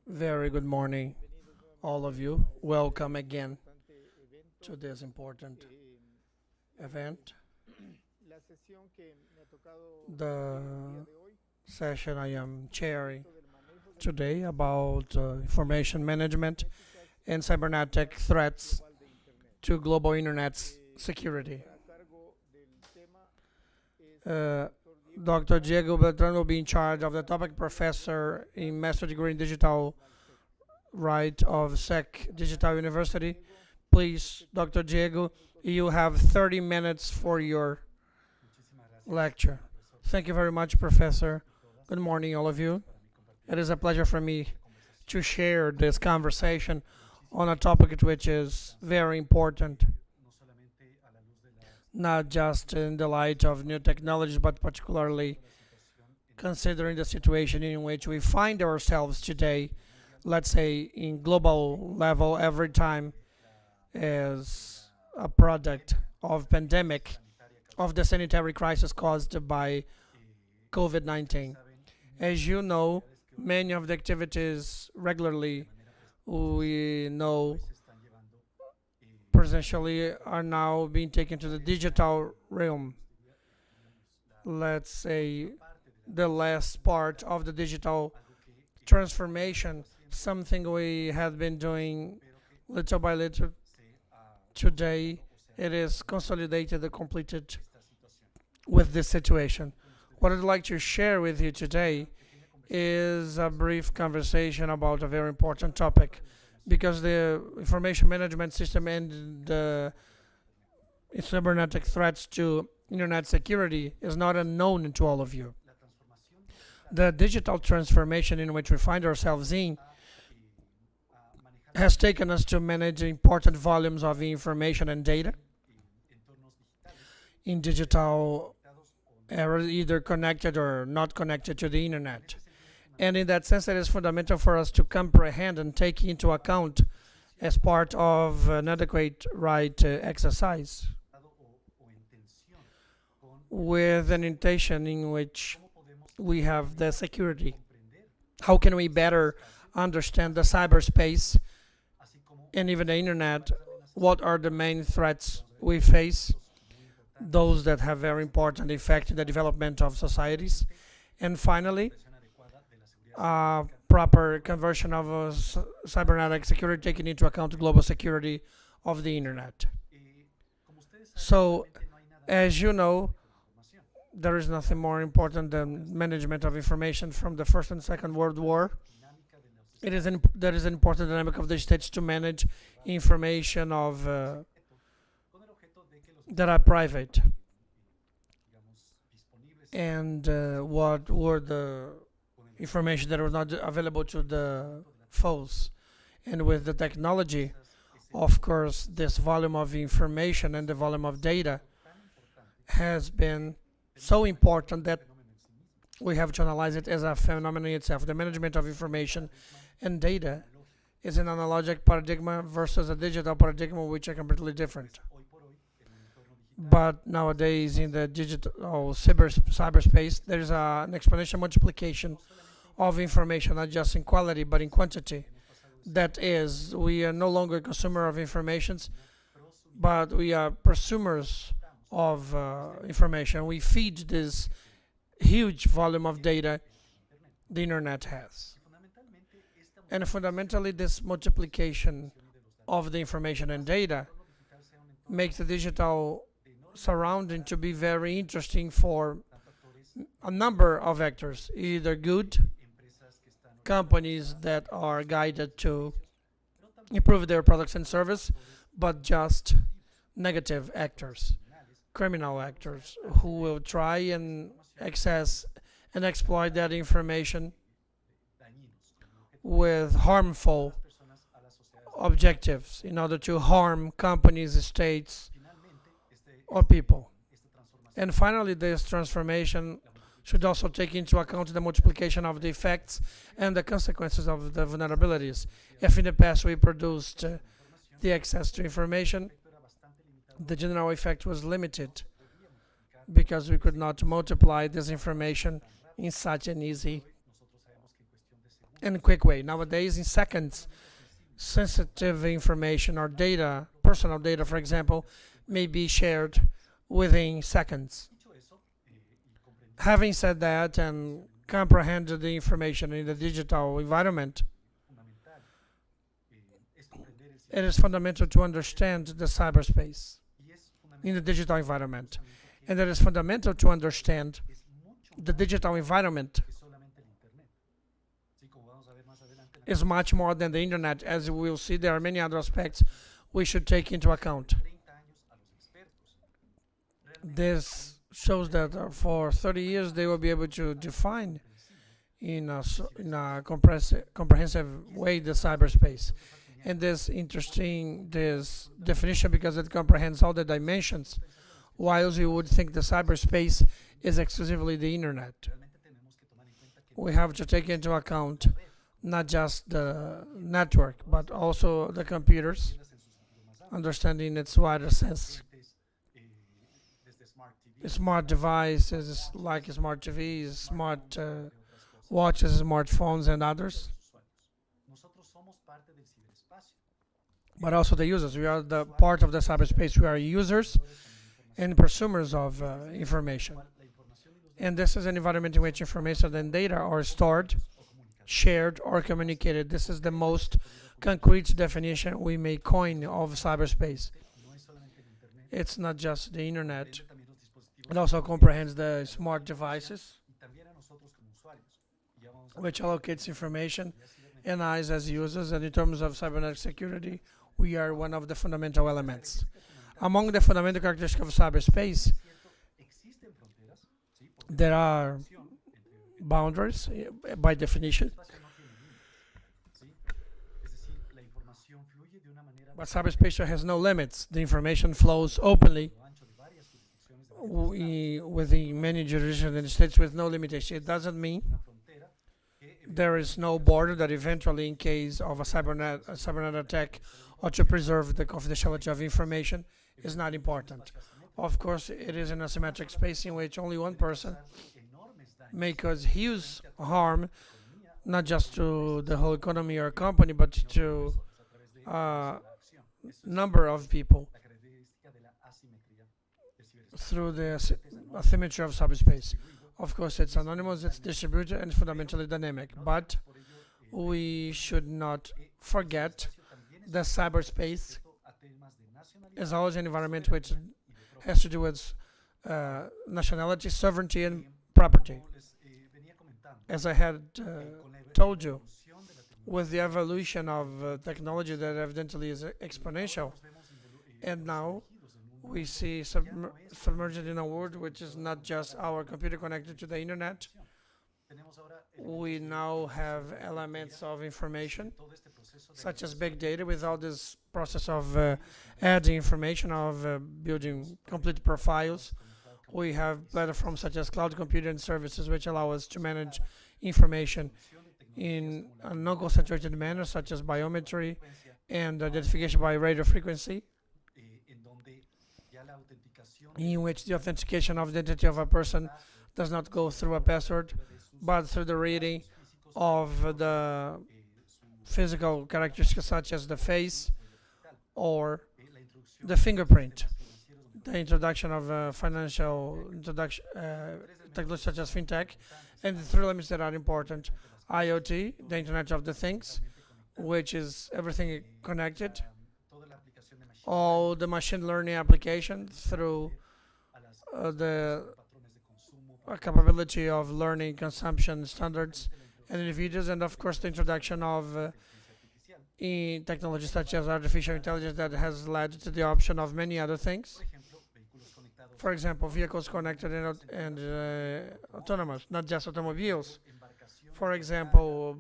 Very good morning, all of you. Welcome again to this important event. The session I am chairing today about information management and cybernetic threats to global internet security. Dr. Diego Beltran will be in charge of the topic, professor in master degree in digital right of SEC Digital University. Please, Dr. Diego, you have 30 minutes for your lecture. Thank you very much, Professor. Good morning, all of you. It is a pleasure for me to share this conversation on a topic which is very important, not just in the light of new technologies, but particularly considering the situation in which we find ourselves today, let's say in global level, every time is a product of pandemic, of the sanitary crisis caused by COVID-19. As you know, many of the activities regularly we know presentially are now being taken to the digital realm. Let's say the last part of the digital transformation, something we have been doing little by little. Today, it is consolidated and completed with this situation. What I'd like to share with you today is a brief conversation about a very important topic, because the information management system and the cybernetic threats to internet security is not unknown to all of you. The digital transformation in which we find ourselves in has taken us to manage important volumes of information and data in digital era, either connected or not connected to the internet. And in that sense, it is fundamental for us to comprehend and take into account as part of an adequate right exercise with an intention in which we have the security. How can we better understand the cyberspace and even the internet? What are the main threats we face? Those that have very important effect in the development of societies. And finally, proper conversion of cybernetic security, taking into account global security of the internet. So, as you know, there is nothing more important than management of information from the First and Second World War. There is an important dynamic of the states to manage information of that are private. And what were the information that was not available to the foes. And with the technology, of course, this volume of information and the volume of data has been so important that we have to analyze it as a phenomenon itself. The management of information and data is an analogic paradigm versus a digital paradigm, which are completely different. But nowadays, in the digital cyberspace, there is an exponential multiplication of information, not just in quality, but in quantity. That is, we are no longer a consumer of informations, but we are prosumers of information. We feed this huge volume of data the internet has. And fundamentally, this multiplication of the information and data makes the digital surrounding to be very interesting for a number of actors, either good companies that are guided to improve their products and service, but just negative actors, criminal actors who will try and access and exploit that information with harmful objectives in order to harm companies, states, or people. And finally, this transformation should also take into account the multiplication of the effects and the consequences of the vulnerabilities. If in the past we produced the access to information, the general effect was limited. because we could not multiply this information in such an easy and quick way. Nowadays, in seconds, sensitive information or data, personal data, for example, may be shared within seconds. Having said that and comprehended the information in the digital environment, it is fundamental to understand the cyberspace in the digital environment. And it is fundamental to understand the digital environment is much more than the internet. As we will see, there are many other aspects we should take into account. This shows that for 30 years they will be able to define in a comprehensive way the cyberspace. And this interesting, this definition, because it comprehends all the dimensions, whilst you would think the cyberspace is exclusively the internet. We have to take into account not just the network, but also the computers, understanding its wider sense. Smart devices like smart TVs, smart watches, smartphones, and others. But also the users. We are the part of the cyberspace. We are users and consumers of information. And this is an environment in which information and data are stored, shared, or communicated. This is the most concrete definition we may coin of cyberspace. It's not just the internet. It also comprehends the smart devices, which allocates information, and us as users. And in terms of cybernetic security, we are one of the fundamental elements. Among the fundamental characteristics of cyberspace, there are boundaries by definition. But cyberspace has no limits. The information flows openly within many jurisdictions in the States with no limitation. It doesn't mean there is no border that eventually, in case of a cybernet attack, or to preserve the confidentiality of information, is not important. Of course, it is an asymmetric space in which only one person may cause huge harm, not just to the whole economy or company, but to a number of people through the asymmetry of cyberspace. Of course, it's anonymous, it's distributed, and fundamentally dynamic. But we should not forget that cyberspace is always an environment which has to do with nationality, sovereignty, and property. As I had told you, with the evolution of technology that evidently is exponential, and now we see submerged in a world which is not just our computer connected to the internet. We now have elements of information, such as big data, with all this process of adding information, of building complete profiles. We have platforms such as cloud computing services, which allow us to manage information in a non-concentrated manner, such as biometry and identification by radio frequency, in which the authentication of the identity of a person does not go through a password, but through the reading of the physical characteristics such as the face or the fingerprint. The introduction of financial technology such as fintech, and the three elements that are important: IoT, the Internet of the Things, which is everything connected, all the machine learning application through the capability of learning consumption standards and individuals, and of course the introduction of technologies such as artificial intelligence that has led to the option of many other things. For example, vehicles connected and autonomous, not just automobiles. For example,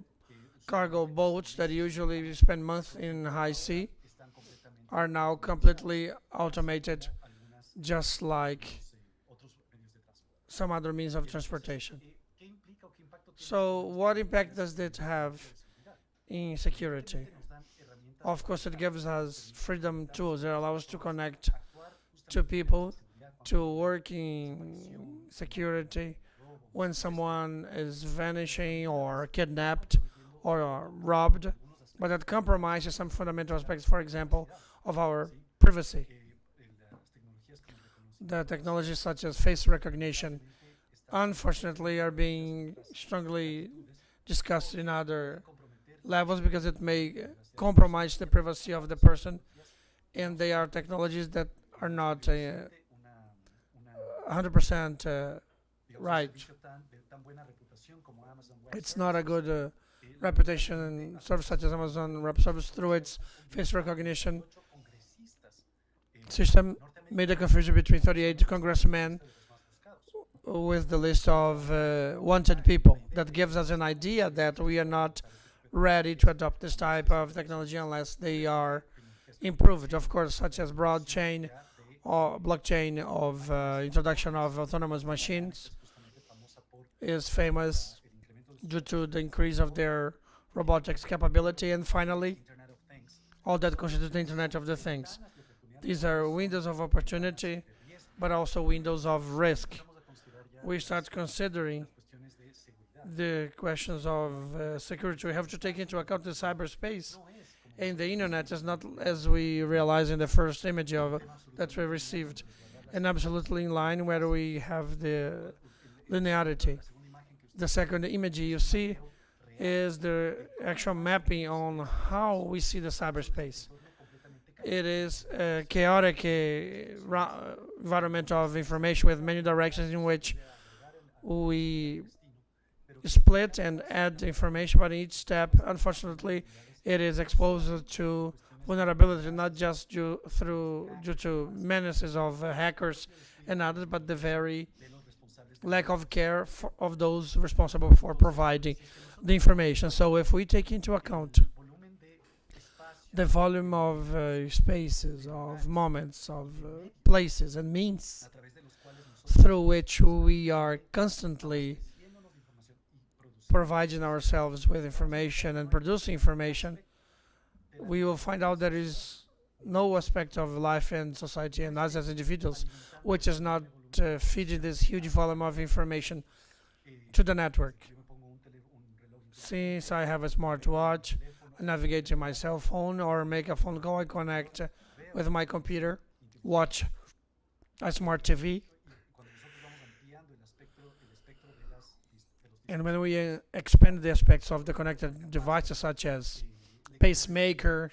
cargo boats that usually spend months in high sea are now completely automated, just like some other means of transportation. So what impact does it have in security? Of course, it gives us freedom tools that allow us to connect to people, to working security when someone is vanishing or kidnapped or robbed, but that compromises some fundamental aspects, for example, of our privacy. The technologies such as face recognition, unfortunately, are being strongly discussed in other levels because it may compromise the privacy of the person, and they are technologies that are not 100% right. It's not a good reputation in service such as Amazon Web Service through its face recognition system made a confusion between 38 congressmen with the list of wanted people. That gives us an idea that we are not ready to adopt this type of technology unless they are improved, of course, such as blockchain of introduction of autonomous machines is famous due to the increase of their robotics capability. And finally, all that constitutes the Internet of the Things. These are windows of opportunity, but also windows of risk. We start considering the questions of security. We have to take into account the cyberspace, and the Internet is not, as we realized in the first image that we received, and absolutely in line where we have the linearity. The second image you see is the actual mapping on how we see the cyberspace. It is a chaotic environment of information with many directions in which we split and add information, but each step, unfortunately, it is exposed to vulnerability, not just due to menaces of hackers and others, but the very lack of care of those responsible for providing the information. So if we take into account the volume of spaces, of moments, of places and means through which we are constantly providing ourselves with information and producing information, we will find out there is no aspect of life and society and us as individuals which is not feeding this huge volume of information to the network. Since I have a smartwatch, I navigate to my cell phone or make a phone call, I connect with my computer, watch a smart TV. And when we expand the aspects of the connected devices such as pacemaker,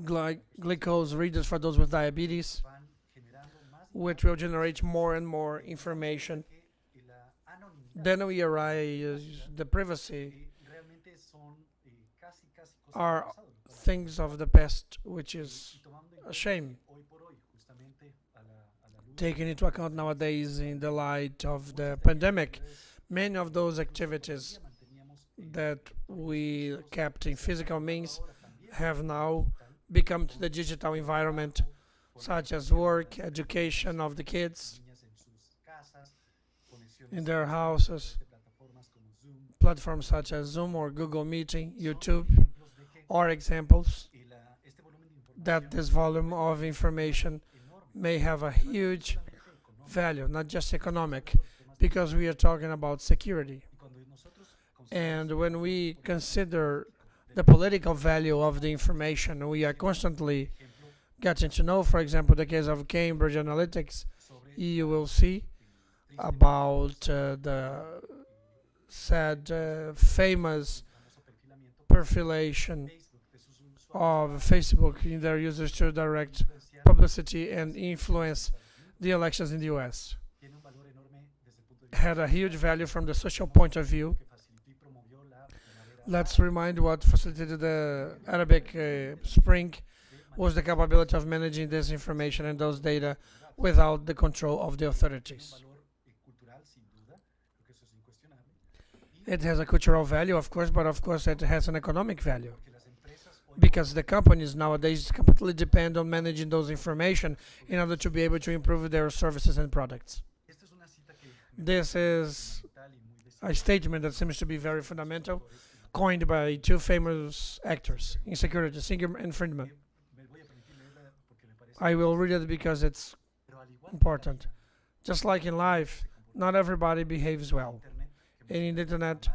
glucose readers for those with diabetes, which will generate more and more information, then we arrive the privacy are things of the past, which is a shame. Taking into account nowadays in the light of the pandemic, many of those activities that we kept in physical means have now become to the digital environment, such as work, education of the kids in their houses, platforms such as Zoom or Google Meeting, YouTube, are examples that this volume of information may have a huge value, not just economic, because we are talking about security. And when we consider the political value of the information, we are constantly getting to know, for example, the case of Cambridge Analytics, you will see about the said famous perfilation of Facebook in their users to direct publicity and influence the elections in the US. Had a huge value from the social point of view. Let's remind what facilitated the Arabic Spring was the capability of managing this information and those data without the control of the authorities. It has a cultural value, of course, but of course it has an economic value, because the companies nowadays completely depend on managing those information in order to be able to improve their services and products. This is a statement that seems to be very fundamental, coined by two famous actors in security, Singer and Friedman. I will read it because it's important. Just like in life, not everybody behaves well. And in the internet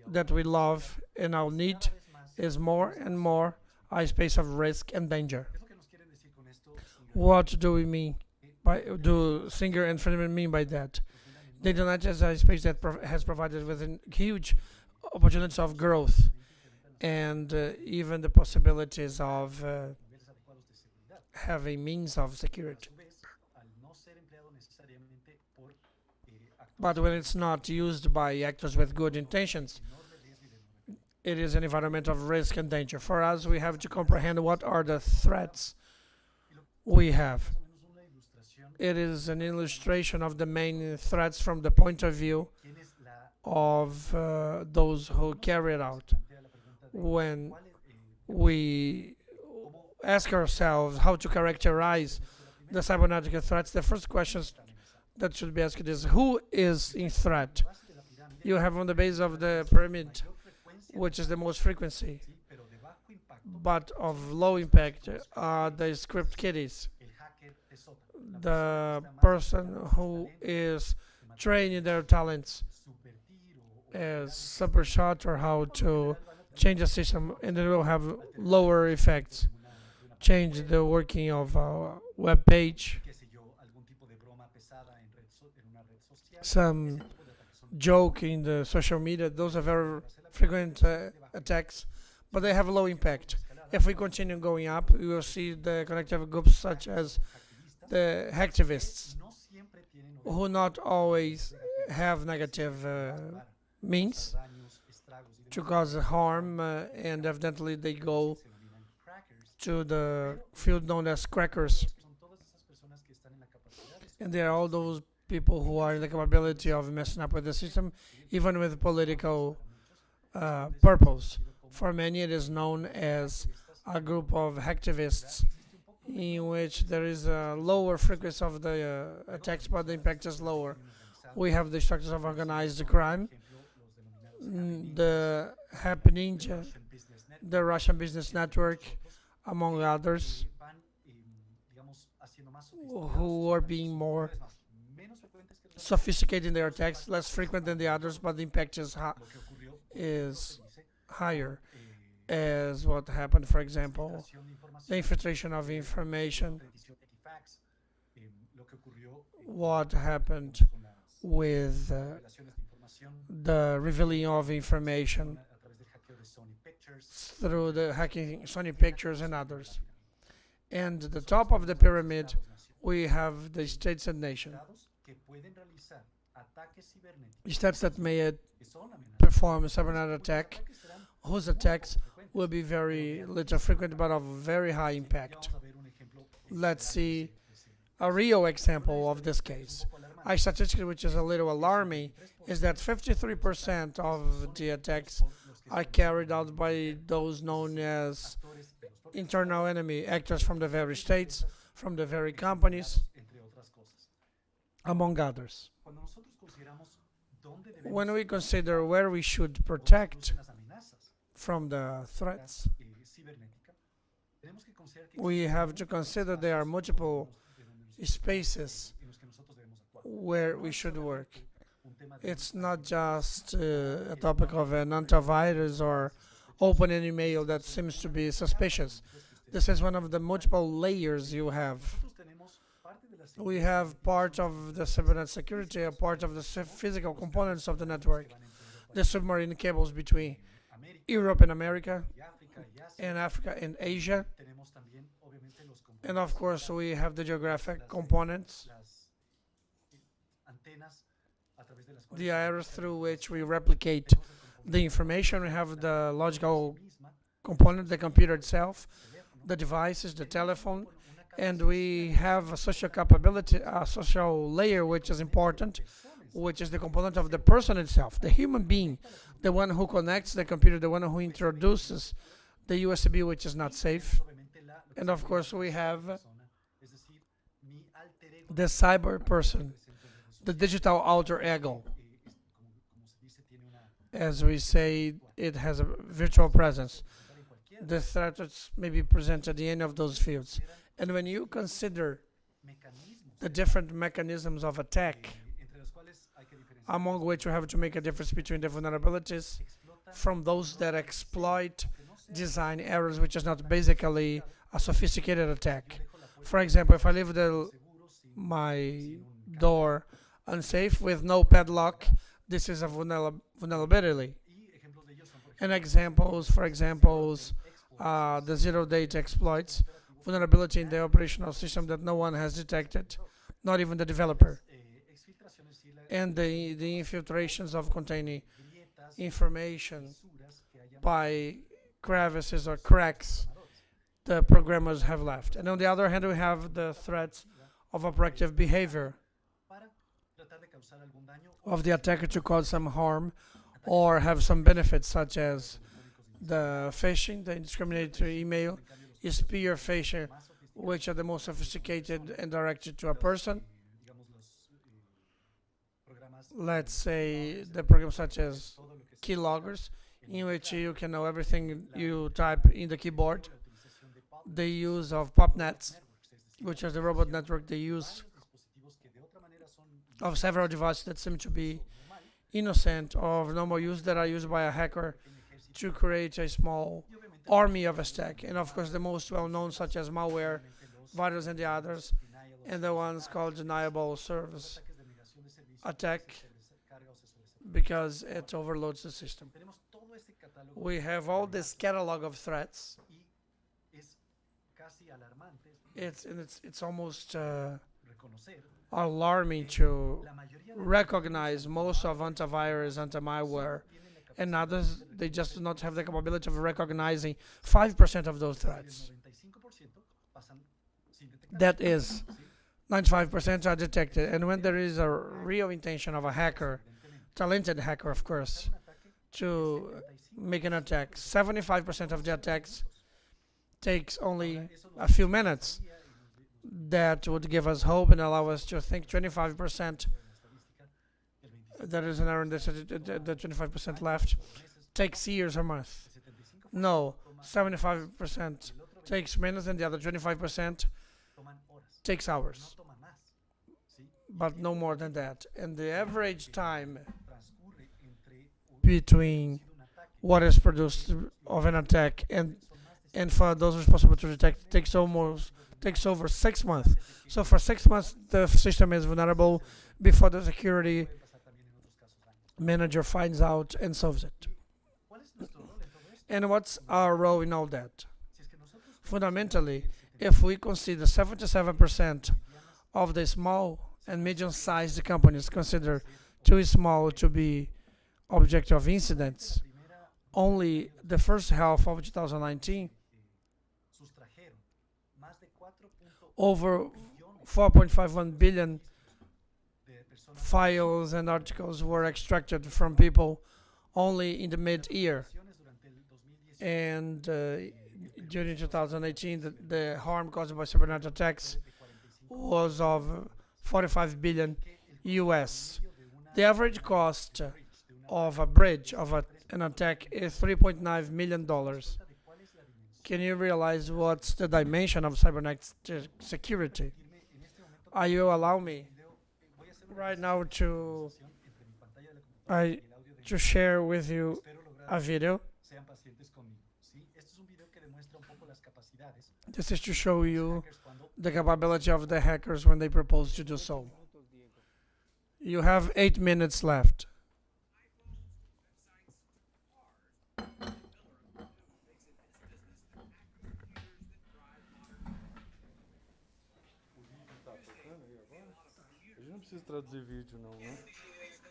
that we love and our need is more and more a space of risk and danger. What do we mean do Singer and Friedman mean by that? The internet is a space that has provided with huge opportunities of growth and even the possibilities of having means of security. But when it's not used by actors with good intentions, it is an environment of risk and danger. For us, we have to comprehend what are the threats we have. It is an illustration of the main threats from the point of view of those who carry it out. When we ask ourselves how to characterize the cybernetic threats, the first question that should be asked is who is in threat? You have on the base of the pyramid, which is the most frequency, but of low impact, the script kiddies. The person who is training their talents as super shot or how to change a system, and it will have lower effects. Change the working of a web page, some joke in the social media. Those are very frequent attacks, but they have low impact. If we continue going up, we will see the connective groups such as the hacktivists, who not always have negative means to cause harm, and evidently they go to the field known as crackers. And there are all those people who are in the capability of messing up with the system, even with political purpose. For many, it is known as a group of hacktivists in which there is a lower frequency of the attacks, but the impact is lower. We have the structures of organized crime, the Happy Ninja, the Russian business network, among others, who are being more sophisticated in their attacks, less frequent than the others, but the impact is higher. As what happened, for example, the infiltration of information, what happened with the revealing of information through the hacking Sony Pictures and others. And at the top of the pyramid, we have the states and nations. States that may perform a cybernetic attack, whose attacks will be very little frequent but of very high impact. Let's see a real example of this case. A statistic which is a little alarming is that 53% of the attacks are carried out by those known as internal enemy actors from the very states, from the very companies, among others. When we consider where we should protect from the threats, we have to consider there are multiple spaces where we should work. It's not just a topic of an antivirus or open an email that seems to be suspicious. This is one of the multiple layers you have. We have part of the cybernet security, a part of the physical components of the network, the submarine cables between Europe and America, and Africa and Asia. And of course, we have the geographic components, the areas through which we replicate the information. We have the logical component, the computer itself, the devices, the telephone, and we have a social capability, a social layer which is important, which is the component of the person itself, the human being, the one who connects the computer, the one who introduces the USB, which is not safe. And of course, we have the cyber person, the digital alter ego. As we say, it has a virtual presence. The threats may be present at the end of those fields. And when you consider the different mechanisms of attack, among which we have to make a difference between the vulnerabilities from those that exploit design errors, which is not basically a sophisticated attack. For example, if I leave my door unsafe with no padlock, this is a vulnerability. And examples, for examples, the zero-date exploits, vulnerability in the operational system that no one has detected, not even the developer. And the infiltrations of containing information by crevices or cracks the programmers have left. And on the other hand, we have the threats of operative behavior of the attacker to cause some harm or have some benefits, such as the phishing, the indiscriminatory email, spear phishing, which are the most sophisticated and directed to a person. Let's say the programs such as keyloggers, in which you can know everything you type in the keyboard. The use of popnets, which is the robot network they use of several devices that seem to be innocent of normal use that are used by a hacker to create a small army of a stack. And of course, the most well-known, such as malware, virus, and the others, and the ones called deniable service attack, because it overloads the system. We have all this catalog of threats. It's almost alarming to recognize most of antivirus, anti-malware, and others, they just do not have the capability of recognizing 5% of those threats. That is, 95% are detected. And when there is a real intention of a hacker, talented hacker, of course, to make an attack, 75% of the attacks takes only a few minutes. That would give us hope and allow us to think 25%. There is an error in the 25% left takes years or months. No, 75% takes minutes and the other 25% takes hours, but no more than that. And the average time between what is produced of an attack and for those responsible to detect takes over 6 months. So for 6 months, the system is vulnerable before the security manager finds out and solves it. And what's our role in all that? Fundamentally, if we consider 77% of the small and medium-sized companies considered too small to be object of incidents, only the first half of 2019, over 4.51 billion files and articles were extracted from people only in the mid-year. And during 2018, the harm caused by cybernetic attacks was of 45 billion US. The average cost of a breach of an attack is $3.9 million. Can you realize what's the dimension of cybernetic security? Are you allow me right now to share with you a video? This is to show you the capability of the hackers when they propose to do so. You have 8 minutes left.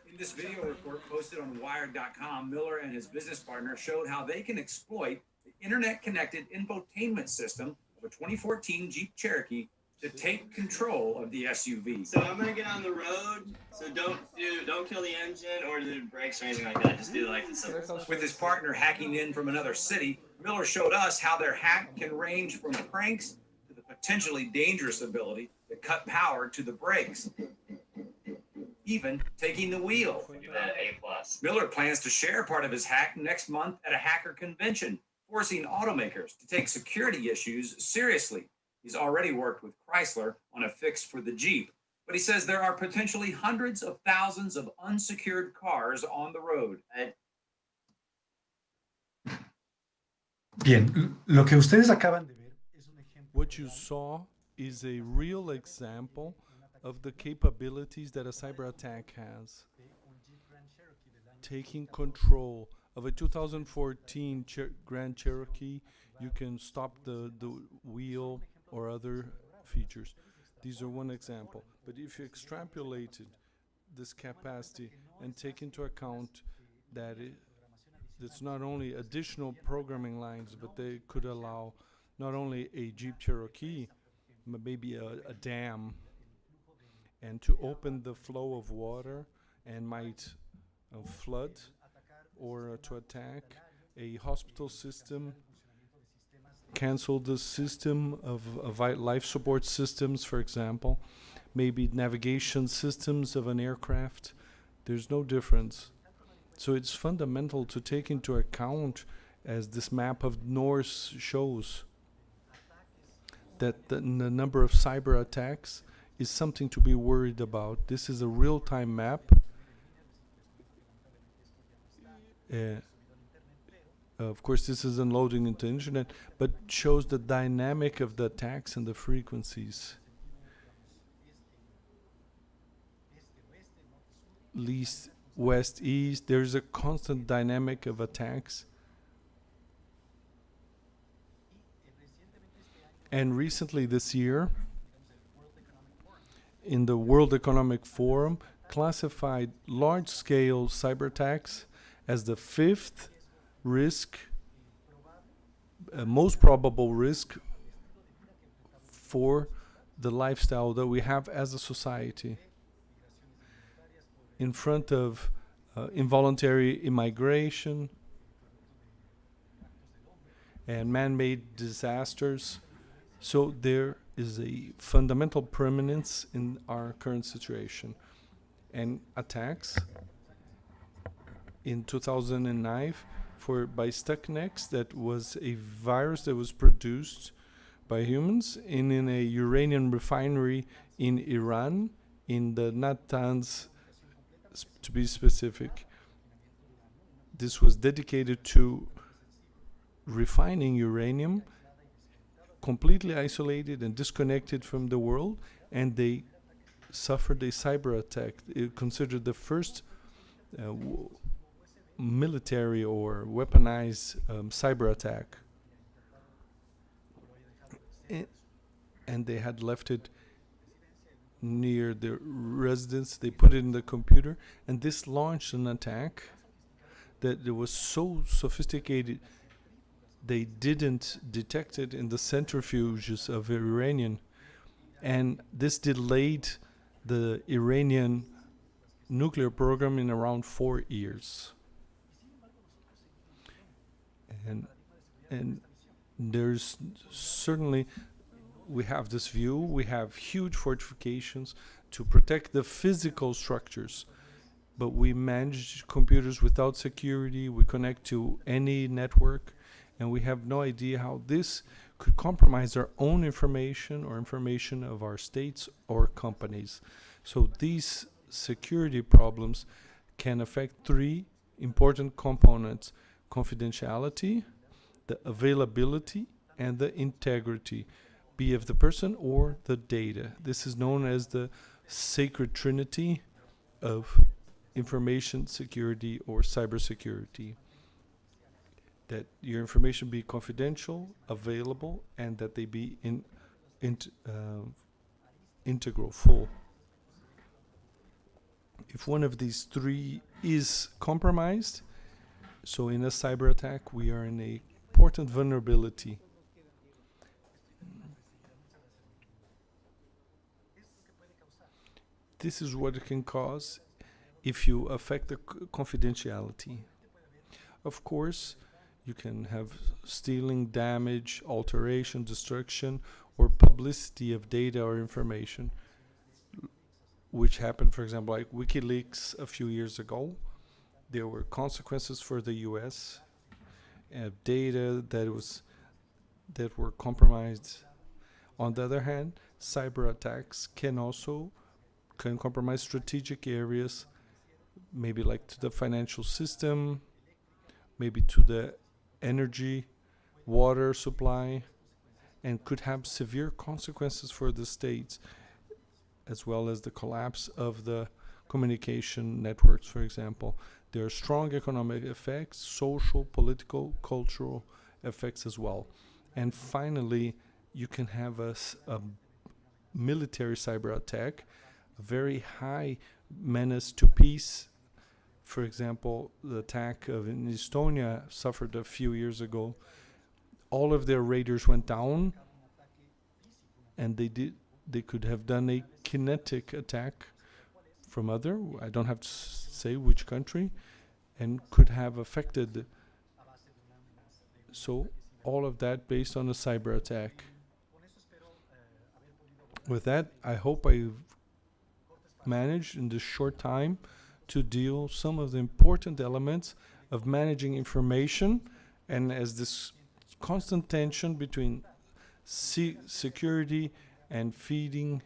In this video report posted on Wired.com, Miller and his business partner showed how they can exploit the internet-connected infotainment system of a 2014 Jeep Cherokee to take control of the SUV. So I'm gonna get on the road. So don't kill the engine or the brakes or anything like that. Just do like the simple stuff. With his partner hacking in from another city, Miller showed us how their hack can range from pranks to the potentially dangerous ability to cut power to the brakes, even taking the wheel. Give that A+. Miller plans to share part of his hack next month at a hacker convention, forcing automakers to take security issues seriously. He's already worked with Chrysler on a fix for the Jeep. But he says there are potentially hundreds of thousands of unsecured cars on the road. Bien, lo que ustedes acaban de ver es un ejemplo. What you saw is a real example of the capabilities that a cyber attack has. Taking control of a 2014 Grand Cherokee, you can stop the wheel or other features. These are one example. But if you extrapolated this capacity and take into account that it's not only additional programming lines, but they could allow not only a Jeep Cherokee, but maybe a dam, and to open the flow of water and might flood or to attack a hospital system, cancel the system of life support systems, for example, maybe navigation systems of an aircraft. There's no difference. So it's fundamental to take into account, as this map of Norse shows, that the number of cyber attacks is something to be worried about. This is a real-time map. Of course, this isn't loading into the internet, but shows the dynamic of the attacks and the frequencies. East, west, east, there's a constant dynamic of attacks. And recently this year, in the World Economic Forum, classified large-scale cyber attacks as the fifth risk, most probable risk for the lifestyle that we have as a society. In front of involuntary immigration and man-made disasters. So there is a fundamental permanence in our current situation. And attacks in 2009 by Stuxnet, that was a virus that was produced by humans in a uranium refinery in Iran, in the Natanz, to be specific. This was dedicated to refining uranium, completely isolated and disconnected from the world, and they suffered a cyber attack. It considered the first military or weaponized cyber attack. And they had left it near their residence. They put it in the computer, and this launched an attack that it was so sophisticated they didn't detect it in the centrifuges of uranium, and this delayed the Iranian nuclear program in around 4 years. And there's certainly, we have this view, we have huge fortifications to protect the physical structures, but we manage computers without security, we connect to any network, and we have no idea how this could compromise our own information or information of our states or companies. So these security problems can affect three important components: confidentiality, the availability, and the integrity, be of the person or the data. This is known as the sacred trinity of information security or cybersecurity. That your information be confidential, available, and that they be integral, full. If one of these three is compromised, so in a cyber attack, we are in a important vulnerability. This is what it can cause if you affect the confidentiality. Of course, you can have stealing, damage, alteration, destruction, or publicity of data or information, which happened, for example, like WikiLeaks a few years ago. There were consequences for the US, data that were compromised. On the other hand, cyber attacks can also can compromise strategic areas, maybe like to the financial system, maybe to the energy, water supply, and could have severe consequences for the states, as well as the collapse of the communication networks, for example. There are strong economic effects, social, political, cultural effects as well. And finally, you can have a military cyber attack, a very high menace to peace. For example, the attack in Estonia suffered a few years ago. All of their radars went down, and they could have done a kinetic attack from I don't have to say which country, and could have affected. So all of that based on a cyber attack. With that, I hope I've managed in this short time to deal some of the important elements of managing information, and as this constant tension between security and feeding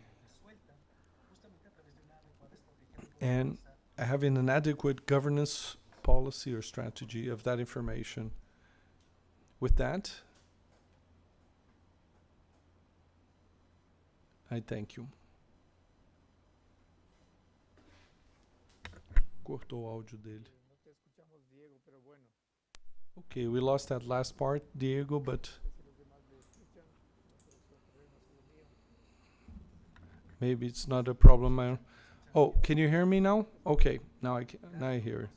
and having an adequate governance policy or strategy of that information. With that, I thank you. Cortou o áudio dele. Okay, we lost that last part, Diego, but maybe it's not a problem. Oh, can you hear me now? Okay, now I hear it.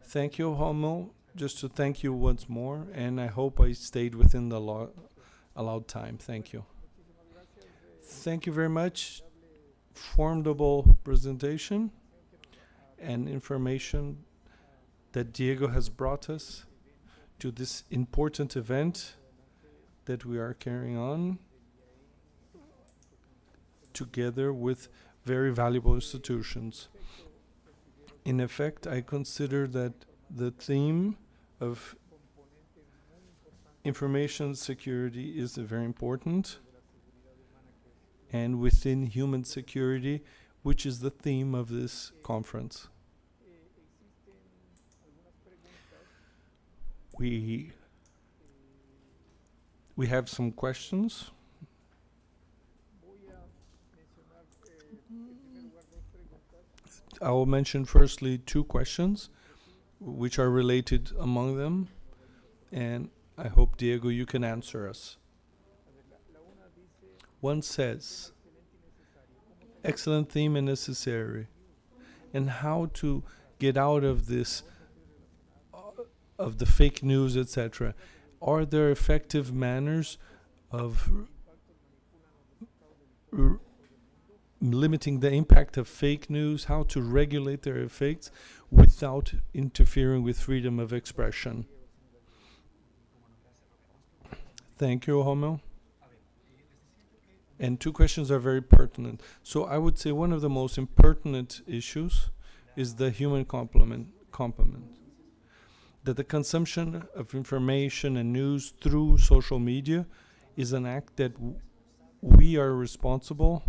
Thank you, Homo. Just to thank you once more, and I hope I stayed within the allowed time. Thank you. Thank you very much. Formidable presentation and information that Diego has brought us to this important event that we are carrying on together with very valuable institutions. In effect, I consider that the theme of information security is very important, and within human security, which is the theme of this conference. We have some questions. I will mention firstly 2 questions which are related among them, and I hope, Diego, you can answer us. One says, excellent theme and necessary, and how to get out of this, of the fake news, etc. Are there effective manners of limiting the impact of fake news, how to regulate their effects without interfering with freedom of expression? Thank you, Homo. And 2 questions are very pertinent. So I would say one of the most pertinent issues is the human complement. That the consumption of information and news through social media is an act that we are responsible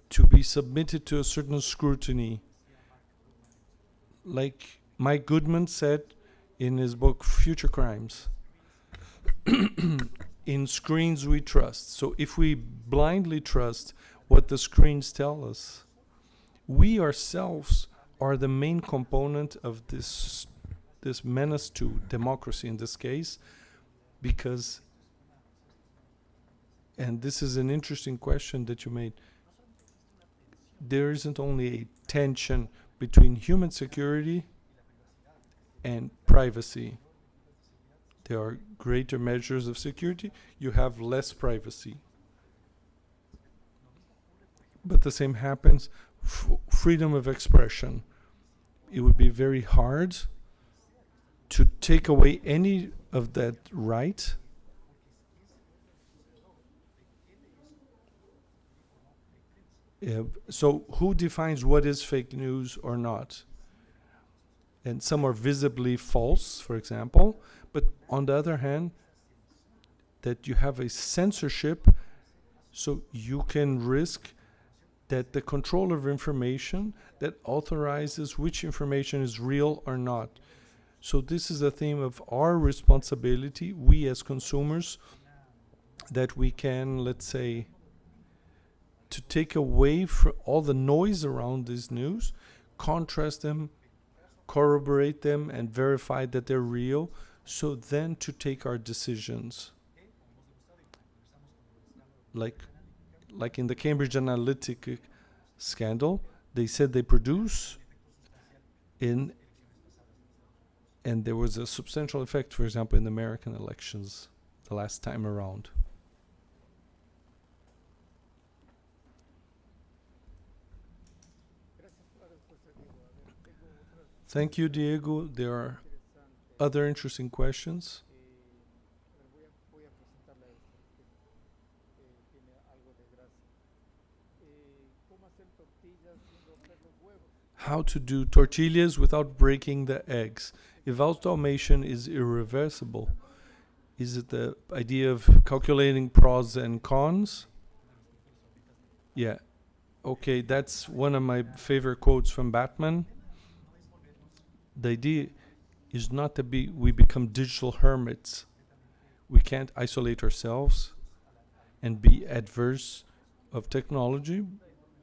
to be submitted to a certain scrutiny. Like Mike Goodman said in his book Future Crimes, in screens we trust. So if we blindly trust what the screens tell us, we ourselves are the main component of this menace to democracy in this case, because, and this is an interesting question that you made, there isn't only a tension between human security and privacy. There are greater measures of security, you have less privacy. But the same happens freedom of expression. It would be very hard to take away any of that right. So who defines what is fake news or not? And some are visibly false, for example, but on the other hand, that you have a censorship, so you can risk that the controller of information that authorizes which information is real or not. So this is a theme of our responsibility, we as consumers, that we can, let's say, to take away from all the noise around this news, contrast them, corroborate them, and verify that they're real, so then to take our decisions. Like in the Cambridge Analytica scandal, they said they produce and there was a substantial effect, for example, in the American elections the last time around. Thank you, Diego. There are other interesting questions. How to do tortillas without breaking the eggs. If automation is irreversible, is it the idea of calculating pros and cons? Yeah. Okay, that's one of my favorite quotes from Batman. The idea is not to we become digital hermits. We can't isolate ourselves and be adverse of technology,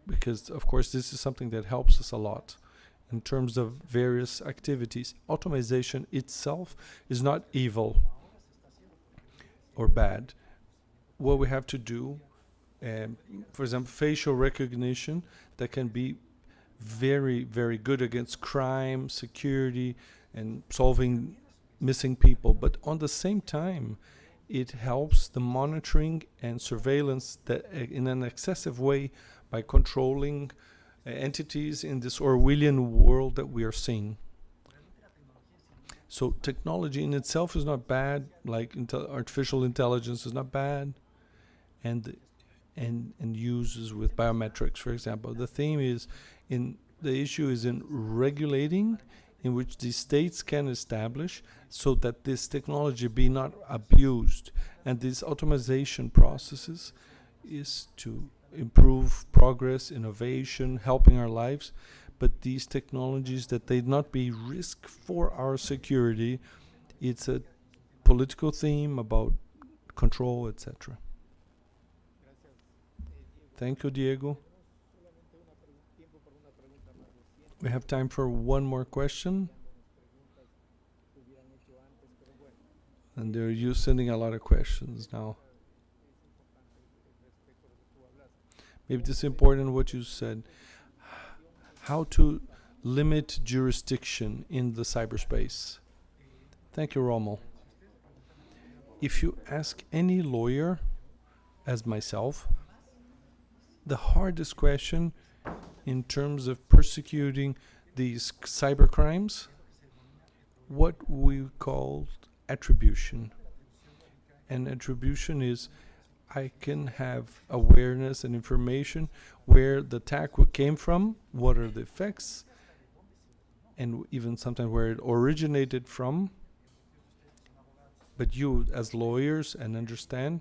because of course this is something that helps us a lot in terms of various activities. Automation itself is not evil or bad. What we have to do, for example, facial recognition, that can be very, very good against crime, security, and solving missing people. But on the same time, it helps the monitoring and surveillance that in an excessive way by controlling entities in this Orwellian world that we are seeing. So technology in itself is not bad, like artificial intelligence is not bad, and uses with biometrics, for example. The theme is the issue is in regulating, in which the states can establish so that this technology be not abused. And these automation processes is to improve progress, innovation, helping our lives. But these technologies, that they not be risk for our security. It's a political theme about control, etc. Thank you, Diego. We have time for one more question. And you're sending a lot of questions now. Maybe this is important what you said. How to limit jurisdiction in the cyberspace. Thank you, Rommel. If you ask any lawyer, as myself, the hardest question in terms of persecuting these cybercrimes, what we call attribution. And attribution is, I can have awareness and information where the attack came from, what are the effects, and even sometimes where it originated from. But you, as lawyers, and understand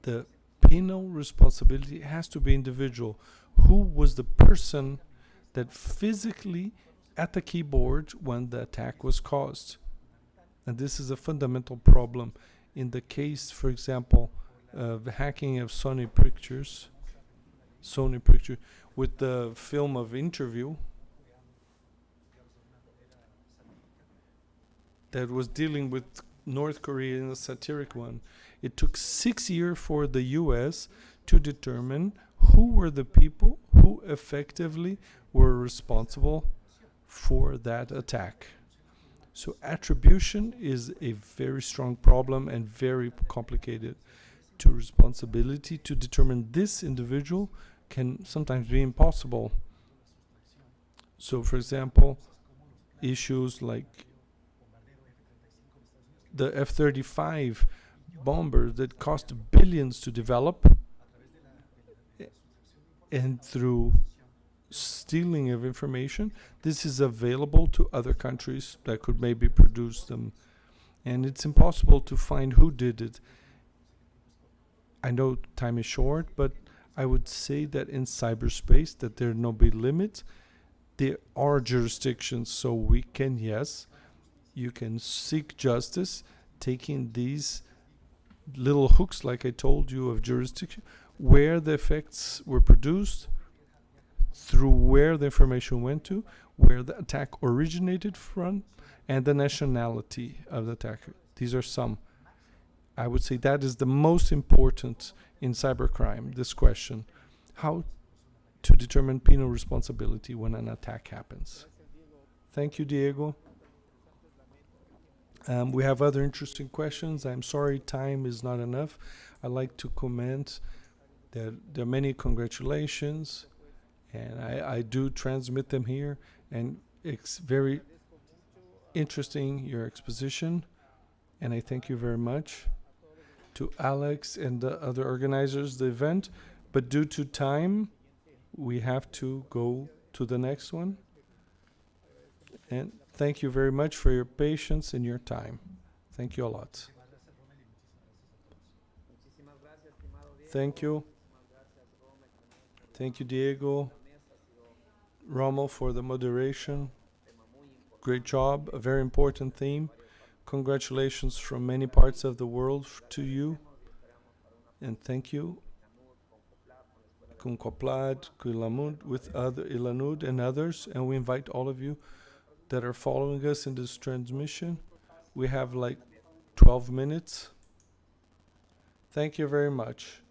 the penal responsibility has to be individual. Who was the person that physically at the keyboard when the attack was caused? And this is a fundamental problem. In the case, for example, of the hacking of Sony Pictures, with the film of Interview, that was dealing with North Korea in a satiric one. It took 6 years for the US to determine who were the people who effectively were responsible for that attack. So attribution is a very strong problem and very complicated. To responsibility to determine this individual can sometimes be impossible. So, for example, issues like the F-35 bomber that cost billions to develop, and through stealing of information, this is available to other countries that could maybe produce them. And it's impossible to find who did it. I know time is short, but I would say that in cyberspace that there are no big limits. There are jurisdictions, so we can, yes, you can seek justice taking these little hooks, like I told you, of jurisdiction, where the effects were produced, through where the information went to, where the attack originated from, and the nationality of the attacker. These are some. I would say that is the most important in cybercrime, this question. How to determine penal responsibility when an attack happens. Thank you, Diego. We have other interesting questions. I'm sorry time is not enough. I'd like to comment that there are many congratulations, and I do transmit them here, and it's very interesting, your exposition, and I thank you very much to Alex and the other organizers of the event. But due to time, we have to go to the next one. And thank you very much for your patience and your time. Thank you a lot. Thank you. Thank you, Diego. Rommel, for the moderation. Great job. A very important theme. Congratulations from many parts of the world to you. And thank you. Com Coplad, Ilamud, with other Ilanud and others, and we invite all of you that are following us in this transmission. We have like 12 minutes. Thank you very much.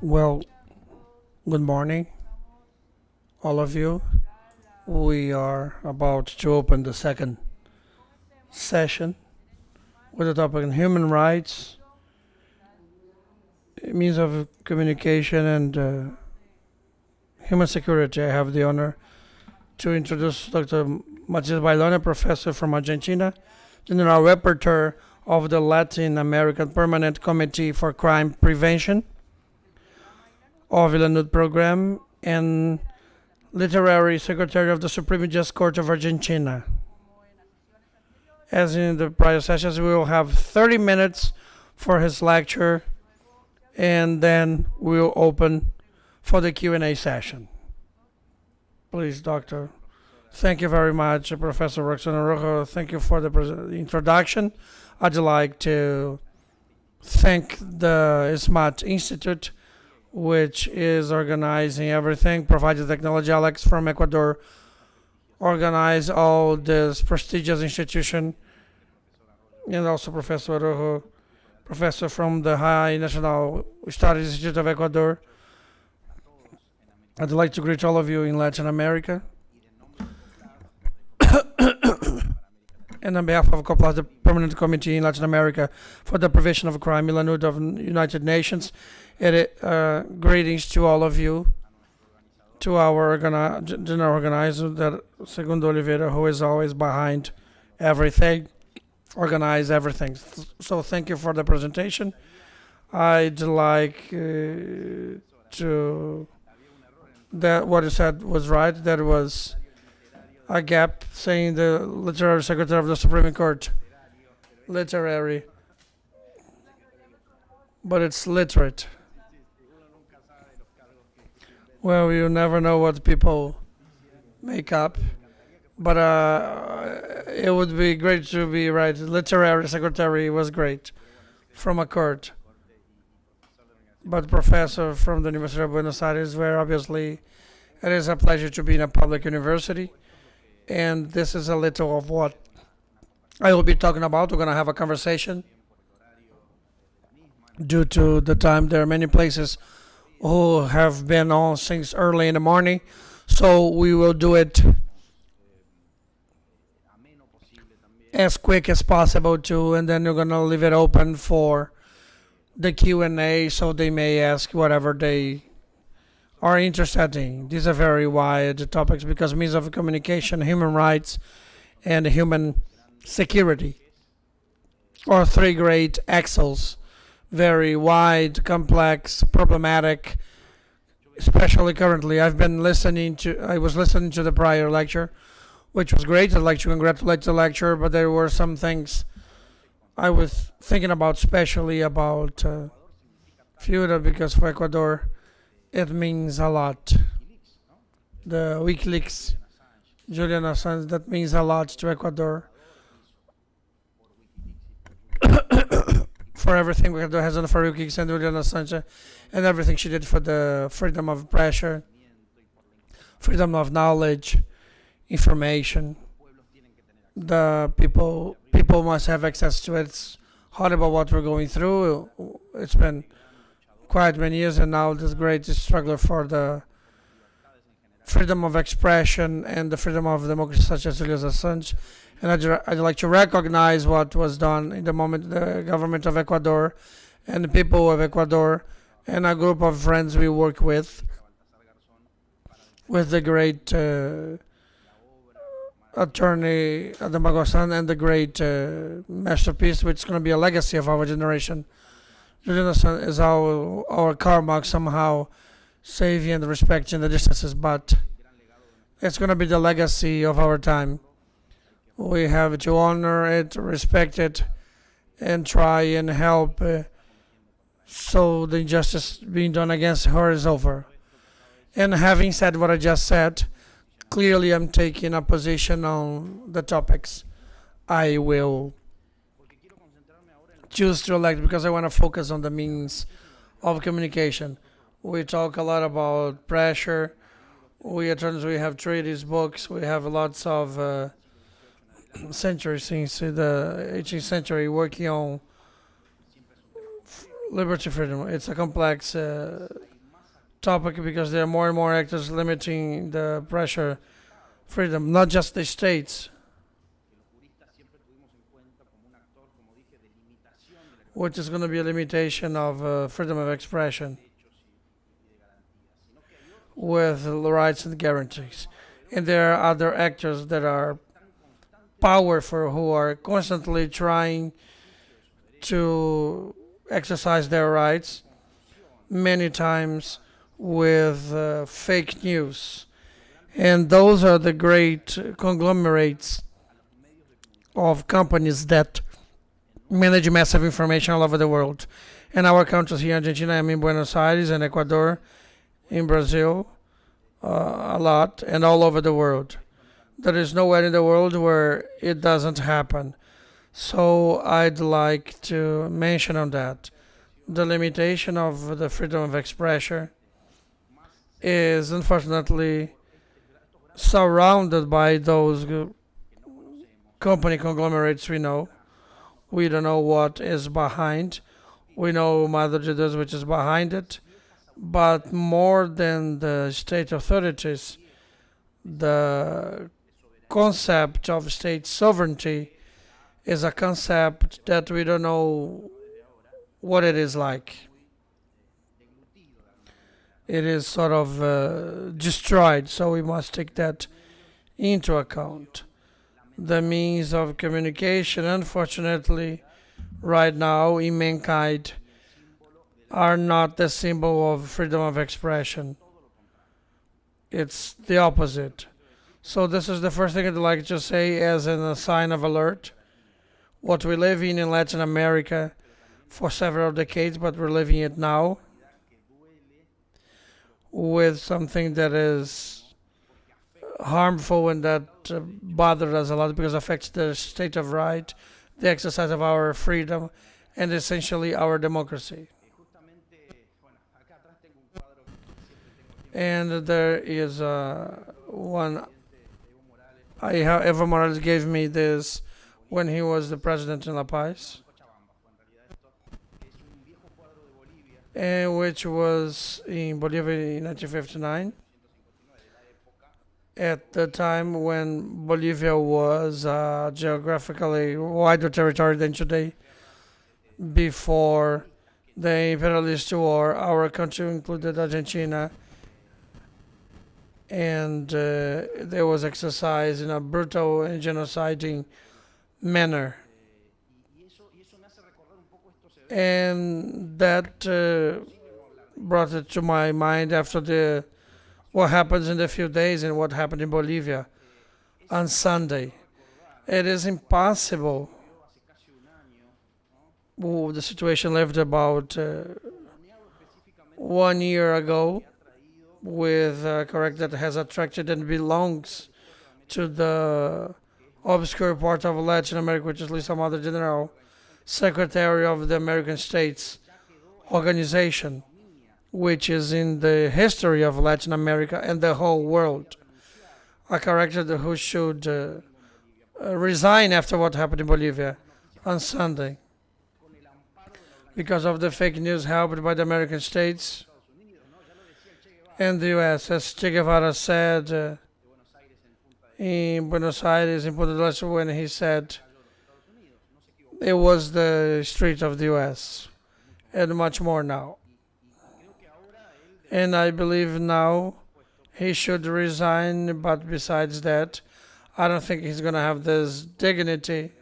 Well, good morning, all of you. We are about to open the second session with the topic on human rights, means of communication, and human security. I have the honor to introduce Dr. Matias Bailone, professor from Argentina, general rapporteur of the Latin American Permanent Committee for Crime Prevention of Vilanud Program, and literary secretary of the Supreme Justice Court of Argentina. As in the prior sessions, we will have 30 minutes for his lecture, and then we'll open for the Q&A session. Please, Doctor. Thank you very much, Professor Roxana Rojo. Thank you for the introduction. I'd like to thank the SMART Institute, which is organizing everything, provided technology. Alex from Ecuador organize all this prestigious institution, and also Professor Rojo, professor from the High National Studies Institute of Ecuador. I'd like to greet all of you in Latin America. And on behalf of COPLAS, the Permanent Committee in Latin America for the Prevention of Crime, Vilanud of United Nations, greetings to all of you, to our general organizer, that Segundo Oliveira, who is always behind everything, organize everything. So thank you for the presentation. I'd like that what you said was right. There was a gap saying the literary secretary of the Supreme Court. Literary. But it's literate. Well, you never know what people make up. But it would be great to be right. Literary secretary was great from a court. But professor from the University of Buenos Aires, where obviously it is a pleasure to be in a public university. And this is a little of what I will be talking about. We're going to have a conversation. Due to the time, there are many places who have been on since early in the morning. So we will do it as quick as possible too, and then we're going to leave it open for the Q&A, so they may ask whatever they are interested in. These are very wide topics because means of communication, human rights, and human security are three great axles. Very wide, complex, problematic, especially currently. I was listening to the prior lecture, which was great. I'd like to congratulate the lecturer, but there were some things I was thinking about, especially about FIURA, because for Ecuador, it means a lot. The WikiLeaks, Julian Assange, that means a lot to Ecuador. For everything Ecuador has done for WikiLeaks and Julian Assange, and everything she did for the freedom of pressure, freedom of knowledge, information. The people must have access to it. It's horrible what we're going through. It's been quite many years, and now this great struggle for the freedom of expression and the freedom of democracy, such as Julian Assange. And I'd like to recognize what was done in the moment, the government of Ecuador and the people of Ecuador and a group of friends we work with the great attorney Adam Bagossan and the great masterpiece, which is going to be a legacy of our generation. Julian Assange is our karma, somehow saving and respecting the distances, but it's going to be the legacy of our time. We have to honor it, respect it, and try and help so the injustice being done against her is over. And having said what I just said, clearly I'm taking a position on the topics I will choose to elect, because I want to focus on the means of communication. We talk a lot about pressure. We have treaties, books. We have lots of centuries since the 18th century working on liberty, freedom. It's a complex topic because there are more and more actors limiting the pressure, freedom, not just the states, which is going to be a limitation of freedom of expression with rights and guarantees. And there are other actors that are powerful who are constantly trying to exercise their rights, many times with fake news. And those are the great conglomerates of companies that manage massive information all over the world. And our countries here in Argentina, I'm in Buenos Aires and Ecuador, in Brazil, a lot, and all over the world. There is nowhere in the world where it doesn't happen. So I'd like to mention on that. The limitation of the freedom of expression is unfortunately surrounded by those company conglomerates we know. We don't know what is behind. We know Mother Judas, which is behind it. But more than the state authorities, the concept of state sovereignty is a concept that we don't know what it is like. It is sort of destroyed, so we must take that into account. The means of communication, unfortunately, right now in mankind, are not the symbol of freedom of expression. It's the opposite. So this is the first thing I'd like to say as a sign of alert. What we live in Latin America for several decades, but we're living it now with something that is harmful and that bothers us a lot because it affects the state of right, the exercise of our freedom, and essentially our democracy. And there is one. Evo Morales gave me this when he was the president in La Paz, which was in Bolivia in 1959, at the time when Bolivia was geographically wider territory than today. Before the imperialist war, our country included Argentina, and there was exercise in a brutal and genociding manner. And that brought it to my mind after what happens in a few days and what happened in Bolivia on Sunday. It is impossible. The situation lived about 1 year ago with a character that has attracted and belongs to the obscure part of Latin America, which is Lisa Mother General, Secretary of the American States Organization, which is in the history of Latin America and the whole world. A character who should resign after what happened in Bolivia on Sunday because of the fake news helped by the American states and the U.S. As Che Guevara said in Buenos Aires, in Punta del Este, when he said it was the street of the U.S. and much more now. And I believe now he should resign, but besides that, I don't think he's going to have this dignity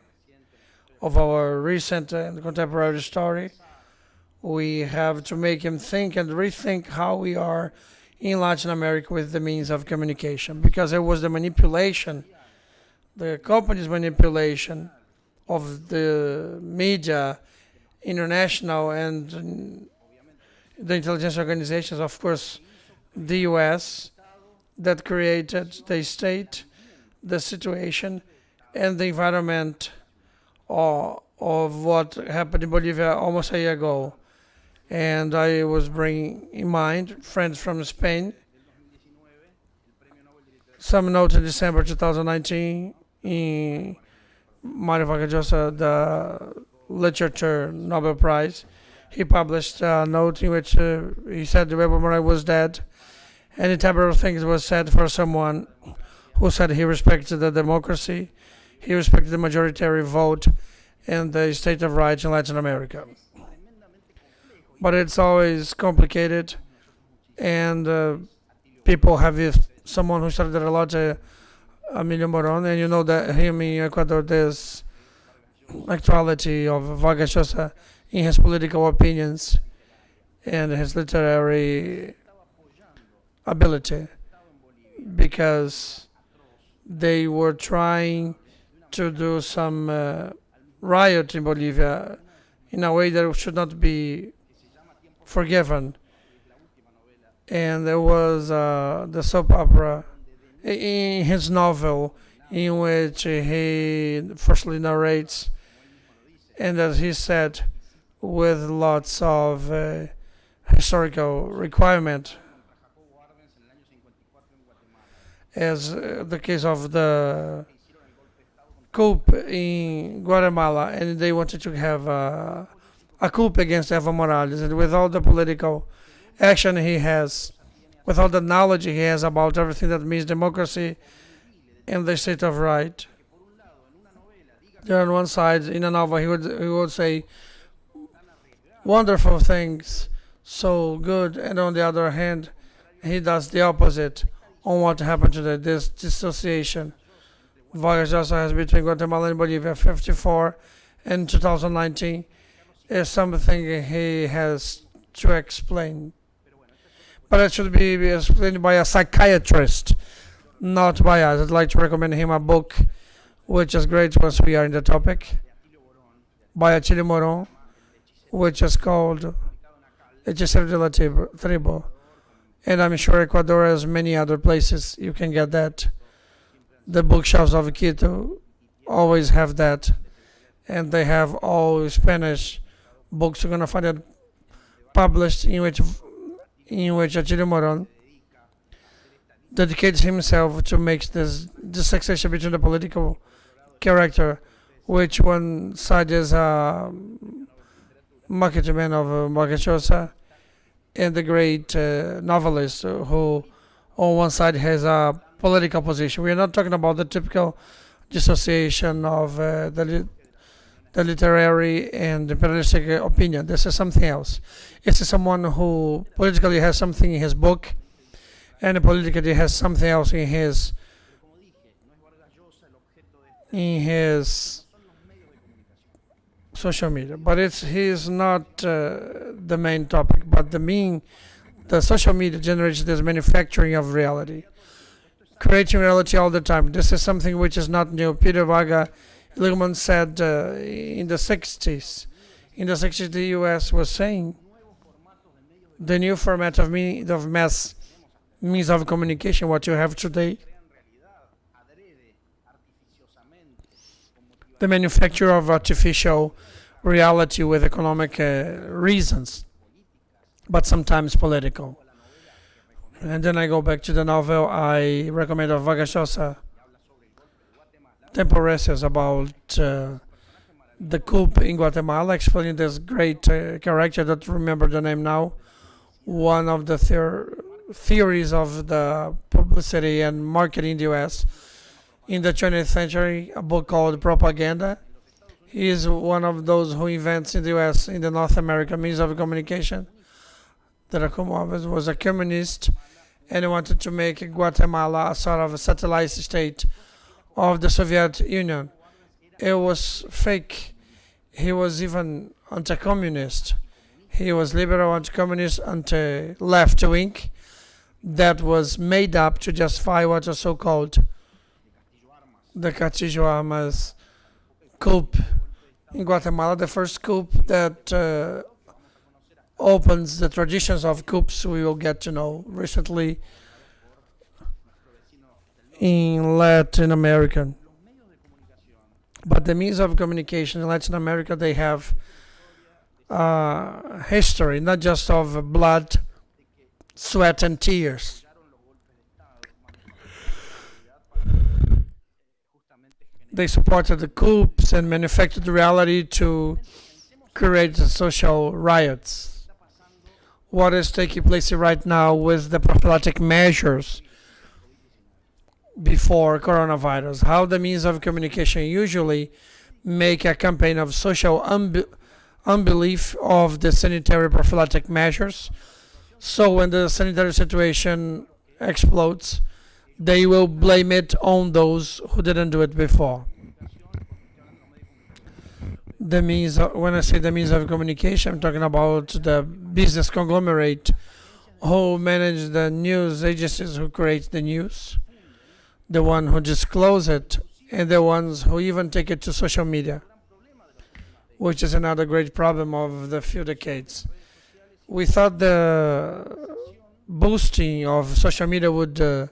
of our recent and contemporary story. We have to make him think and rethink how we are in Latin America with the means of communication, because it was the manipulation, the company's manipulation of the media, international and the intelligence organizations, of course, the U.S., that created the state, the situation, and the environment of what happened in Bolivia almost a year ago. And I was bringing in mind friends from Spain. Some note in December 2019 in Mario Vargas Llosa, the Literature Nobel Prize, he published a note in which he said the Evo Morales was dead. Any type of things was said for someone who said he respected the democracy, he respected the majority vote, and the state of rights in Latin America. But it's always complicated, and people have someone who studied a lot, Emilio Moron, and you know that him in Ecuador, there's actuality of Vargas Llosa in his political opinions and his literary ability, because they were trying to do some riot in Bolivia in a way that should not be forgiven. And there was the soap opera in his novel in which he firstly narrates, and as he said, with lots of historical requirement, as the case of the coup in Guatemala, and they wanted to have a coup against Evo Morales, and with all the political action he has, with all the knowledge he has about everything that means democracy and the state of right. There on one side, in a novel, he would say wonderful things, so good, and on the other hand, he does the opposite on what happened today, this dissociation. Vargas Llosa has between Guatemala and Bolivia 54 and 2019 is something he has to explain. But it should be explained by a psychiatrist, not by us. I'd like to recommend him a book which is great once we are in the topic, by Achille Moron, which is called Hechicero de la Tribu. And I'm sure Ecuador has many other places you can get that. The bookshelves of Quito always have that, and they have all Spanish books. You're gonna find it published in which Achille Moron dedicates himself to make this dissection between the political character, which one side is a marketing man of Vargas Llosa, and the great novelist who on one side has a political position. We are not talking about the typical dissociation of the literary and imperialistic opinion. This is something else. This is someone who politically has something in his book, and politically has something else in his social media. But he's not the main topic. But the social media generates this manufacturing of reality, creating reality all the time. This is something which is not new. Peter Ligman said in the 60s. In the 60s, the U.S. was saying the new format of mass means of communication, what you have today, the manufacture of artificial reality with economic reasons, but sometimes political. And then I go back to the novel I recommend of Vargas Llosa, Temporarios, about the coup in Guatemala, explaining this great character, I don't remember the name now, one of the theories of the publicity and marketing in the U.S. in the 20th century, a book called Propaganda. He is one of those who invents in the U.S., in the North America, means of communication. That was a communist, and he wanted to make Guatemala a sort of a satellite state of the Soviet Union. It was fake. He was even anti-communist. He was liberal, anti-communist, anti-left wing. That was made up to justify what was so-called the Castillo Armas coup in Guatemala, the first coup that opens the traditions of coups we will get to know recently in Latin America. But the means of communication in Latin America, they have history, not just of blood, sweat, and tears. They supported the coups and manufactured reality to create social riots. What is taking place right now with the prophylactic measures before coronavirus? How the means of communication usually make a campaign of social unbelief of the sanitary prophylactic measures. So when the sanitary situation explodes, they will blame it on those who didn't do it before. The means when I say the means of communication, I'm talking about the business conglomerate who manage the news agencies who create the news, the one who disclose it, and the ones who even take it to social media, which is another great problem of the few decades. We thought the boosting of social media would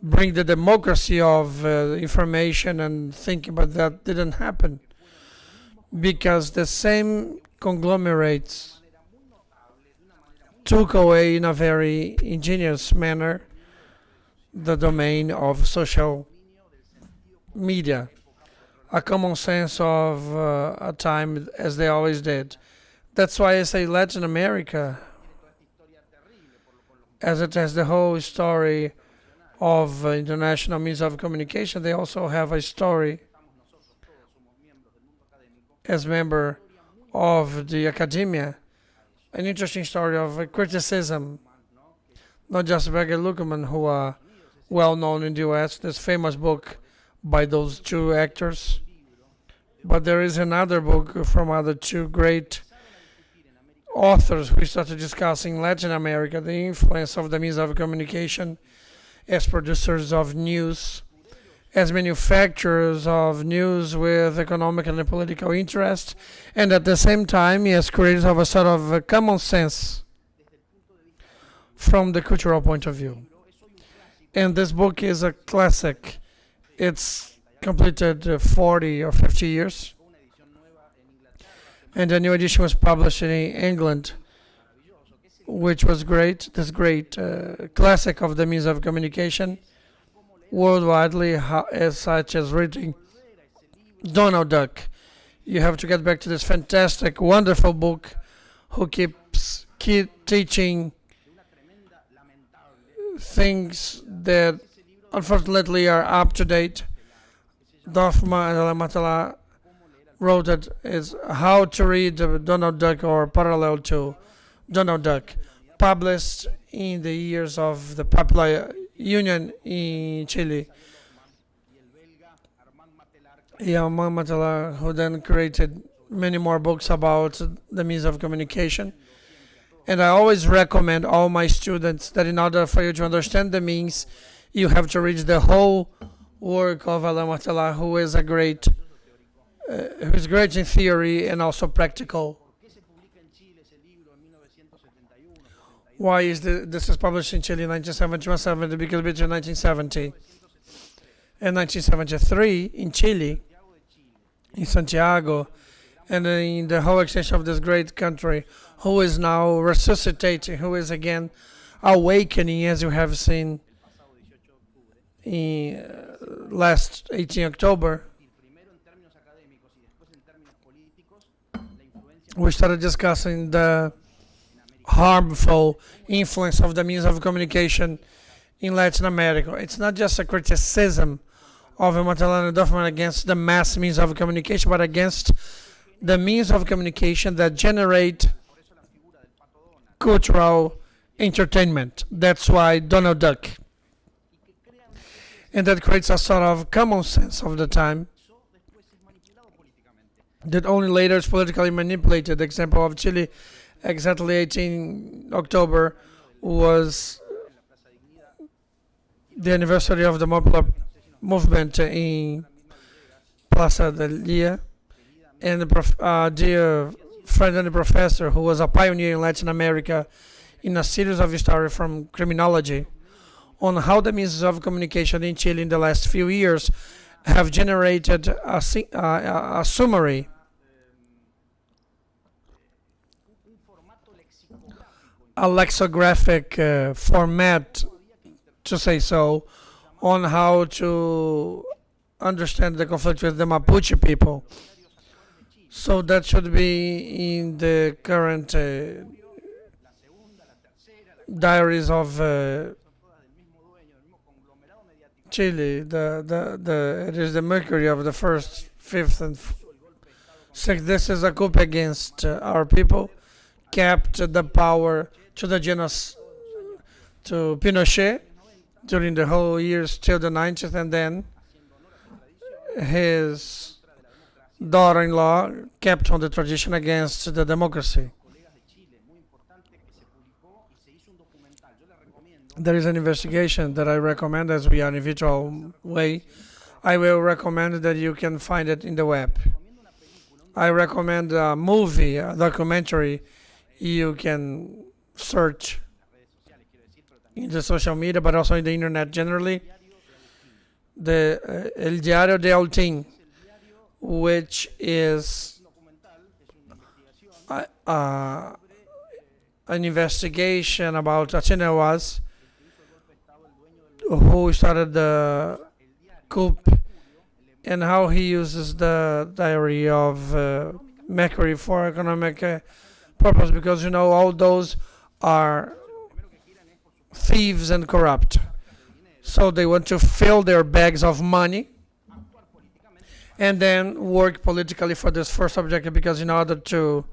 bring the democracy of information and thinking, but that didn't happen because the same conglomerates took away in a very ingenious manner the domain of social media, a common sense of a time as they always did. That's why I say Latin America, as it has the whole story of international means of communication, they also have a story as member of the academia, an interesting story of criticism, not just Berger Luckman, who are well known in the US, this famous book by those two actors, but there is another book from other two great authors who started discussing Latin America, the influence of the means of communication as producers of news, as manufacturers of news with economic and political interest, and at the same time, as creators of a sort of common sense from the cultural point of view. And this book is a classic. It's completed 40 or 50 years. And a new edition was published in England, which was great. This great classic of the means of communication, worldwidely, as such as reading Donald Duck. You have to get back to this fantastic, wonderful book who keeps teaching things that unfortunately are up to date. Dorfman and Matala wrote it is How to Read Donald Duck or Parallel to Donald Duck, published in the years of the Popular Union in Chile. Armand Matala, who then created many more books about the means of communication. And I always recommend all my students that in order for you to understand the means, you have to read the whole work of Alain Matala, who is great in theory and also practical. Why is this is published in Chile in 1971, because between 1970 and 1973 in Chile, in Santiago, and in the whole extension of this great country, who is now resuscitating, who is again awakening, as you have seen in last 18 October. We started discussing the harmful influence of the means of communication in Latin America. It's not just a criticism of Matala and Dorfman against the mass means of communication, but against the means of communication that generate cultural entertainment. That's why Donald Duck. And that creates a sort of common sense of the time that only later is politically manipulated. The example of Chile, exactly 18 October, was the anniversary of the popular movement in Plaza del Dia. And the dear friend and professor, who was a pioneer in Latin America in a series of stories from criminology on how the means of communication in Chile in the last few years have generated a summary, a lexicographic format, to say so, on how to understand the conflict with the Mapuche people. So that should be in the current diaries of Chile. It is the mercury of the first, fifth, and sixth. This is a coup against our people. Kept the power to the to Pinochet during the whole years till the 90th, and then his daughter-in-law kept on the tradition against the democracy. There is an investigation that I recommend, as we are in virtual way. I will recommend that you can find it in the web. I recommend a movie, a documentary. You can search in the social media, but also in the internet generally. The El Diario de Altin, which is an investigation about Achene was, who started the coup, and how he uses the diary of Mercury for economic purpose, because all those are thieves and corrupt. So they want to fill their bags of money and then work politically for this first objective, because in order to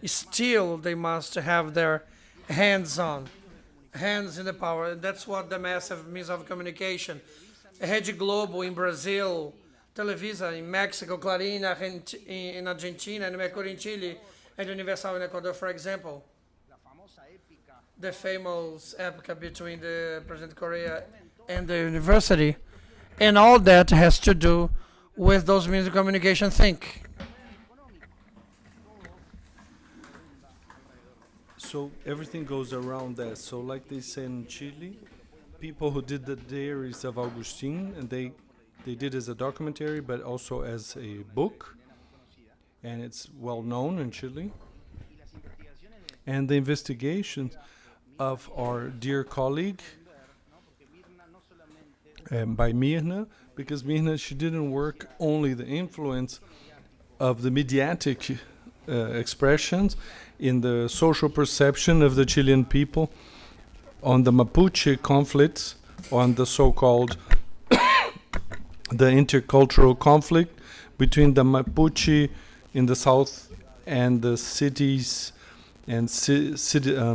steal, they must have their hands in the power. And that's what the massive means of communication. Rede Globo in Brazil, Televisa in Mexico, Clarín in Argentina, and Mercury in Chile, and Universal in Ecuador, for example. The famous epic between the President Korea and the university. And all that has to do with those means of communication think. So everything goes around that. So like they say in Chile, people who did the diaries of Augustine, and they did as a documentary, but also as a book, and it's well known in Chile. And the investigations of our dear colleague by Mirna, because Mirna, she didn't work only the influence of the mediatic expressions in the social perception of the Chilean people on the Mapuche conflicts, on the so-called the intercultural conflict between the Mapuche in the south and the cities and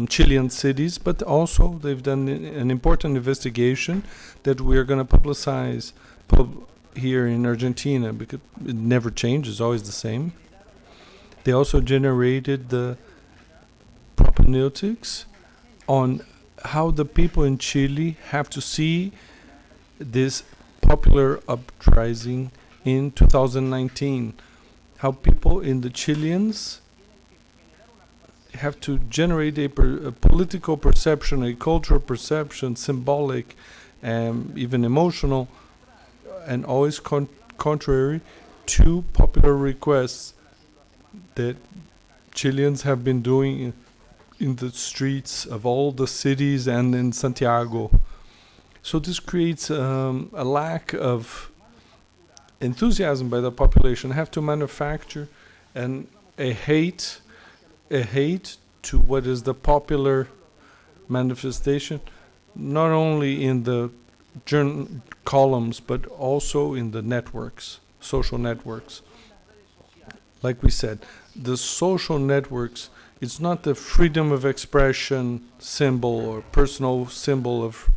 Chilean cities, but also they've done an important investigation that we are going to publicize here in Argentina, because it never changes, always the same. They also generated the propaneutics on how the people in Chile have to see this popular uprising in 2019. How people in the Chileans have to generate a political perception, a cultural perception, symbolic, even emotional, and always contrary to popular requests that Chileans have been doing in the streets of all the cities and in Santiago. So this creates a lack of enthusiasm by the population. Have to manufacture a hate to what is the popular manifestation, not only in the columns but also in the networks, social networks. Like we said, the social networks, it's not the freedom of expression symbol or personal symbol of,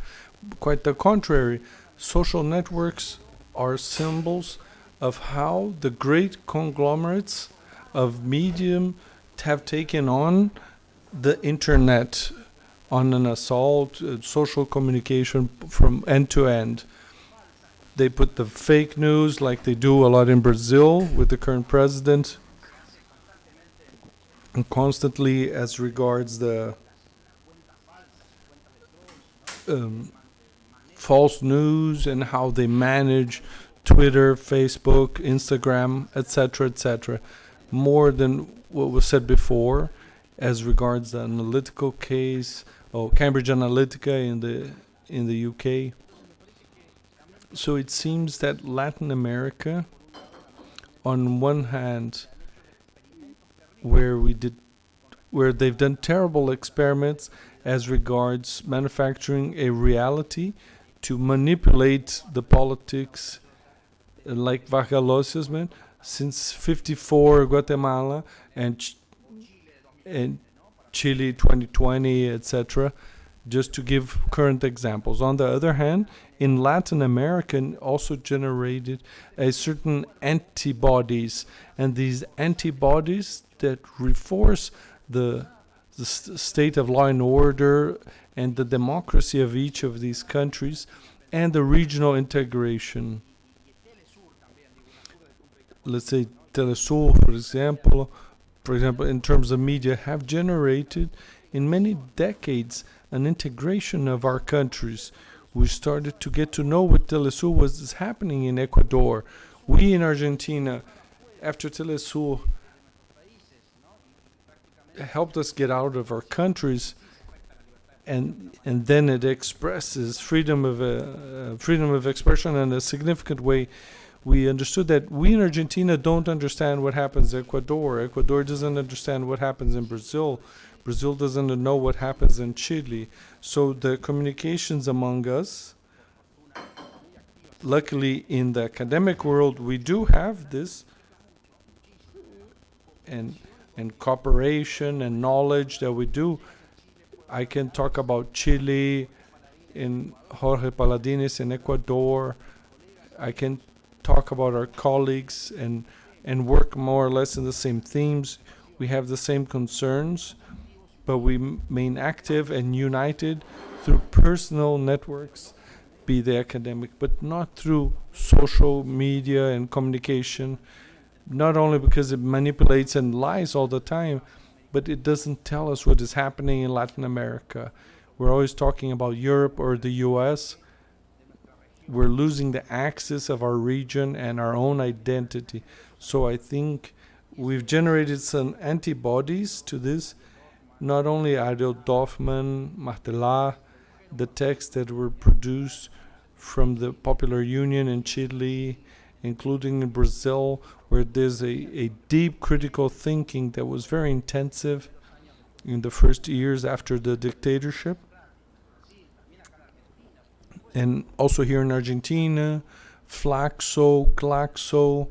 quite the contrary. Social networks are symbols of how the great conglomerates of medium have taken on the internet on an assault, social communication from end to end. They put the fake news, like they do a lot in Brazil with the current president, and constantly as regards the false news and how they manage Twitter, Facebook, Instagram, etc., more than what was said before as regards the analytical case, Cambridge Analytica in the UK. So it seems that Latin America, on one hand, where they've done terrible experiments as regards manufacturing a reality to manipulate the politics, like Vargas man, since 54 Guatemala and Chile 2020, etc., just to give current examples. On the other hand, in Latin America also generated a certain antibodies, and these antibodies that reinforce the state of law and order and the democracy of each of these countries and the regional integration. Let's say Telesur, for example, in terms of media, have generated in many decades an integration of our countries. We started to get to know what Telesur was happening in Ecuador. We in Argentina, after Telesur helped us get out of our countries, and then it expresses freedom of expression in a significant way. We understood that we in Argentina don't understand what happens in Ecuador. Ecuador doesn't understand what happens in Brazil. Brazil doesn't know what happens in Chile. So the communications among us, luckily in the academic world, we do have this, and cooperation and knowledge that we do. I can talk about Chile, in Jorge Paladines in Ecuador. I can talk about our colleagues and work more or less in the same themes. We have the same concerns, but we remain active and united through personal networks, be they academic, but not through social media and communication, not only because it manipulates and lies all the time, but it doesn't tell us what is happening in Latin America. We're always talking about Europe or the US. We're losing the axis of our region and our own identity. So I think we've generated some antibodies to this. Not only Ariel Dorfman, Martelá, the texts that were produced from the Popular Union in Chile, including in Brazil, where there's a deep critical thinking that was very intensive in the first years after the dictatorship. And also here in Argentina, Flaxo, Claxo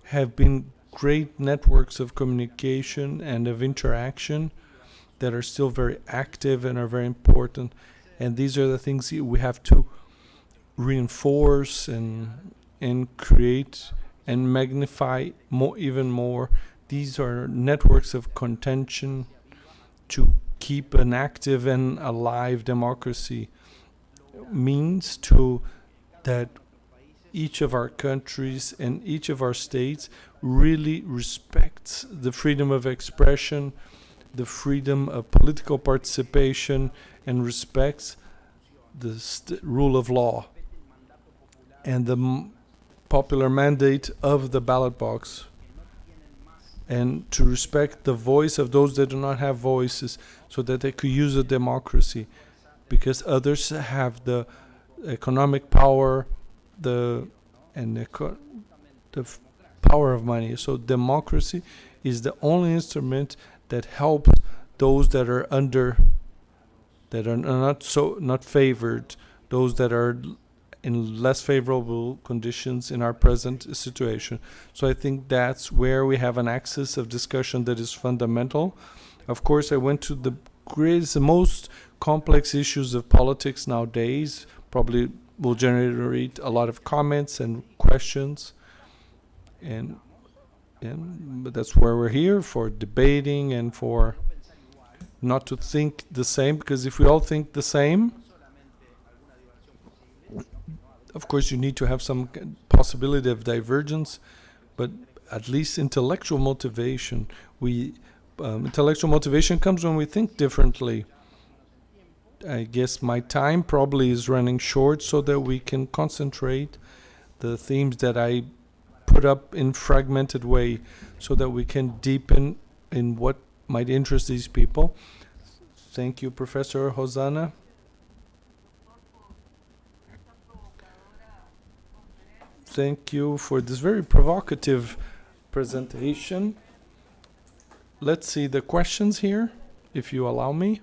have been great networks of communication and of interaction that are still very active and are very important. And these are the things that we have to reinforce and create and magnify even more. These are networks of contention to keep an active and alive democracy. Means to that each of our countries and each of our states really respects the freedom of expression, the freedom of political participation, and respects the rule of law and the popular mandate of the ballot box, and to respect the voice of those that do not have voices, so that they could use a democracy, because others have the economic power, the power of money. So democracy is the only instrument that helps those that are not favored, those that are in less favorable conditions in our present situation. So I think that's where we have an axis of discussion that is fundamental. Of course, I went to the most complex issues of politics nowadays, probably will generate a lot of comments and questions, but that's where we're here, for debating and for not to think the same, because if we all think the same, of course you need to have some possibility of divergence, but at least intellectual motivation. Intellectual motivation comes when we think differently. I guess my time probably is running short, so that we can concentrate the themes that I put up in fragmented way, so that we can deepen in what might interest these people. Thank you, Professor Hosanna. Thank you for this very provocative presentation. let's see the questions here, if you allow me.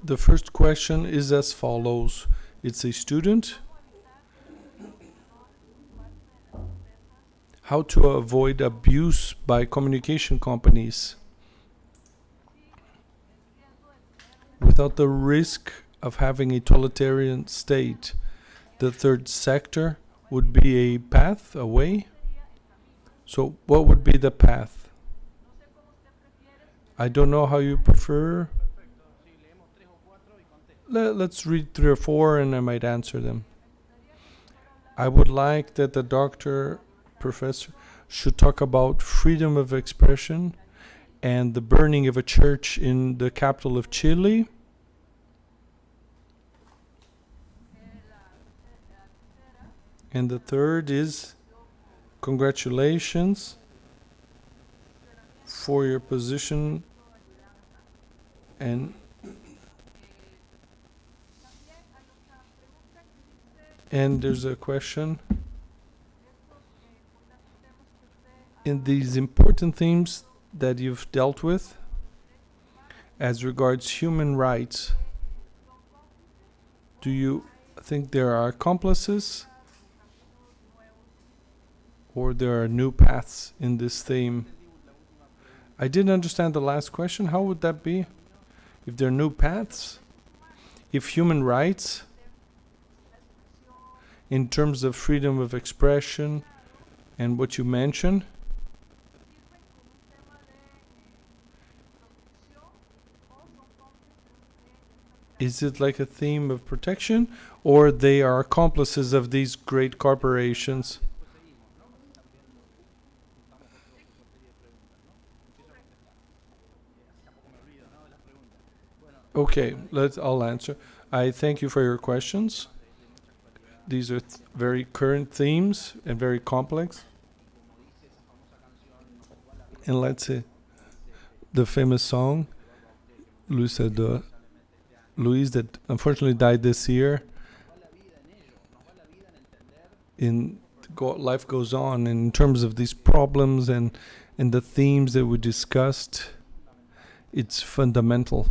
The first question is as follows. It's a student. How to avoid abuse by communication companies without the risk of having a totalitarian state. The third sector would be a path, a way. So what would be the path? I don't know how you prefer. Let's read 3 or 4 and I might answer them. I would like that the professor should talk about freedom of expression and the burning of a church in the capital of Chile. And the third is congratulations for your position and there's a question in these important themes that you've dealt with as regards human rights. Do you think there are accomplices or there are new paths in this theme? I didn't understand the last question. How would that be? If there are new paths? If human rights, in terms of freedom of expression and what you mentioned, is it like a theme of protection or they are accomplices of these great corporations? Okay, I'll answer. I thank you for your questions. These are very current themes and very complex. And let's say the famous song, Luis that unfortunately died this year. Life goes on, and in terms of these problems and the themes that we discussed, it's fundamental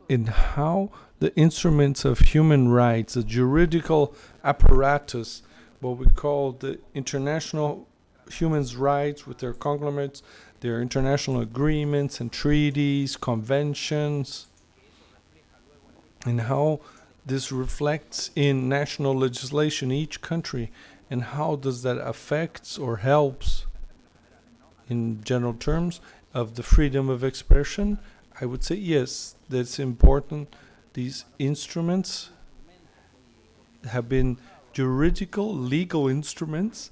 in how the instruments of human rights, the juridical apparatus, what we call the international human rights with their conglomerates, their international agreements and treaties, conventions, and how this reflects in national legislation in each country, and how does that affects or helps, in general terms, of the freedom of expression. I would say yes, that's important. These instruments have been juridical, legal instruments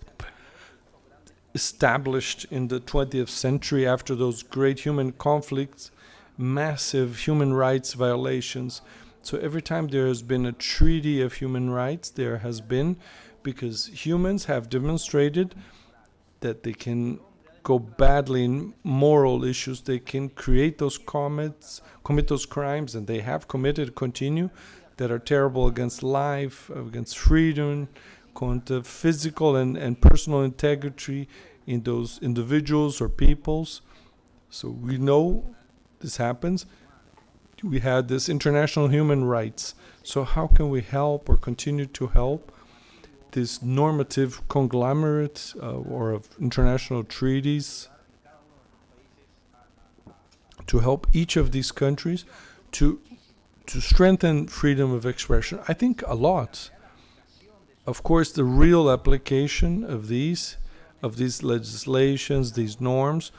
established in the 20th century after those great human conflicts, massive human rights violations. So every time there has been a treaty of human rights, there has been, because humans have demonstrated that they can go badly in moral issues, they can create those commit those crimes, and they have committed, continue, that are terrible against life, against freedom, against physical and personal integrity in those individuals or peoples. So we know this happens. We had this international human rights. So how can we help or continue to help this normative conglomerate or of international treaties to help each of these countries to strengthen freedom of expression? I think a lot. Of course, the real application of these legislations, these norms,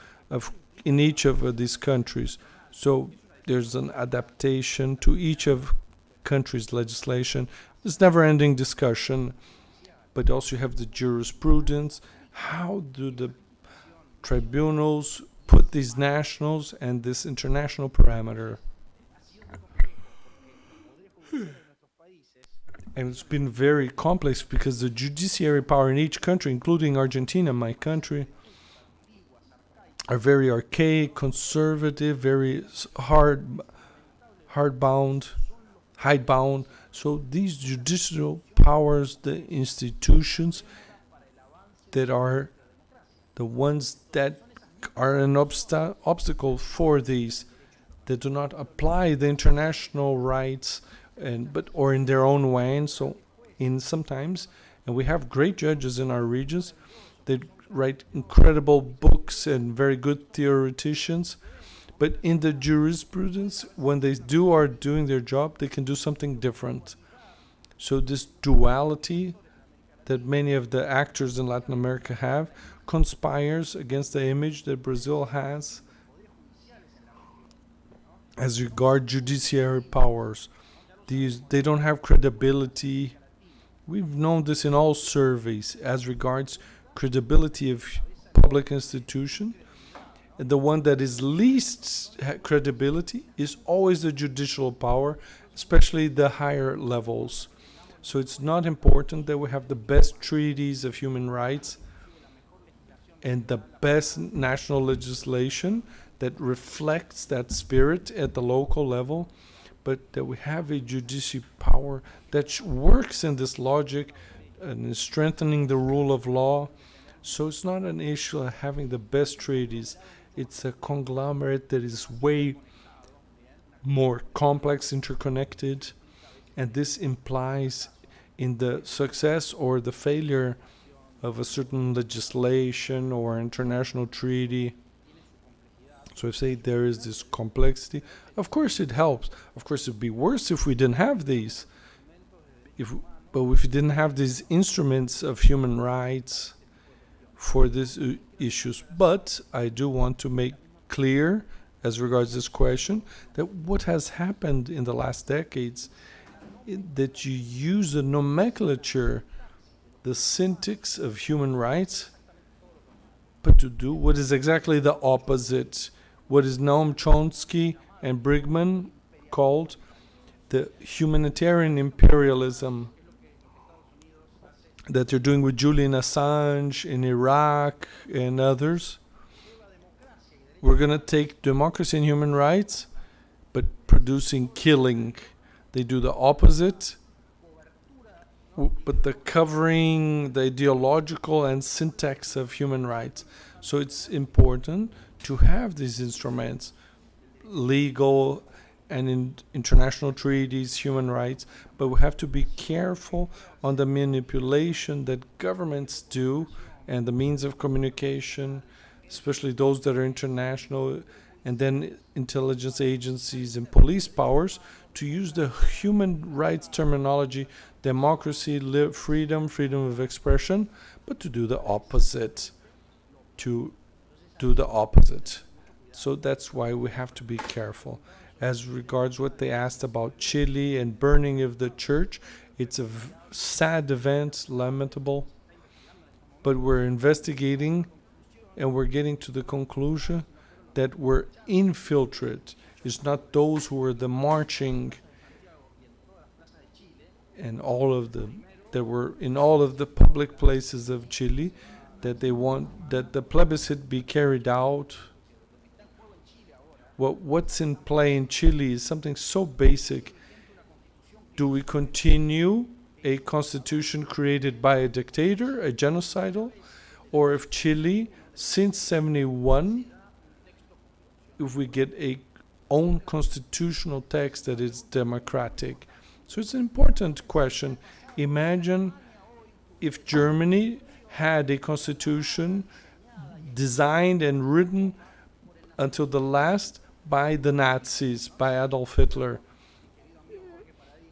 in each of these countries. So there's an adaptation to each of countries' legislation. It's never-ending discussion. But also you have the jurisprudence. How do the tribunals put these nationals and this international parameter? And it's been very complex because the judiciary power in each country, including Argentina, my country, are very archaic, conservative, very hardbound, hidebound. So these judicial powers, the institutions that are the ones that are an obstacle for these, that do not apply the international rights, or in their own way. And so in sometimes, and we have great judges in our regions that write incredible books and very good theoreticians, but in the jurisprudence, when they are doing their job, they can do something different. So this duality that many of the actors in Latin America have conspires against the image that Brazil has as regard judiciary powers. They don't have credibility. We've known this in all surveys as regards credibility of public institution. The one that is least credibility is always the judicial power, especially the higher levels. So it's not important that we have the best treaties of human rights and the best national legislation that reflects that spirit at the local level, but that we have a judicial power that works in this logic and is strengthening the rule of law. So it's not an issue of having the best treaties. It's a conglomerate that is way more complex, interconnected, and this implies in the success or the failure of a certain legislation or international treaty. So I say there is this complexity. Of course it helps. Of course it'd be worse if we didn't have these. But if we didn't have these instruments of human rights for these issues. But I do want to make clear, as regards this question, that what has happened in the last decades, that you use the nomenclature, the syntax of human rights, but to do what is exactly the opposite. What is Noam Chomsky and Brigman called the humanitarian imperialism that they're doing with Julian Assange in Iraq and others. We're going to take democracy and human rights, but producing killing. They do the opposite, but the covering the ideological and syntax of human rights. So it's important to have these instruments, legal and in international treaties, human rights, but we have to be careful on the manipulation that governments do and the means of communication, especially those that are international, and then intelligence agencies and police powers, to use the human rights terminology, democracy, freedom of expression, but to do the opposite. So that's why we have to be careful. As regards what they asked about Chile and burning of the church, it's a sad event, lamentable, but we're investigating and we're getting to the conclusion that were infiltrate. It's not those who were the marching and all of the that were in all of the public places of Chile, that they want that the plebiscite be carried out. What's in play in Chile is something so basic. Do we continue a constitution created by a dictator, a genocidal, or if Chile, since 71, if we get a own constitutional text that is democratic? So it's an important question. Imagine if Germany had a constitution designed and written until the last by the Nazis, by Adolf Hitler.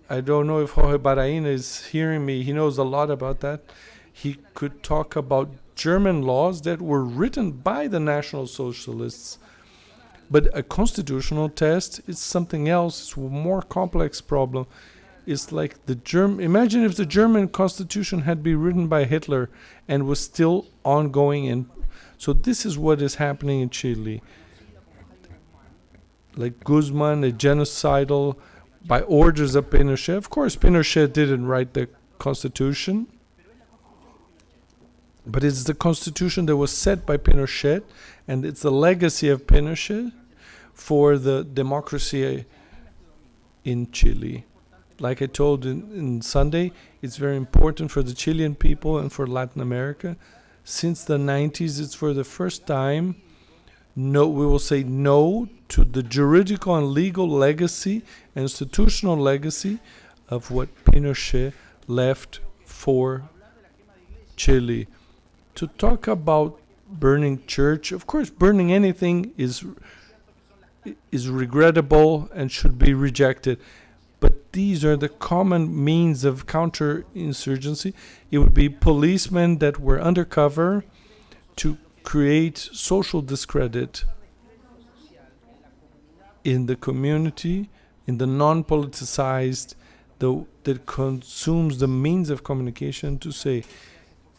I don't know if Jorge Baraina is hearing me. He knows a lot about that. He could talk about German laws that were written by the National Socialists. But a constitutional test is something else. It's a more complex problem. It's like imagine if the German constitution had been written by Hitler and was still ongoing. And so this is what is happening in Chile. Like Guzman, a genocidal, by orders of Pinochet. Of course, Pinochet didn't write the constitution. But it's the constitution that was set by Pinochet, and it's the legacy of Pinochet for the democracy in Chile. Like I told in Sunday, it's very important for the Chilean people and for Latin America. Since the 90s, it's for the first time, no, we will say no to the juridical and legal legacy, institutional legacy of what Pinochet left for Chile. To talk about burning church, of course, burning anything is regrettable and should be rejected. But these are the common means of counterinsurgency. It would be policemen that were undercover to create social discredit in the community, in the non-politicized, that consumes the means of communication, to say,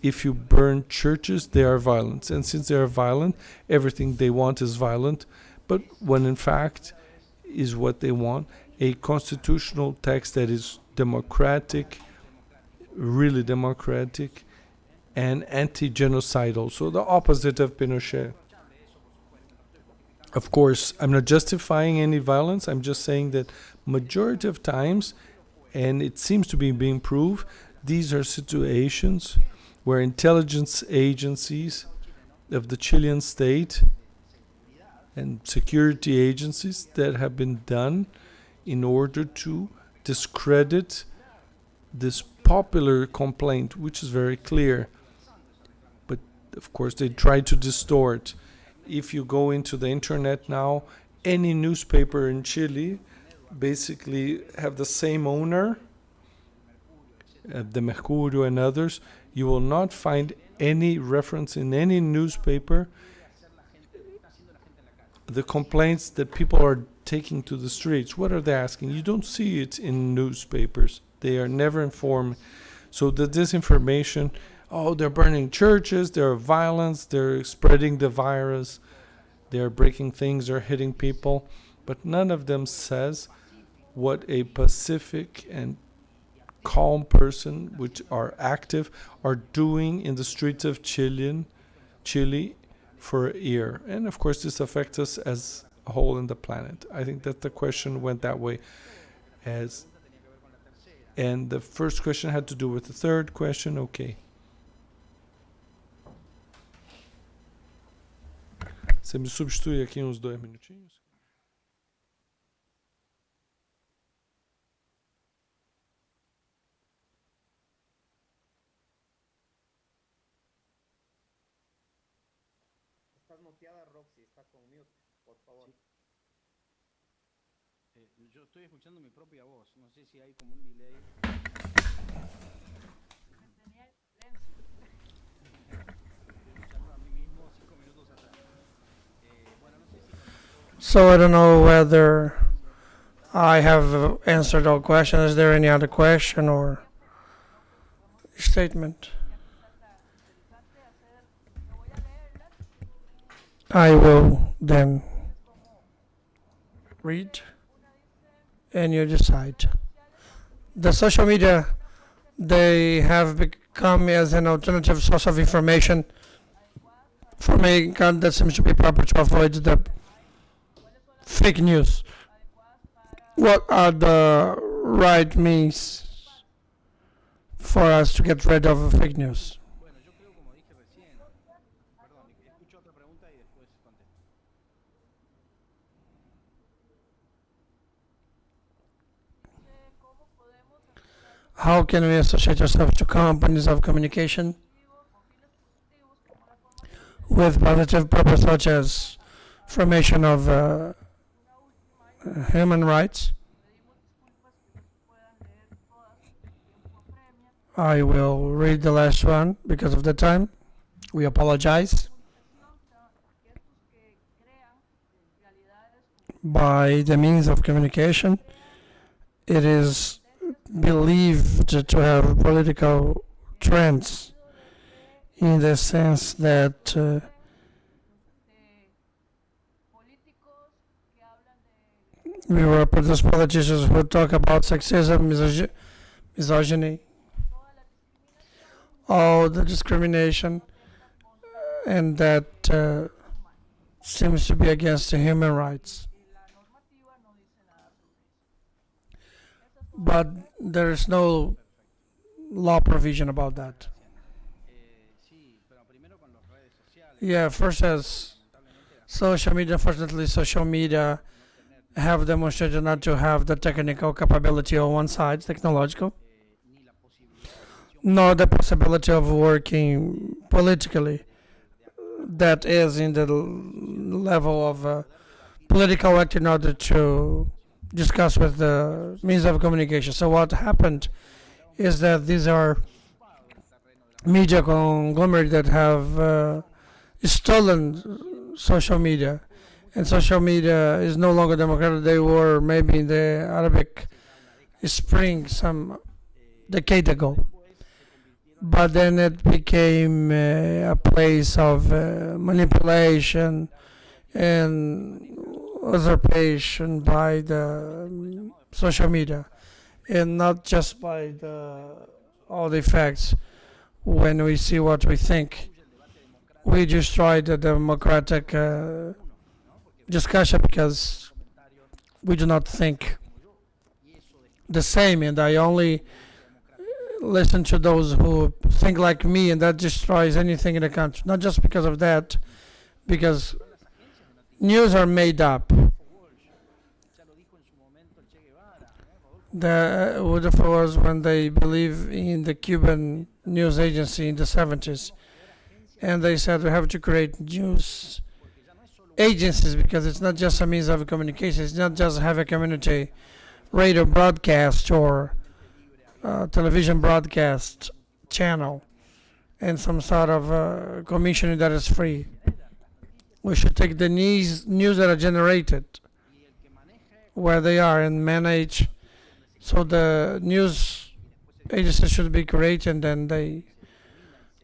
if you burn churches, they are violent. And since they are violent, everything they want is violent. But when in fact is what they want, a constitutional text that is democratic, really democratic, and anti-genocidal. So the opposite of Pinochet. Of course, I'm not justifying any violence. I'm just saying that majority of times, and it seems to be being proved, these are situations where intelligence agencies of the Chilean state and security agencies that have been done in order to discredit this popular complaint, which is very clear. But of course, they try to distort. If you go into the internet now, any newspaper in Chile basically have the same owner, the Mercurio and others. You will not find any reference in any newspaper the complaints that people are taking to the streets. What are they asking? You don't see it in newspapers. They are never informed. So the disinformation, oh, they're burning churches, they're violence, they're spreading the virus, they're breaking things, they're hitting people. But none of them says what a pacific and calm person, which are active, are doing in the streets of Chile for a year. And of course, this affects us as a whole in the planet. I think that the question went that way. And the first question had to do with the third question. Okay. Você me substitui aqui uns 2 minutinhos? Estás muteada, Roxy, está con mute, por favor. Yo estoy escuchando mi propia voz, no sé si hay como un delay. So I don't know whether I have answered all questions. Is there any other question or statement? I will then read and you decide. The social media, they have become as an alternative source of information for making content that seems to be proper to avoid the fake news. What are the right means for us to get rid of fake news? Bueno, yo creo, como dije recién, perdón, escucho otra pregunta y después contesto. How can we associate ourselves to companies of communication with positive purpose, such as formation of human rights? I will read the last one because of the time. We apologize. By the means of communication, it is believed to have political trends in the sense that we will produce politicians who talk about sexism, misogyny, all the discrimination and that seems to be against the human rights. But there is no law provision about that. Sí, pero primero con las redes sociales. Yeah, first as social media, unfortunately, social media have demonstrated not to have the technical capability on one side, technological, Ni la posibilidad de acción nor the possibility of working politically. That is in the level of political act in order to discuss with the means of communication. So what happened is that these are media conglomerates that have stolen social media, and social media is no longer democratic. They were maybe in the Arabic Spring some decade ago, but then it became a place of manipulation and usurpation by the social media, and not just by all the facts. When we see what we think, we destroy the democratic discussion because we do not think the same, and I only listen to those who think like me, and that destroys anything in the country. Not just because of that, because news are made up. ya lo dijo en su momento el Che Guevara, ¿no? Rodolfo The was when they believe in the Cuban news agency in the 70s, and they said we have to create news agencies because it's not just a means of communication. It's not just have a community radio broadcast or television broadcast channel and some sort of commission that is free. We should take the news that are generated where they are and manage. So the news agencies should be created, and then they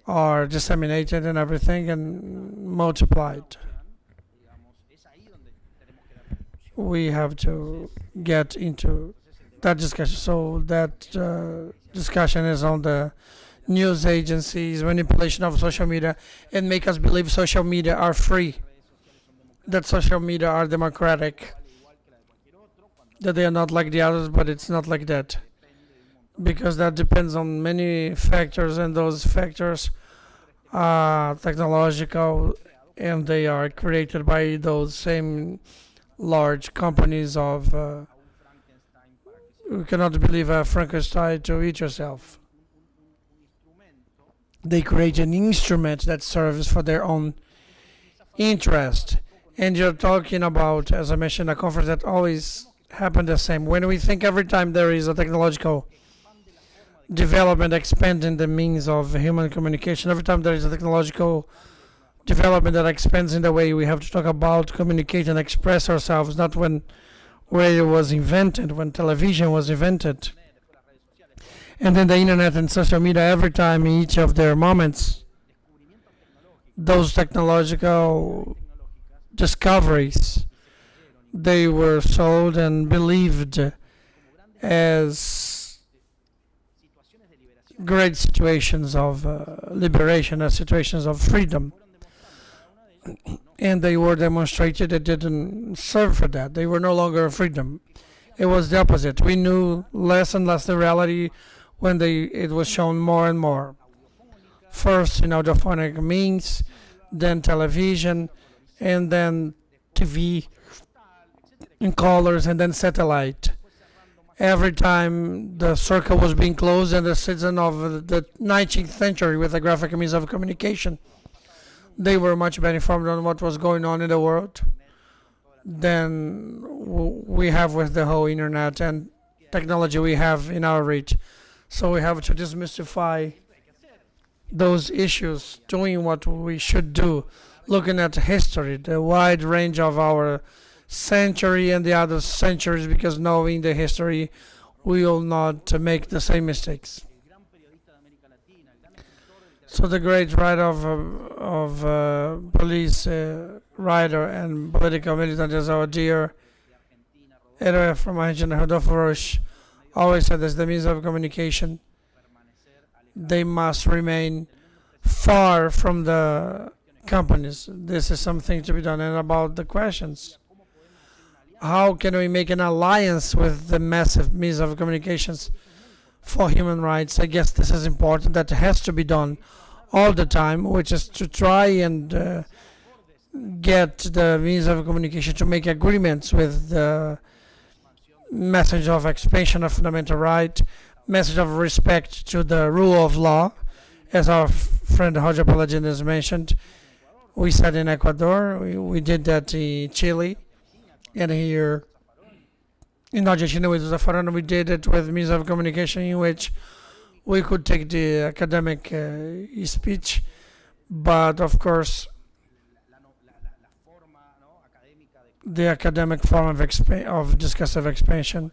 are disseminated and everything and multiplied. digamos, es ahí donde tenemos que dar la discusión. We have to get into that discussion. So that discussion is on the news agencies, manipulation of social media, and make us believe social media are free, that social media are democratic, that they are not like the others, but it's not like that. Because that depends on many factors, and those factors are technological, and they are created by those same large companies of you cannot believe a Frankenstein to eat yourself. They create an instrument that serves for their own interest. And you're talking about, as I mentioned, a conference that always happened the same. When we think every time there is a technological development expanding the means of human communication, every time there is a technological development that expands in the way we have to talk about, communicate, and express ourselves, not when radio was invented, when television was invented, and then the internet and social media, every time in each of their moments, those technological discoveries, they were sold and believed as great situations of liberation, as situations of freedom. And they were demonstrated, it didn't serve for that. They were no longer freedom. It was the opposite. We knew less and less the reality when it was shown more and more. First in audiophonic means, then television, and then TV in colors, and then satellite. Every time the circle was being closed, and the citizen of the 19th century with the graphic means of communication, they were much better informed on what was going on in the world than we have with the whole internet and technology we have in our reach. So we have to demystify those issues, doing what we should do, looking at history, the wide range of our century and the other centuries, because knowing the history, we will not make the same mistakes. So the great writer of police writer and political militant is our dear hero from Argentina, Rodolfo Roche, always said this: the means of communication, they must remain far from the companies. This is something to be done. And about the questions, how can we make an alliance with the massive means of communications for human rights? I guess this is important. That has to be done all the time, which is to try and get the means of communication to make agreements with the message of expansion of fundamental right, message of respect to the rule of law, as our friend Roger Paladin has mentioned. We said in Ecuador, we did that in Chile, and here in Argentina with Zafarano, we did it with means of communication in which we could take the academic speech, but of course the academic form of discursive expansion,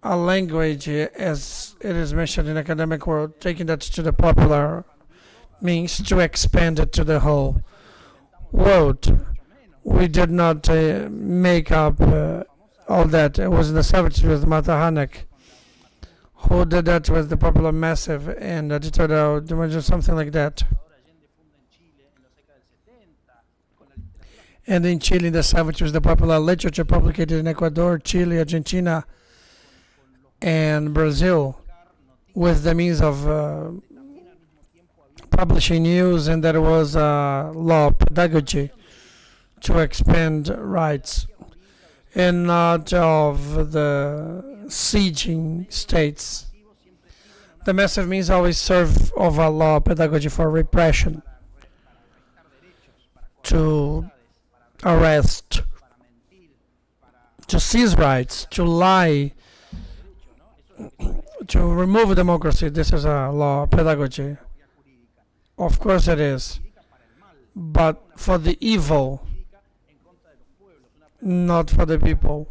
a language as it is mentioned in academic world, taking that to the popular means to expand it to the whole world. We did not make up all that. It was in the 70s with Martha Hanek, who did that with the popular massive and editorial, something like that. And in Chile in the 70s, the popular literature published in Ecuador, Chile, Argentina, and Brazil, with the means of publishing news, and there was law pedagogy to expand rights, and not of the sieging states. The massive means always serve of a law pedagogy for repression, to arrest, to seize rights, to lie, to remove democracy. This is a law pedagogy. Of course it is, but for the evil, not for the people.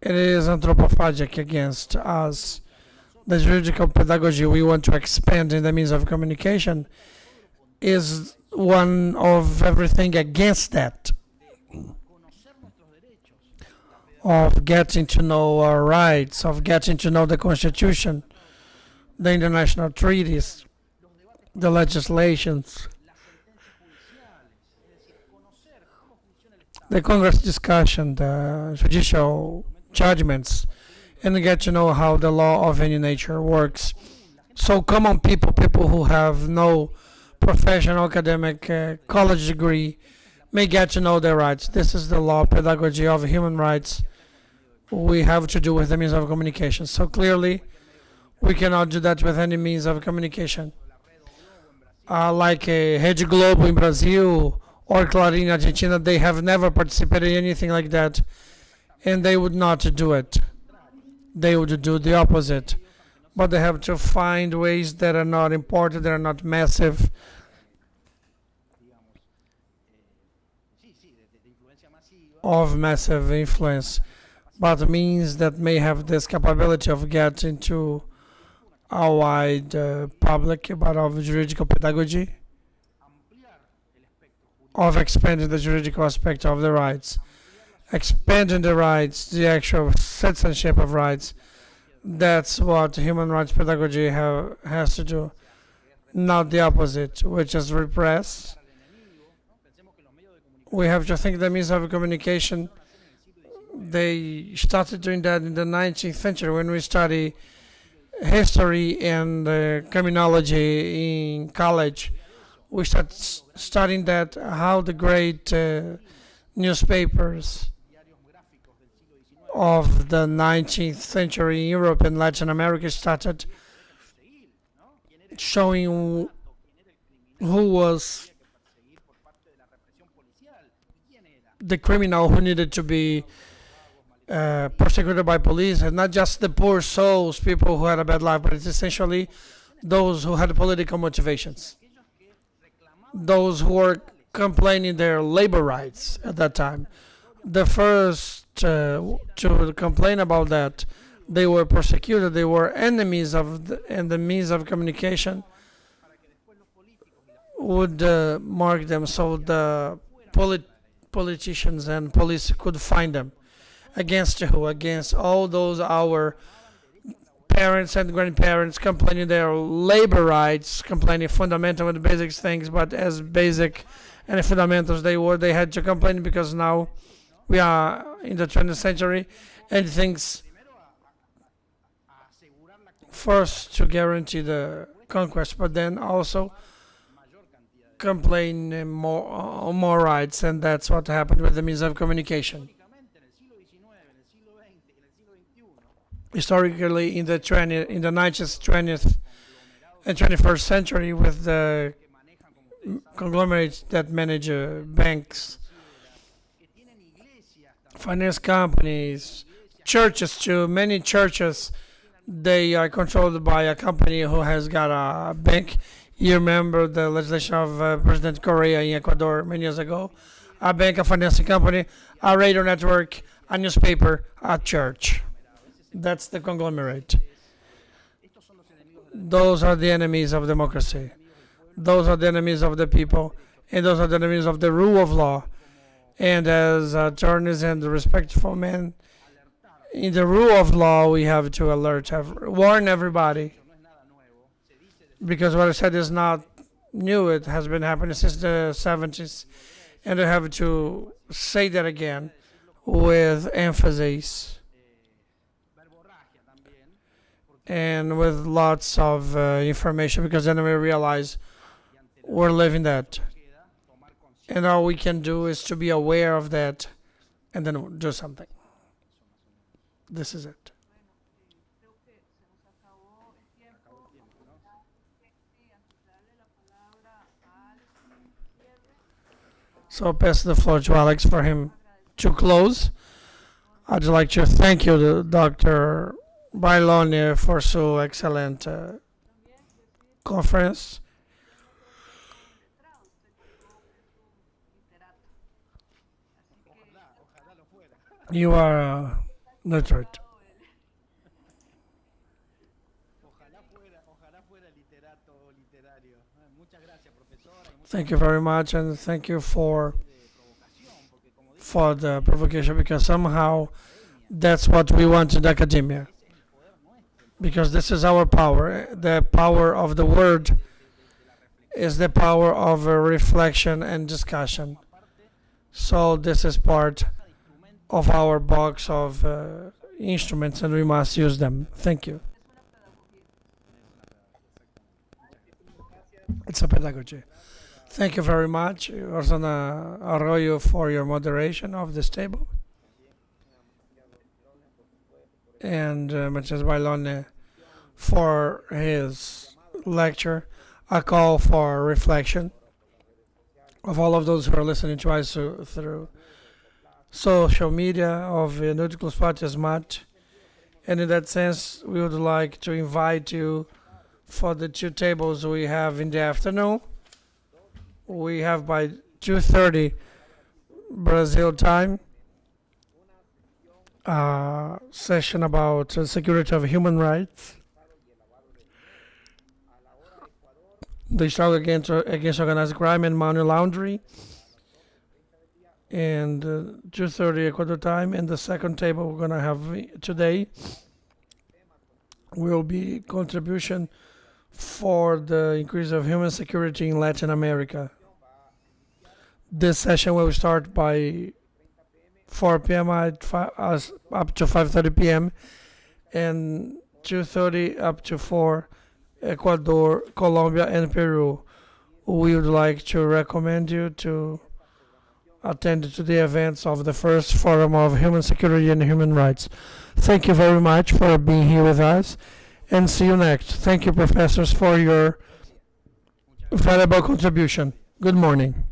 It is anthropophagic against us. The juridical pedagogy we want to expand in the means of communication is one of everything against that, of getting to know our rights, of getting to know the Constitution, the international treaties, the legislations, the Congress discussion, the judicial judgments, and get to know how the law of any nature works. So common people, people who have no professional academic college degree, may get to know their rights. This is the law pedagogy of human rights we have to do with the means of communication. So clearly, we cannot do that with any means of communication. Like Rede Globo in Brazil or Clarín in Argentina, they have never participated in anything like that, and they would not do it. They would do the opposite. But they have to find ways that are not important, that are not massive. Of massive influence, but means that may have this capability of getting to a wide public, but of juridical pedagogy, of expanding the juridical aspect of the rights, expanding the rights, the actual citizenship of rights. That's what human rights pedagogy has to do, not the opposite, which is repress. We have to think the means of communication, they started doing that in the 19th century when we study history and criminology in college. We start studying that, how the great newspapers of the 19th century in Europe and Latin America started showing who was the criminal who needed to be persecuted by police, and not just the poor souls, people who had a bad life, but it's essentially those who had political motivations, those who were complaining their labor rights at that time. The first to complain about that, they were persecuted, they were enemies of and the means of communication would mark them, so the politicians and police could find them. Against who? Against all those our parents and grandparents complaining their labor rights, complaining fundamental and basic things, but as basic and fundamentals they had to complain because now we are in the 20th century and things first to guarantee the conquest, but then also complain more rights, and that's what happened with the means of communication. Historically, in the 19th, 20th, and 21st century, with the conglomerates that manage banks, finance companies, churches too. Many churches, they are controlled by a company who has got a bank. You remember the legislation of President Correa in Ecuador many years ago? A bank, a financing company, a radio network, a newspaper, a church. That's the conglomerate. Those are the enemies of democracy. Those are the enemies of the people. And those are the enemies of the rule of law. And as attorneys and respectful men, in the rule of law, we have to warn everybody. Because what I said is not new. It has been happening since the 70s. And I have to say that again with emphasis and with lots of information, because then we realize we're living that. And all we can do is to be aware of that and then do something. This is it. So I'll pass the floor to Alex for him to close. I'd like to thank you, Dr. Bailone, for so excellent conference. You are a literate. Thank you very much, and thank you for the provocation, because somehow that's what we want in academia. Because this is our power. The power of the word is the power of reflection and discussion. So this is part of our box of instruments, and we must use them. Thank you. It's a pedagogy. Thank you very much, Rosana Arroyo, for your moderation of this table. And Matias Bailone for his lecture, a call for reflection of all of those who are listening to us through social media of Nucleus Party Smart. And in that sense, we would like to invite you for the two tables we have in the afternoon. We have by 2:30 Brazil time a session about security of human rights. The struggle against organized crime and money laundering. And 2:30 Ecuador time. And the second table we're going to have today will be contribution for the increase of human security in Latin America. This session will start by 4 p.m. up to 5:30 p.m. and 2:30 up to 4 Ecuador, Colombia, and Peru. We would like to recommend you to attend to the events of the first Forum of Human Security and Human Rights. Thank you very much for being here with us, and see you next. Thank you, professors, for your valuable contribution. Good morning.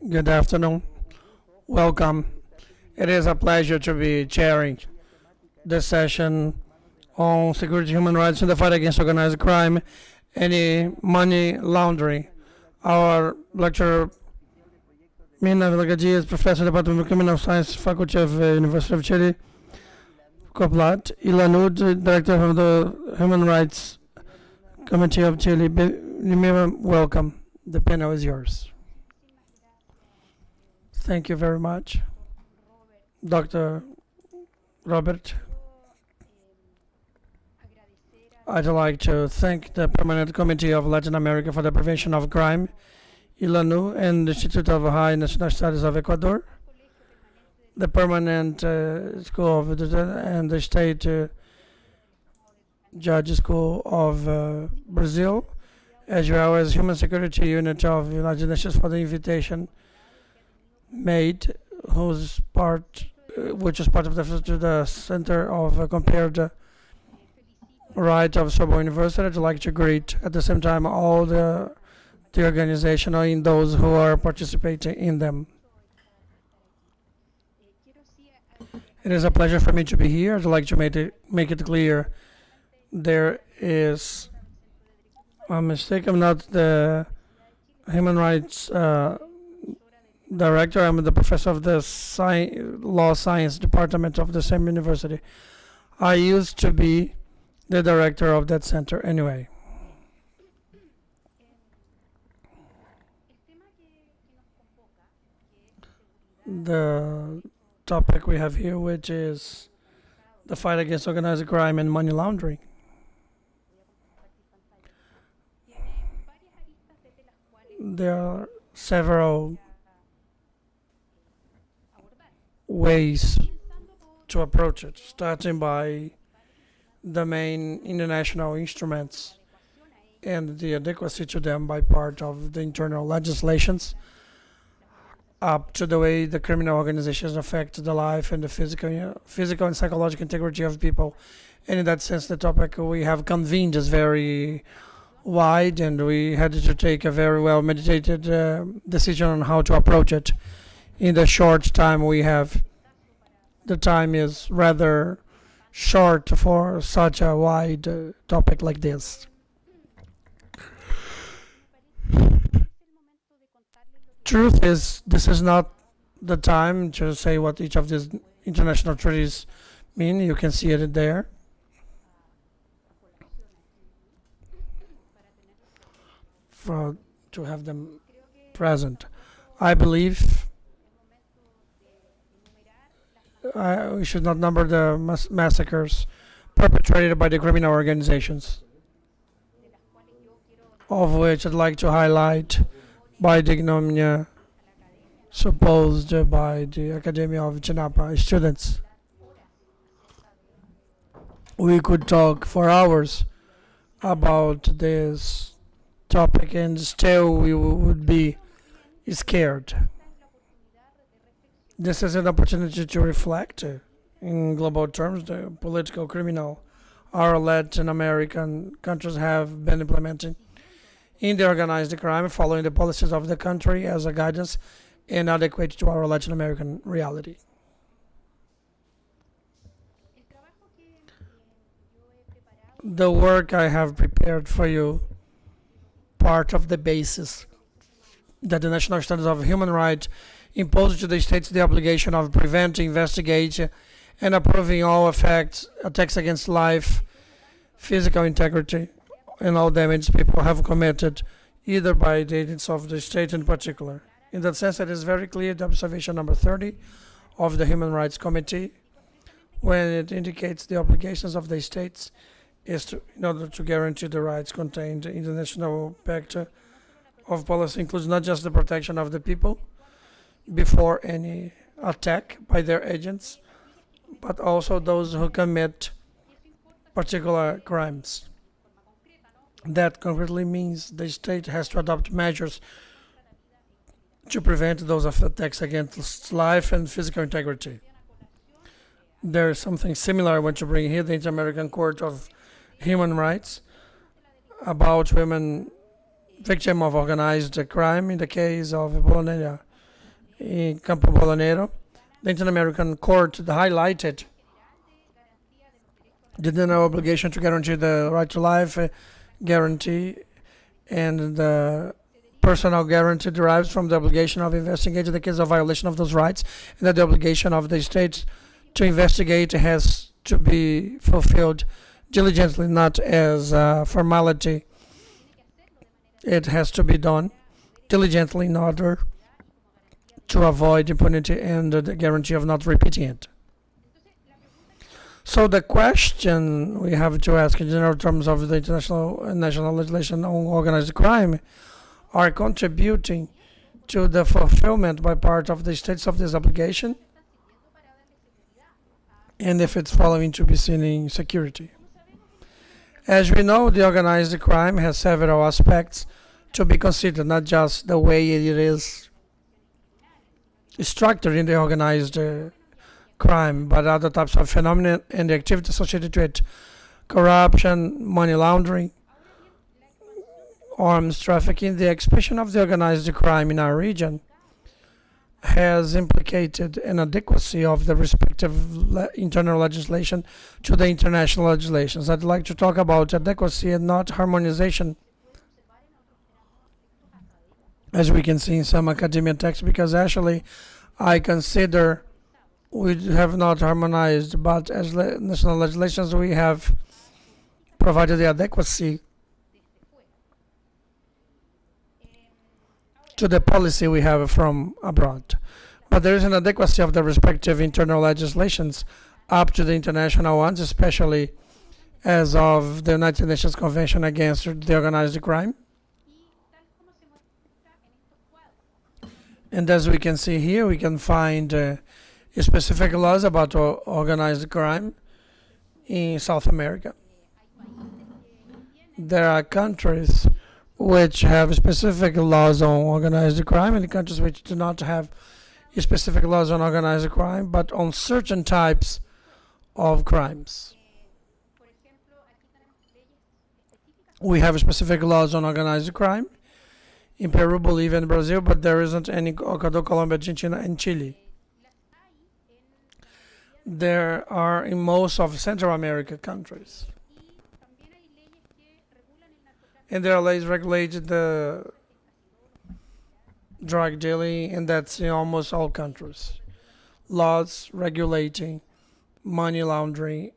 Good afternoon. Welcome. It is a pleasure to be chairing this session on security, human rights, and the fight against organized crime and money laundering. Our lecturer, Mina Vilagaji, is professor of the Department of Criminal Science, Faculty of University of Chile. Koplat, Ilanud, director of the Human Rights Committee of Chile. Welcome. The panel is yours. Thank you very much, Dr. Robert. I'd like to thank the Permanent Committee of Latin America for the Prevention of Crime, ILANU, and the Institute of High National Studies of Ecuador, the Permanent School of and the State Judge School of Brazil, as well as Human Security Unit of United Nations for the invitation made, which is part of the Center of Compared Right of Sorbonne University. I'd like to greet at the same time all the organization and those who are participating in them. It is a pleasure for me to be here. I'd like to make it clear there is a mistake. I'm not the human rights director. I'm the professor of the law science department of the same university. I used to be the director of that center anyway. The topic we have here, which is the fight against organized crime and money laundering. There are several ways to approach it, starting by the main international instruments and the adequacy to them by part of the internal legislations, up to the way the criminal organizations affect the life and the physical and psychological integrity of people. And in that sense, the topic we have convened is very wide, and we had to take a very well meditated decision on how to approach it in the short time we have. The time is rather short for such a wide topic like this. Truth is, this is not the time to say what each of these international treaties mean. You can see it there. To have them present. I believe we should not number the massacres perpetrated by the criminal organizations, of which I'd like to highlight by the ignominy supposed by the Academy of Chinapa students. We could talk for hours about this topic and still we would be scared. This is an opportunity to reflect in global terms the political criminal our Latin American countries have been implementing in the organized crime, following the policies of the country as a guidance and adequate to our Latin American reality. The work I have prepared for you, part of the basis that the National Standards of Human Rights imposes to the states the obligation of preventing, investigating, and approving all attacks against life, physical integrity, and all damage people have committed, either by the agents of the state in particular. In that sense, it is very clear the observation number 30 of the Human Rights Committee, when it indicates the obligations of the states is to, in order to guarantee the rights contained in the National Pact of Policy, includes not just the protection of the people before any attack by their agents, but also those who commit particular crimes. That concretely means the state has to adopt measures to prevent those attacks against life and physical integrity. There is something similar I want to bring here, the Inter-American Court of Human Rights, about women victim of organized crime in the case of Bolonera in Campo Bolonero. The Inter-American Court highlighted the general obligation to guarantee the right to life, guarantee, and the personal guarantee derives from the obligation of investigating the case of violation of those rights, and that the obligation of the states to investigate has to be fulfilled diligently, not as a formality. It has to be done diligently in order to avoid impunity and the guarantee of not repeating it. So the question we have to ask in general terms of the international and national legislation on organized crime are contributing to the fulfillment by part of the states of this obligation, and if it's following to be seen in security. As we know, the organized crime has several aspects to be considered, not just the way it is structured in the organized crime, but other types of phenomena and the activity associated to it: corruption, money laundering, arms trafficking. The expansion of the organized crime in our region has implicated an adequacy of the respective internal legislation to the international legislations. I'd like to talk about adequacy and not harmonization, as we can see in some academia texts, because actually I consider we have not harmonized, but as national legislations we have provided the adequacy to the policy we have from abroad. But there is an adequacy of the respective internal legislations up to the international ones, especially as of the United Nations Convention against the Organized Crime. And as we can see here, we can find specific laws about organized crime in South America. There are countries which have specific laws on organized crime, and countries which do not have specific laws on organized crime, but on certain types of crimes. We have specific laws on organized crime in Peru, Bolivia, and Brazil, but there isn't any Ecuador, Colombia, Argentina, and Chile. There are in most of Central American countries. And there are laws regulating the drug dealing, and that's in almost all countries. Laws regulating money laundering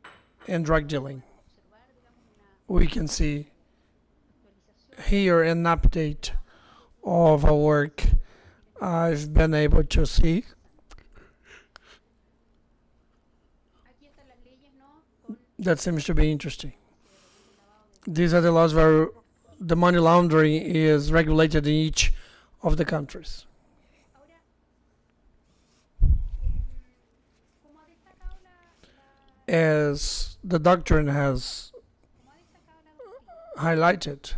and drug dealing. We can see here an update of a work I've been able to see. That seems to be interesting. These are the laws where the money laundering is regulated in each of the countries. As the doctrine has highlighted,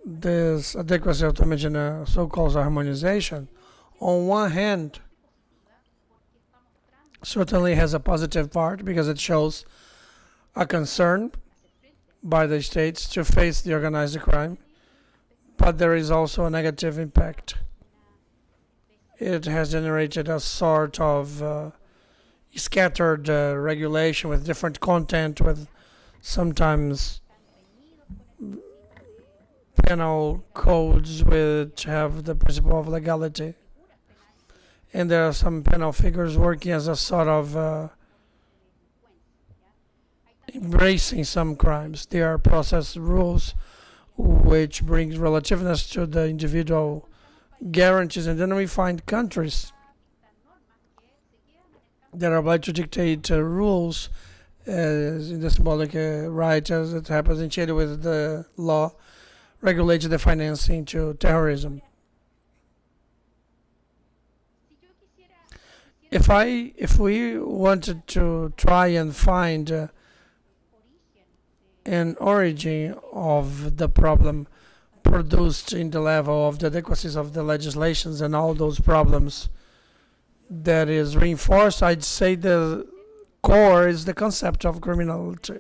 this adequacy of the so-called harmonization, on one hand, certainly has a positive part because it shows a concern by the states to face the organized crime, but there is also a negative impact. It has generated a sort of scattered regulation with different content, with sometimes penal codes which have the principle of legality. And there are some penal figures working as a sort of embracing some crimes. There are process rules which brings relativeness to the individual guarantees, and then we find countries that are obliged to dictate rules in the symbolic right, as it happens in Chile with the law regulating the financing to terrorism. If we wanted to try and find an origin of the problem produced in the level of the adequacies of the legislations and all those problems that is reinforced, I'd say the core is the concept of criminality.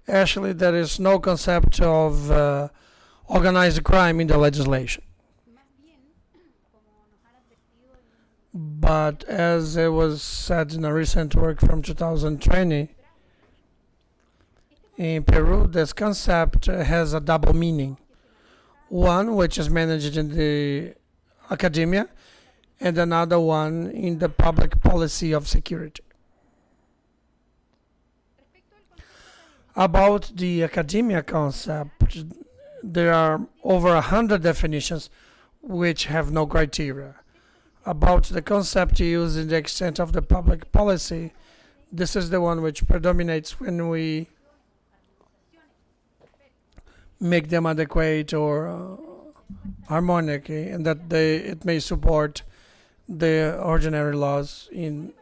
Actually, there is no concept of organized crime in the legislation. But as it was said in a recent work from 2020, in Peru, this concept has a double meaning. One which is managed in the academia, and another one in the public policy of security. About the academia concept, there are over 100 definitions which have no criteria. About the concept used in the extent of the public policy, this is the one which predominates when we make them adequate or harmonic, and that it may support the ordinary laws in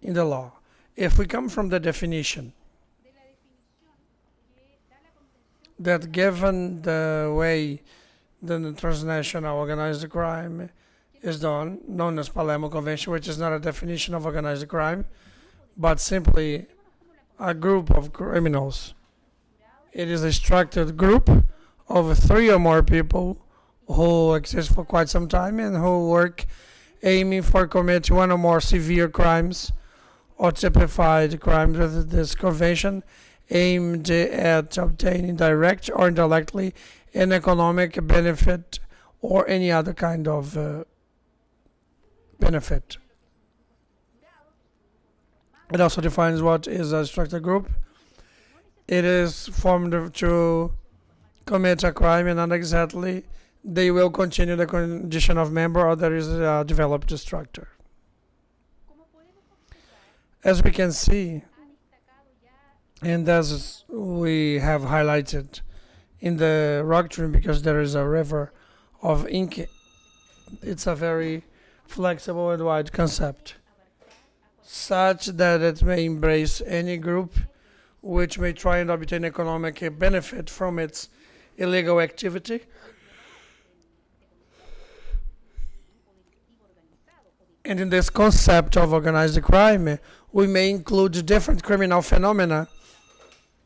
the law. If we come from the definition that given the way the transnational organized crime is done, known as Palermo Convention, which is not a definition of organized crime, but simply a group of criminals. It is a structured group of 3 or more people who exist for quite some time and who work aiming for committing one or more severe crimes or typified crimes with this convention aimed at obtaining direct or indirectly an economic benefit or any other kind of benefit. It also defines what is a structured group. It is formed to commit a crime and not exactly they will continue the condition of member or there is a developed structure. As we can see, and as we have highlighted in the rock tree, because there is a river of ink, it's a very flexible and wide concept, such that it may embrace any group which may try and obtain economic benefit from its illegal activity, and in this concept of organized crime, we may include different criminal phenomena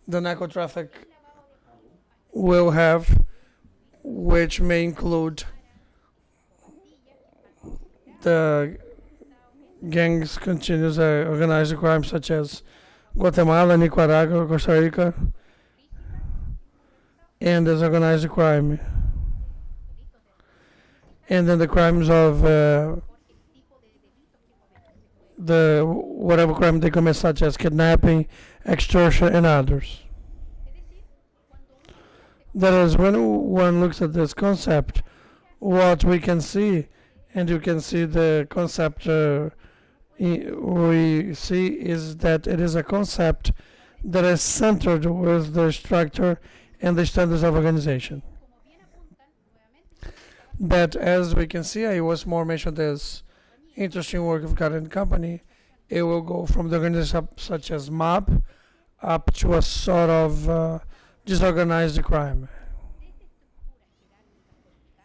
the narco traffic will have, which may include the gangs continuous organized crime such as Guatemala, Nicaragua, Costa Rica, and as organized crime. And then the crimes of the whatever crime they commit, such as kidnapping, extortion, and others. That is, when one looks at this concept, what we can see, and you can see the concept we see is that it is a concept that is centered with the structure and the standards of organization. But as we can see, I was more mentioned this interesting work of God and Company. It will go from the organization such as MOB up to a sort of disorganized crime.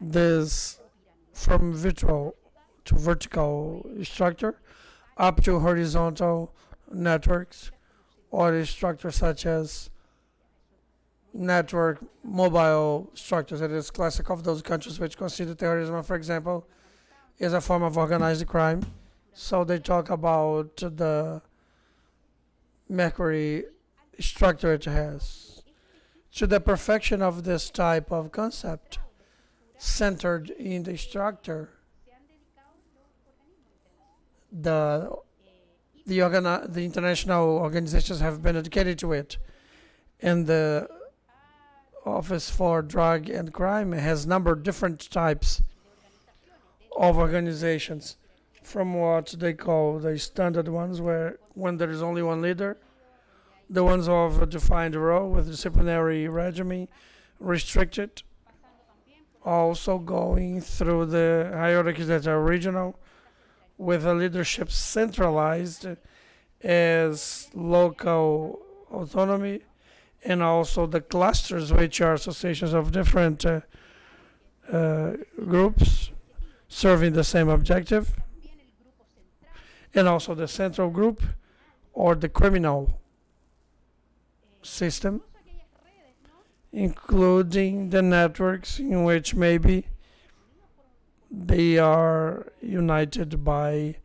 This from virtual to vertical structure up to horizontal networks or structures such as network mobile structures. It is classic of those countries which consider terrorism, for example, is a form of organized crime. So they talk about the mercury structure it has. To the perfection of this type of concept, centered in the structure, the international organizations have been dedicated to it, and the Office for Drug and Crime has numbered different types of organizations, from what they call the standard ones, where when there is only one leader, the ones of a defined role with disciplinary regime, restricted, also going through the hierarchies that are regional, with a leadership centralized as local autonomy, and also the clusters, which are associations of different groups serving the same objective, and also the central group or the criminal system, including the networks in which maybe they are united by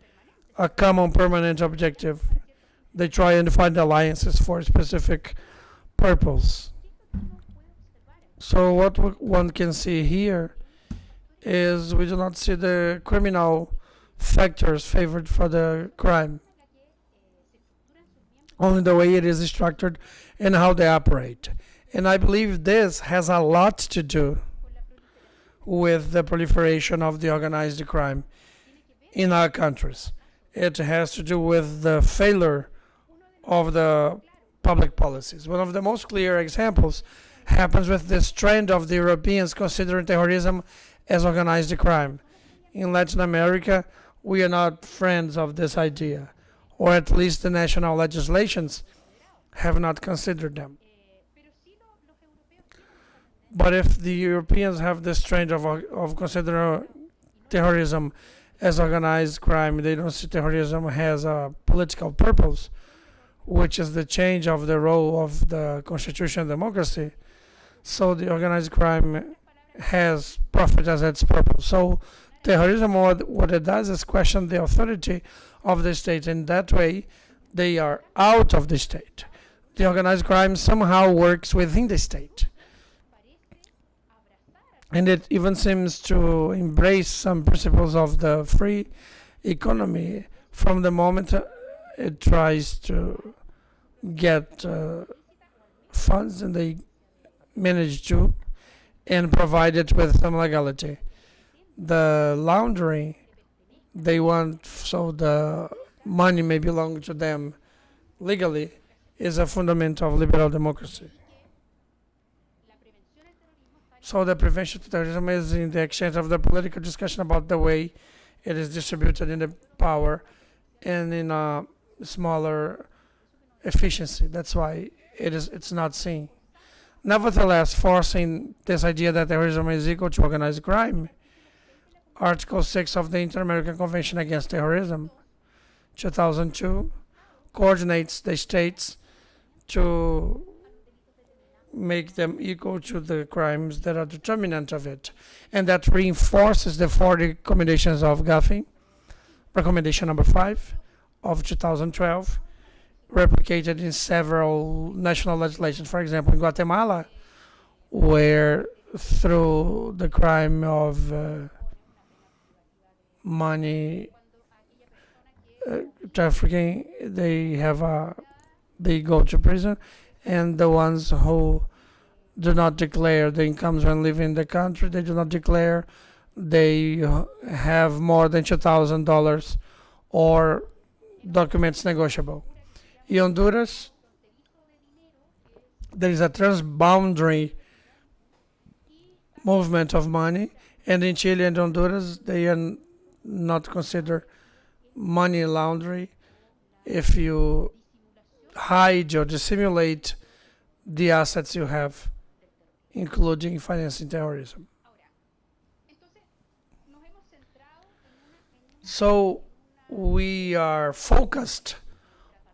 a common permanent objective. They try and find alliances for a specific purpose. So what one can see here is we do not see the criminal factors favored for the crime, only the way it is structured and how they operate. And I believe this has a lot to do with the proliferation of the organized crime in our countries. It has to do with the failure of the public policies. One of the most clear examples happens with this trend of the Europeans considering terrorism as organized crime. In Latin America, we are not friends of this idea, or at least the national legislations have not considered them. But if the Europeans have this trend of considering terrorism as organized crime, they don't see terrorism as a political purpose, which is the change of the role of the constitution and democracy. So the organized crime has profit as its purpose. So terrorism, what it does is question the authority of the state. In that way, they are out of the state. The organized crime somehow works within the state. And it even seems to embrace some principles of the free economy from the moment it tries to get funds, and they manage to, and provide it with some legality. The laundering, they want so the money may belong to them legally, is a fundament of liberal democracy. So the prevention of terrorism is in the exchange of the political discussion about the way it is distributed in the power and in a smaller efficiency. That's why it's not seen. Nevertheless, forcing this idea that terrorism is equal to organized crime, Article 6 of the Inter-American Convention Against Terrorism, 2002, coordinates the states to make them equal to the crimes that are determinant of it. And that reinforces the 4 recommendations of Gaffin, recommendation number 5 of 2012, replicated in several national legislations. For example, in Guatemala, where through the crime of money trafficking, they go to prison, and the ones who do not declare the incomes when living in the country, they do not declare they have more than $2,000 or documents negotiable. In Honduras, there is a transboundary movement of money, and in Chile and Honduras, they are not considered money laundering if you hide or dissimulate the assets you have, including financing terrorism. So we are focused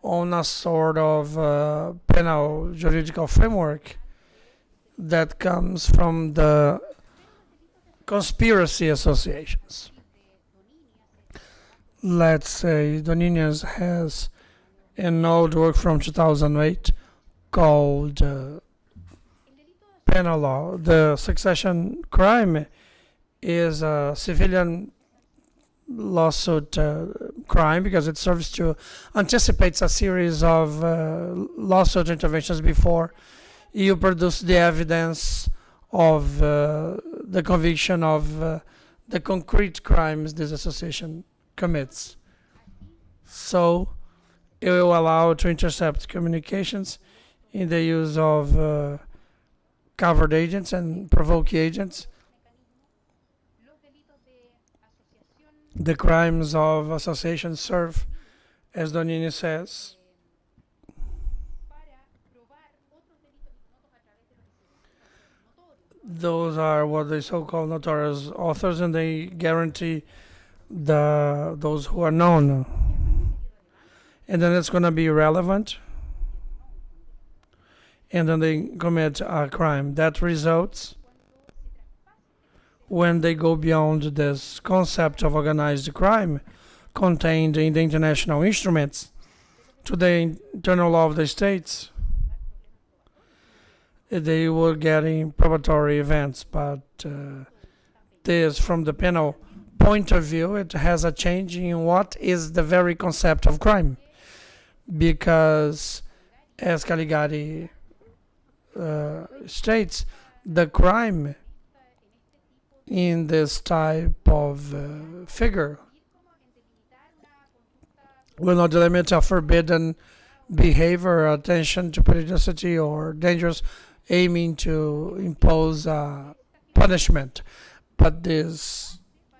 on a sort of penal juridical framework that comes from the conspiracy associations. Let's say Doninias has an old work from 2008 called Penal Law. The succession crime is a civilian lawsuit crime because it serves to anticipates a series of lawsuit interventions before you produce the evidence of the conviction of the concrete crimes this association commits. So it will allow to intercept communications in the use of covered agents and provoking agents. The crimes of association serve, as Donini says, those are what they so-called notorious authors, and they guarantee those who are known. And then it's going to be relevant, and then they commit a crime. That results when they go beyond this concept of organized crime contained in the international instruments to the internal law of the states. They were getting probatory events, but this, from the penal point of view, it has a change in what is the very concept of crime. Because, as Caligari states, the crime in this type of figure will not limit a forbidden behavior, attention to periodicity, or dangerous aiming to impose a punishment. But this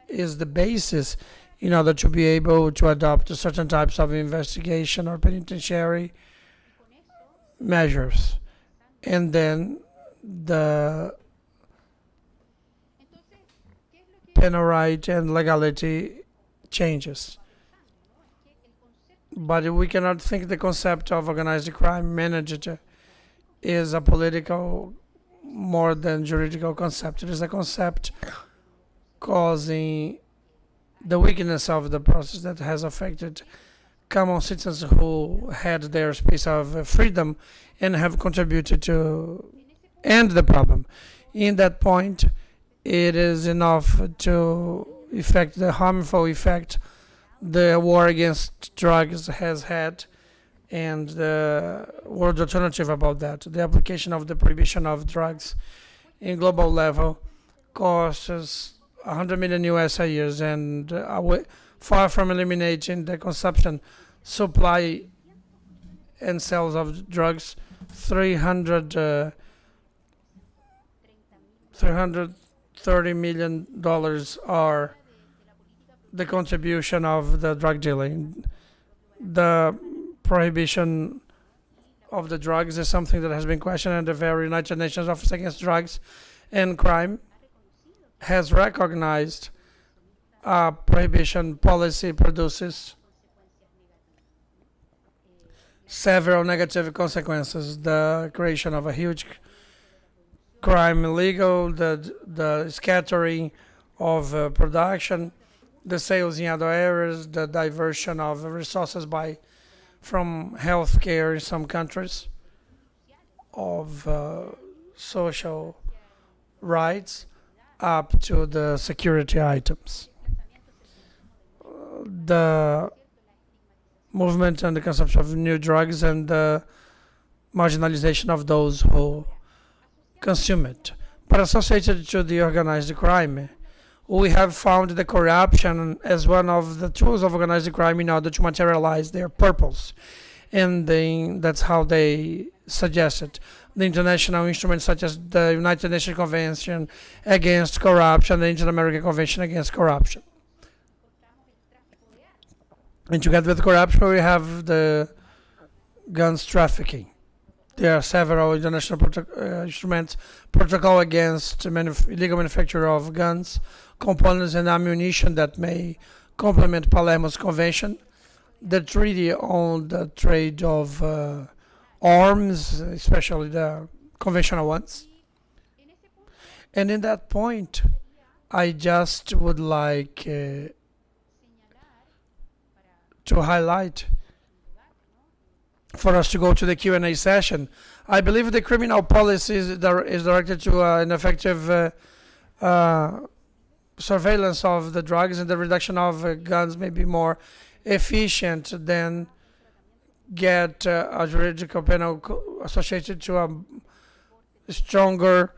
is the basis in order to be able to adopt certain types of investigation or penitentiary measures. And then the penal right and legality changes. But we cannot think the concept of organized crime managed is a political more than juridical concept. It is a concept causing the weakness of the process that has affected common citizens who had their space of freedom and have contributed to end the problem. In that point, it is enough to effect the harmful effect the war against drugs has had, and the world alternative about that. The application of the prohibition of drugs in global level costs 100 million US a year, and far from eliminating the consumption, supply, and sales of drugs, $330 million are the contribution of the drug dealing. The prohibition of the drugs is something that has been questioned, and the very United Nations Office Against Drugs and Crime has recognized a prohibition policy produces several negative consequences. The creation of a huge crime illegal, the scattering of production, the sales in other areas, the diversion of resources from healthcare in some countries, of social rights up to the security items. The movement and the consumption of new drugs and the marginalization of those who consume it. But associated to the organized crime, we have found the corruption as one of the tools of organized crime in order to materialize their purpose. And that's how they suggest it. The international instruments such as the United Nations Convention Against Corruption, the Inter-American Convention Against Corruption. And together with corruption, we have the guns trafficking. There are several international instruments, protocol against illegal manufacture of guns, components and ammunition that may complement Palermo's convention, the treaty on the trade of arms, especially the conventional ones. And in that point, I just would like to highlight, for us to go to the Q&A session. I believe the criminal policy is directed to an effective surveillance of the drugs, and the reduction of guns may be more efficient than get a juridical penal associated to a stronger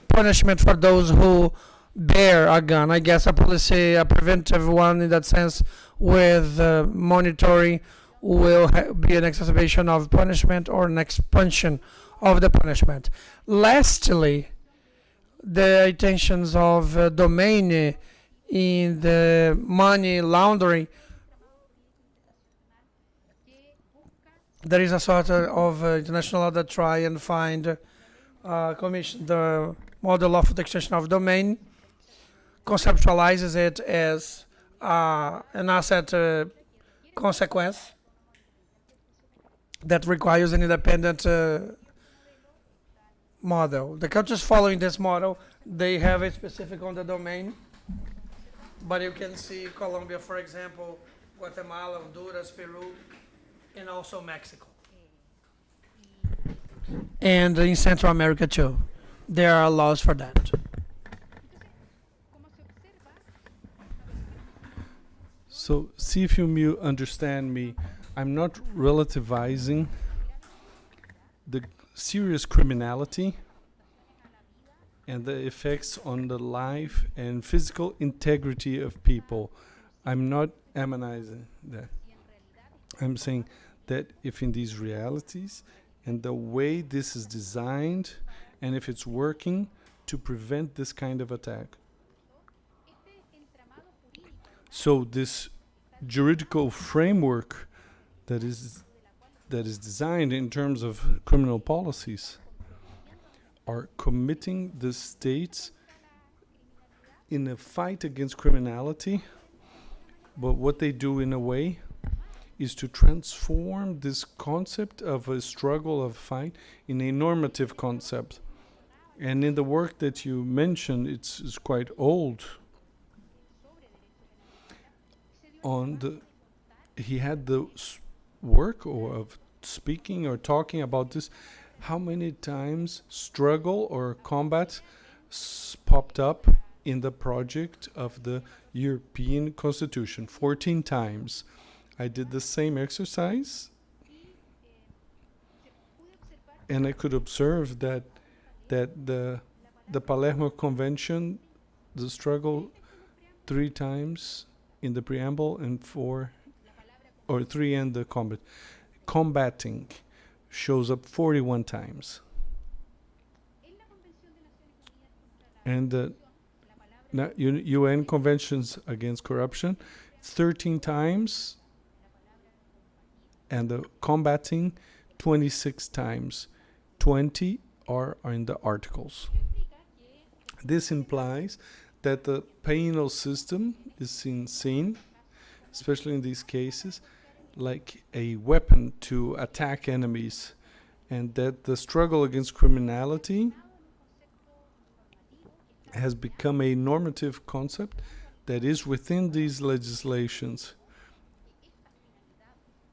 punishment for those who bear a gun. I guess a policy, a preventive one in that sense, with monitoring will be an exacerbation of punishment or an expansion of the punishment. Lastly, the intentions of domain in the money laundering. There is a sort of international law that try and find commission the model of the extension of domain, conceptualizes it as an asset consequence, that requires an independent model. The countries following this model, they have it specific on the domain, but you can see Colombia, for example, Guatemala, Honduras, Peru, and also Mexico. And in Central America too. There are laws for that. So see if you understand me. I'm not relativizing the serious criminality and the effects on the life and physical integrity of people. I'm not demonizing that. I'm saying that if in these realities and the way this is designed, and if it's working to prevent this kind of attack. So this juridical framework that is designed in terms of criminal policies are committing the states in a fight against criminality, but what they do in a way is to transform this concept of a struggle, of fight, in a normative concept. And in the work that you mentioned, it's quite old. He had the work of speaking or talking about this, how many times struggle or combat popped up in the project of the European Constitution. 14 times. I did the same exercise, and I could observe that the Palermo Convention, the struggle 3 times in the preamble and 4 or 3 in the combating shows up 41 times. And the UN Conventions Against Corruption 13 times, and the combating 26 times. 20 are in the articles. This implies that the penal system is seen, especially in these cases, like a weapon to attack enemies, and that the struggle against criminality has become a normative concept that is within these legislations.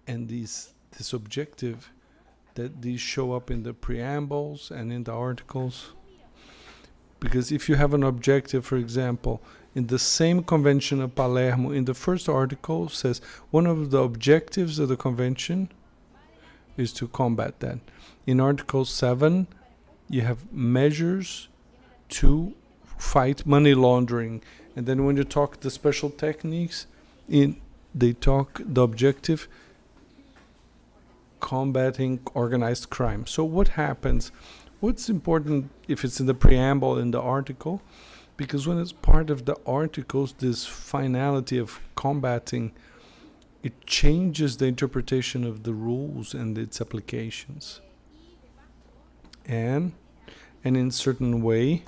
And this objective, that these show up in the preambles and in the articles. Because if you have an objective, for example, in the same Convention of Palermo, in the first article says one of the objectives of the convention is to combat that. In Article 7, you have measures to fight money laundering. And then when you talk the special techniques, they talk the objective combating organized crime. So what happens? What's important if it's in the preamble in the article? Because when it's part of the articles, this finality of combating, it changes the interpretation of the rules and its applications. And in certain way,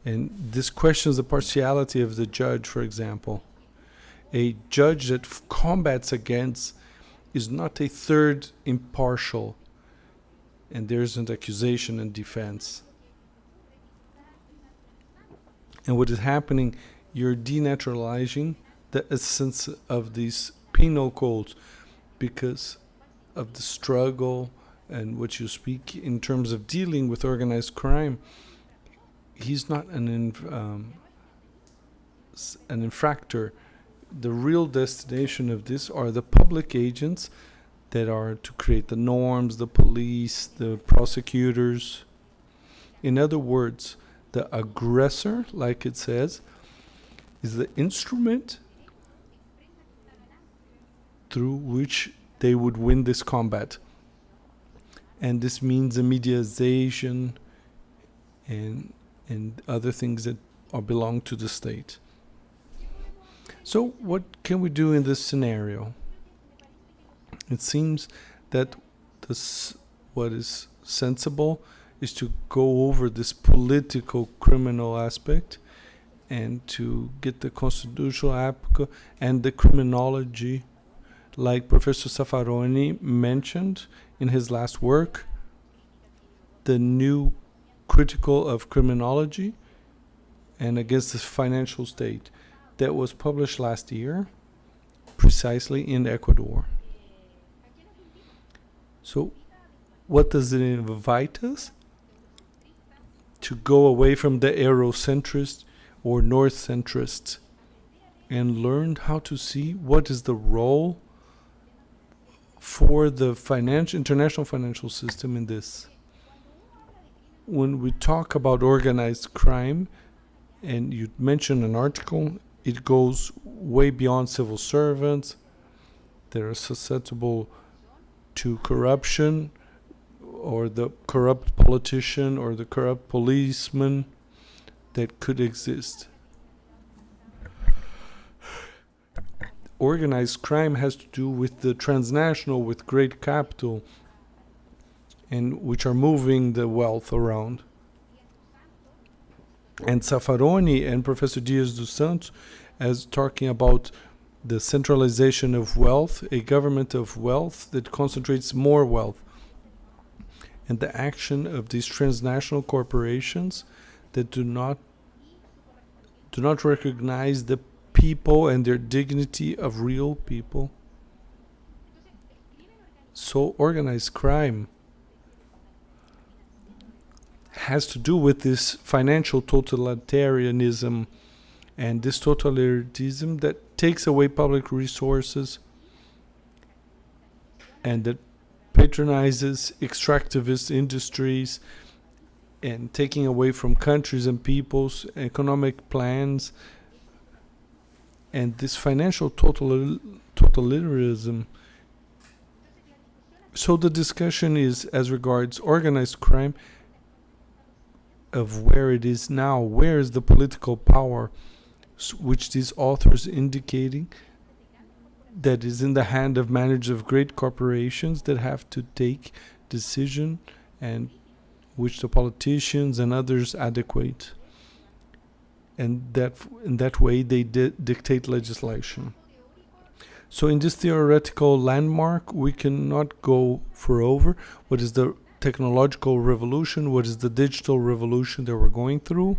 and this questions the partiality of the judge, for example. A judge that combats against is not a third impartial, and there isn't accusation and defense. And what is happening, you're denaturalizing the essence of these penal codes because of the struggle and what you speak in terms of dealing with organized crime. He's not an infractor. The real destination of this are the public agents that are to create the norms, the police, the prosecutors. In other words, the aggressor, like it says, is the instrument through which they would win this combat. And this means the mediation and other things that belong to the state. So what can we do in this scenario? It seems that what is sensible is to go over this political criminal aspect and to get the constitutional aspect and the criminology like Professor Safaroni mentioned in his last work, the new critical of criminology and against the financial state, that was published last year, precisely in Ecuador. So what does it invite us? To go away from the Eurocentrist or North centrist and learn how to see what is the role for the international financial system in this. When we talk about organized crime, and you mentioned an article, it goes way beyond civil servants that are susceptible to corruption, or the corrupt politician, or the corrupt policeman that could exist. Organized crime has to do with the transnational, with great capital, and which are moving the wealth around. And Safaroni and Professor Dias dos Santos, as talking about the centralization of wealth, a government of wealth that concentrates more wealth, and the action of these transnational corporations that do not recognize the people and their dignity of real people. So organized crime has to do with this financial totalitarianism, and this totalitarianism that takes away public resources and that patronizes extractivist industries and taking away from countries and people's economic plans. And this financial totalitarianism. So the discussion is as regards organized crime, of where it is now, where is the political power which these authors indicating that is in the hand of managers of great corporations that have to take decision, and which the politicians and others adequate, and that in that way they dictate legislation. So in this theoretical landmark, we cannot go over what is the technological revolution, what is the digital revolution that we're going through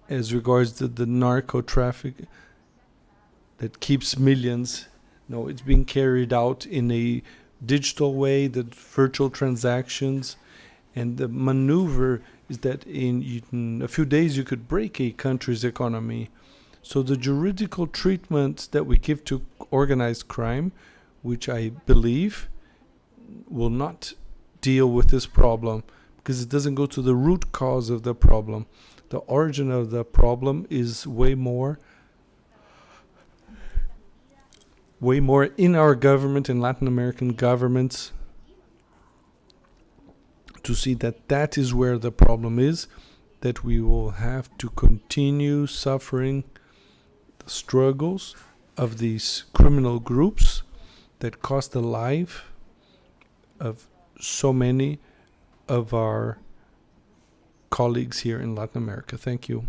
as regards to the narco traffic that keeps millions. No, it's being carried out in a digital way, the virtual transactions, and the maneuver is that in a few days you could break a country's economy. So the juridical treatment that we give to organized crime, which I believe will not deal with this problem, because it doesn't go to the root cause of the problem. The origin of the problem is way more in our government, in Latin American governments, to see that that is where the problem is, that we will have to continue suffering the struggles of these criminal groups that cost the life of so many of our colleagues here in Latin America. Thank you.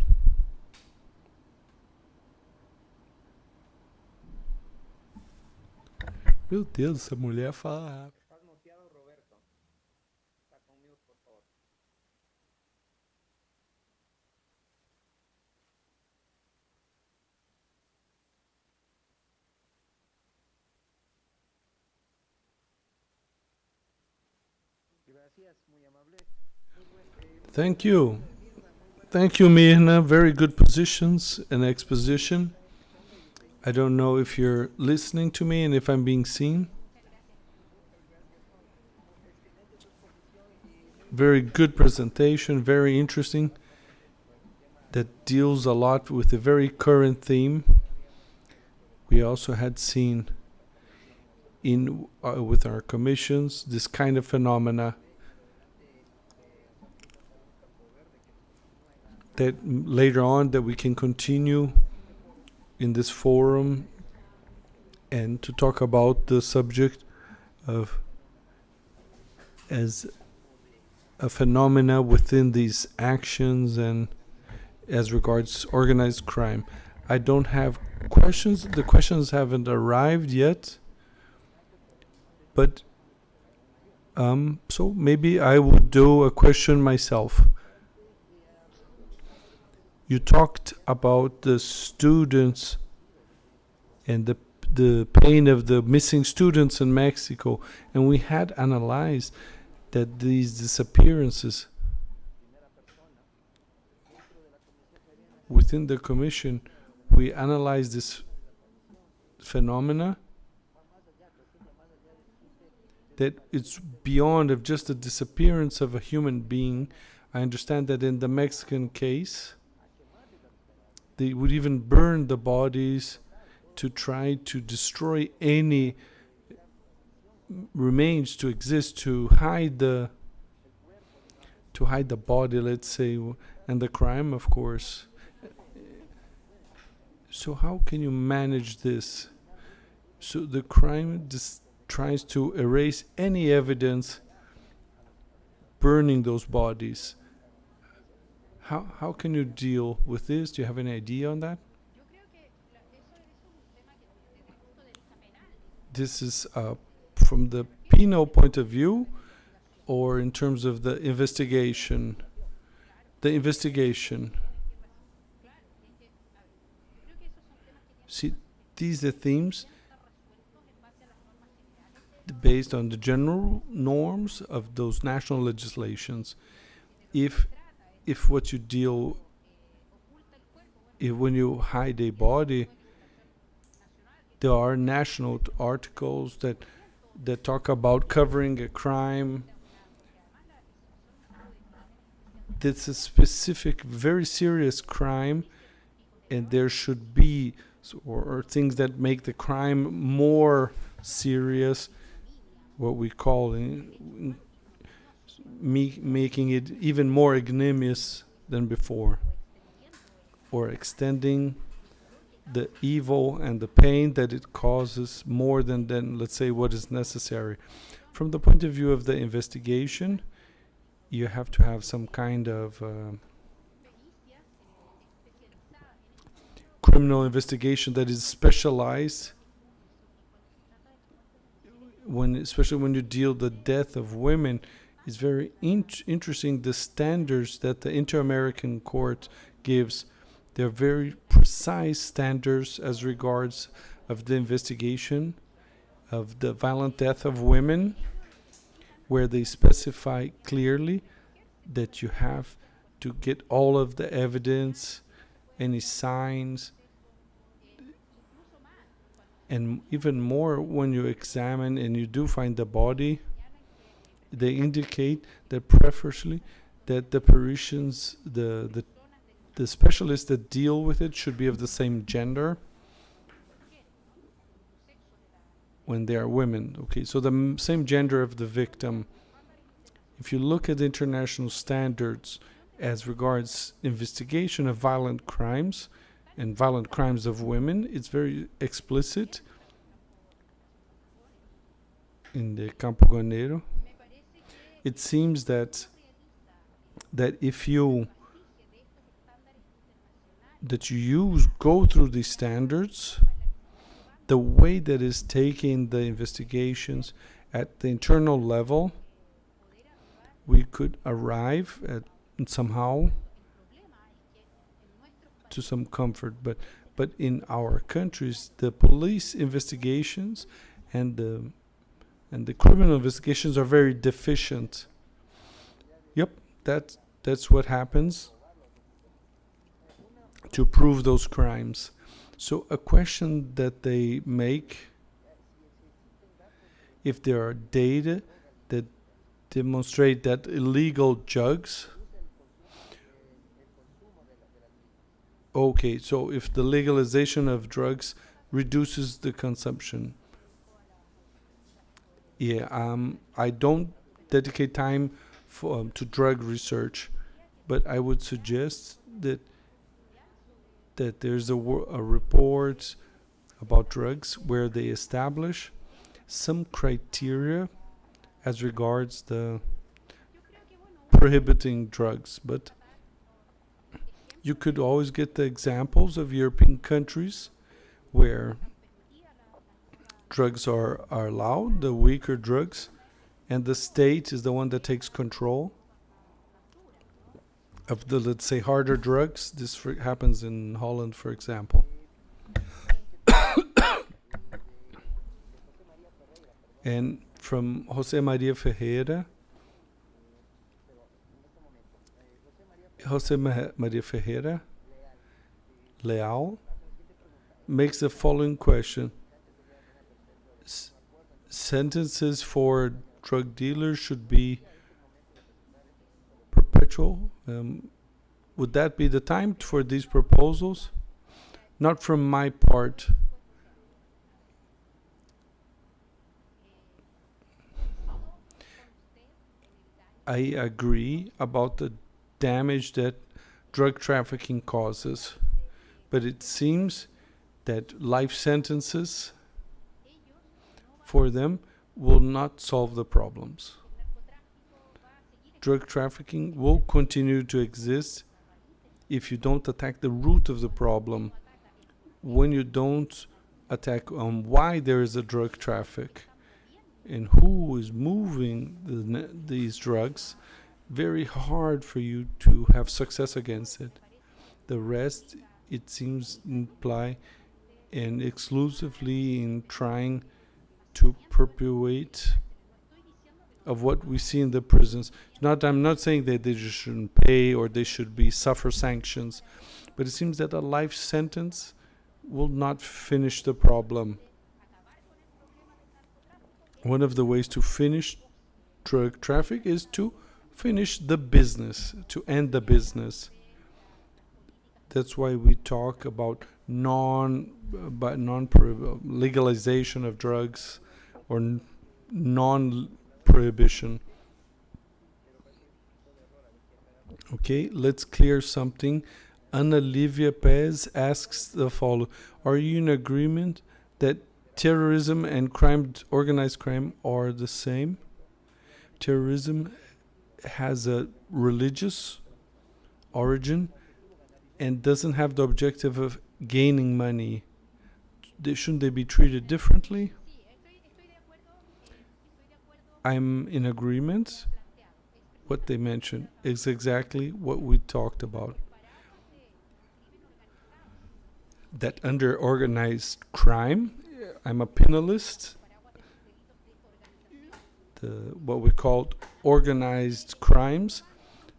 Meu Deus, essa mulher fala rápido. Estás muteado, Roberto. Saca un mute, por favor. Gracias, muy amable. Thank you. Thank you, Mirna. Very good positions and exposition. I don't know if you're listening to me and if I'm being seen. Very good presentation, very interesting, that deals a lot with a very current theme. We also had seen in with our commissions this kind of phenomena that later on that we can continue in this forum and to talk about the subject of as a phenomena within these actions and as regards organized crime. I don't have the questions haven't arrived yet, but so maybe I would do a question myself. You talked about the students and the pain of the missing students in Mexico, and we had analyzed that these disappearances within the commission, we analyzed this phenomena, that it's beyond of just the disappearance of a human being. I understand that in the Mexican case, they would even burn the bodies to try to destroy any remains to exist, to hide the body, let's say, and the crime, of course. So how can you manage this? So the crime tries to erase any evidence, burning those bodies. How can you deal with this? Do you have any idea on that? This is from the penal point of view, or in terms of the investigation? The investigation. See, these are themes based on the general norms of those national legislations. If what you deal, if when you hide a body, there are national articles that talk about covering a crime. That's a specific, very serious crime, and there should be or things that make the crime more serious, what we call making it even more ignominious than before, or extending the evil and the pain that it causes more than let's say what is necessary. From the point of view of the investigation, you have to have some kind of criminal investigation that is specialized, especially when you deal the death of women. It's very interesting, the standards that the Inter-American Court gives. They're very precise standards as regards of the investigation of the violent death of women, where they specify clearly that you have to get all of the evidence, any signs, and even more when you examine and you do find the body. They indicate that preferably that the Parisians, the specialists that deal with it should be of the same gender when they are women. Okay, so the same gender of the victim. If you look at international standards as regards investigation of violent crimes and violent crimes of women, it's very explicit in the Campo Ganero. It seems that if you go through these standards, the way that is taking the investigations at the internal level, we could arrive at somehow to some comfort. But in our countries, the police investigations and the criminal investigations are very deficient. Yep, that's what happens to prove those crimes. So a question that they make, if there are data that demonstrate that illegal drugs, okay, so if the legalization of drugs reduces the consumption. Yeah, I don't dedicate time to drug research, but I would suggest that there's a report about drugs where they establish some criteria as regards the prohibiting drugs. But you could always get the examples of European countries where drugs are allowed, the weaker drugs, and the state is the one that takes control of the, let's say, harder drugs. This happens in Holland, for example. And from José María Ferreira, Maria Ferreira Leal makes the following question. Sentences for drug dealers should be perpetual. Would that be the time for these proposals? Not from my part. I agree about the damage that drug trafficking causes, but it seems that life sentences for them will not solve the problems. Drug trafficking will continue to exist if you don't attack the root of the problem. When you don't attack on why there is a drug traffic and who is moving these drugs, very hard for you to have success against it. The rest, it seems, imply and exclusively in trying to perpetuate of what we see in the prisons. I'm not saying that they just shouldn't pay or they should suffer sanctions, but it seems that a life sentence will not finish the problem. One of the ways to finish drug traffic is to finish the business, to end the business. That's why we talk about legalization of drugs or non-prohibition. Okay, let's clear something. Ana Livia Pez asks the following. Are you in agreement that terrorism and organized crime are the same? Terrorism has a religious origin and doesn't have the objective of gaining money. Shouldn't they be treated differently? I'm in agreement. What they mentioned is exactly what we talked about. That under organized crime, I'm a penalist. What we call organized crimes,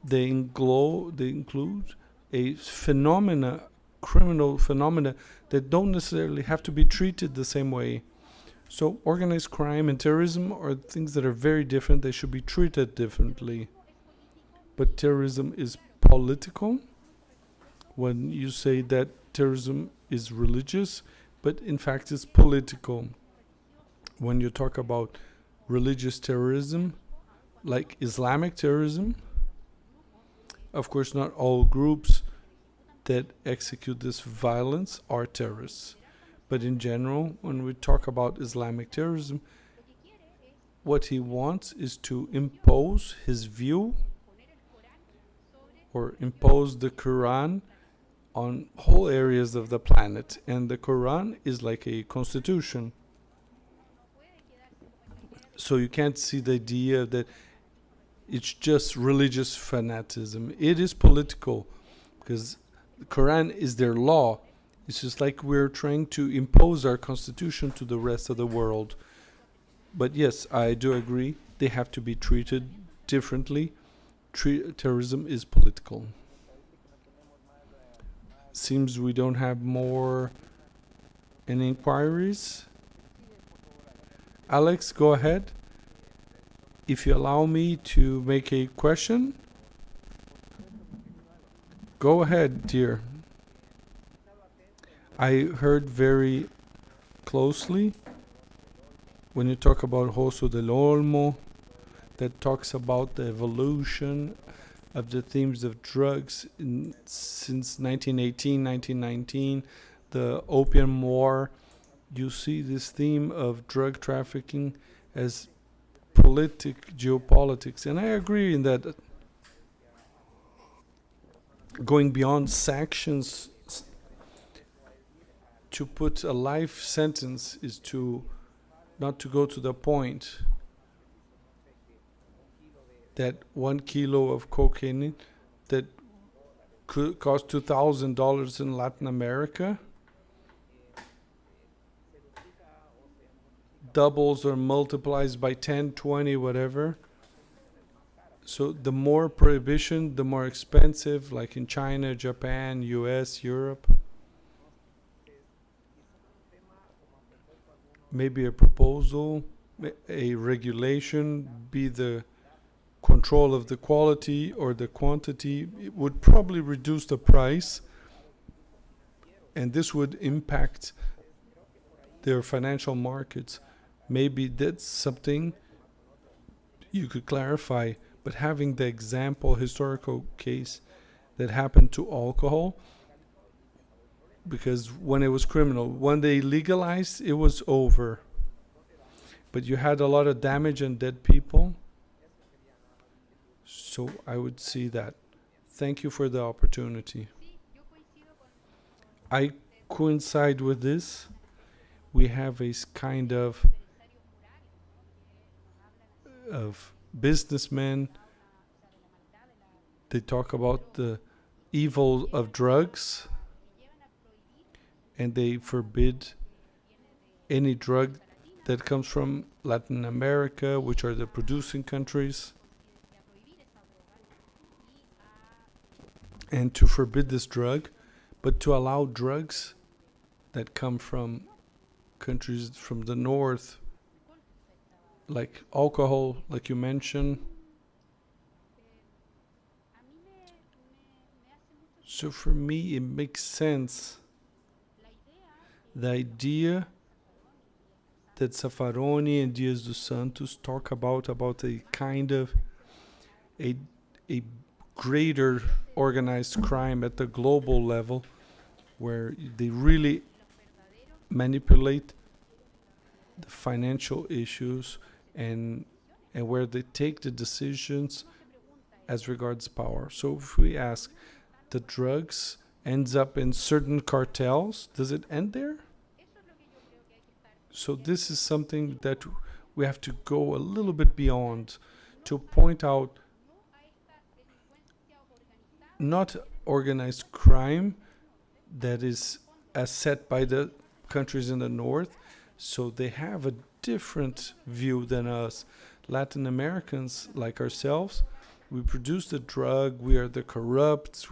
they include a criminal phenomena that don't necessarily have to be treated the same way. So organized crime and terrorism are things that are very different. They should be treated differently. But terrorism is political. When you say that terrorism is religious, but in fact it's political. When you talk about religious terrorism, like Islamic terrorism, of course not all groups that execute this violence are terrorists. But in general, when we talk about Islamic terrorism, what he wants is to impose his view or impose the Quran on whole areas of the planet. And the Quran is like a constitution. So you can't see the idea that it's just religious fanaticism. It is political, because the Quran is their law. It's just like we're trying to impose our constitution to the rest of the world. But yes, I do agree, they have to be treated differently. Terrorism is political. Seems we don't have any inquiries. Alex, go ahead. If you allow me to make a question. Go ahead, dear. I heard very closely when you talk about Rosso del Olmo, that talks about the evolution of the themes of drugs since 1918, 1919, the Opium War. You see this theme of drug trafficking as geopolitics, and I agree in that going beyond sanctions to put a life sentence is to not to go to the point that 1 kilo of cocaine that could cost $2,000 in Latin America doubles or multiplies by 10, 20, whatever. So the more prohibition, the more expensive, like in China, Japan, US, Europe. Maybe a proposal, a regulation, be the control of the quality or the quantity. It would probably reduce the price, and this would impact their financial markets. Maybe that's something you could clarify, but having the example, historical case that happened to alcohol, because when it was criminal, when they legalized, it was over. But you had a lot of damage and dead people. So I would see that. Thank you for the opportunity. I coincide with this. We have a kind of businessmen. They talk about the evil of drugs, and they forbid any drug that comes from Latin America, which are the producing countries, and to forbid this drug, but to allow drugs that come from countries from the north, like alcohol, like you mentioned. So for me, it makes sense. The idea that Zaffaroni and Dias dos Santos talk about a kind of a greater organized crime at the global level, where they really manipulate the financial issues and where they take the decisions as regards power. So if we ask, the drugs ends up in certain cartels, does it end there? So this is something that we have to go a little bit beyond to point out not organized crime that is as set by the countries in the north, so they have a different view than us. Latin Americans, like ourselves, we produce the drug, we are the corrupt,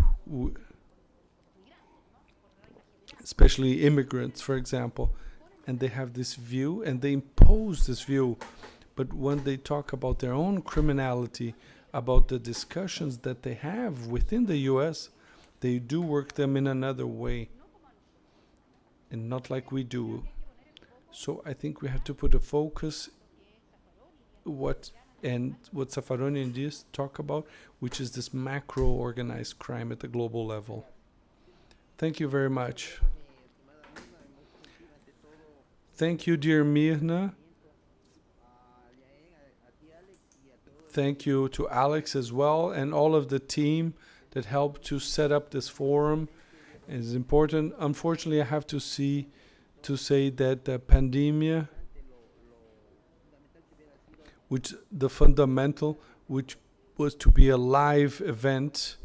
especially immigrants, for example, and they have this view and they impose this view. But when they talk about their own criminality, about the discussions that they have within the US, they do work them in another way and not like we do. So I think we have to put a focus what Zaffaroni and Diaz talk about, which is this macro organized crime at the global level. Thank you very much. Thank you, dear Mirna. Thank you to Alex as well, and all of the team that helped to set up this forum. It is important. Unfortunately, I have to say that the pandemia, which the fundamental, which was to be a live event,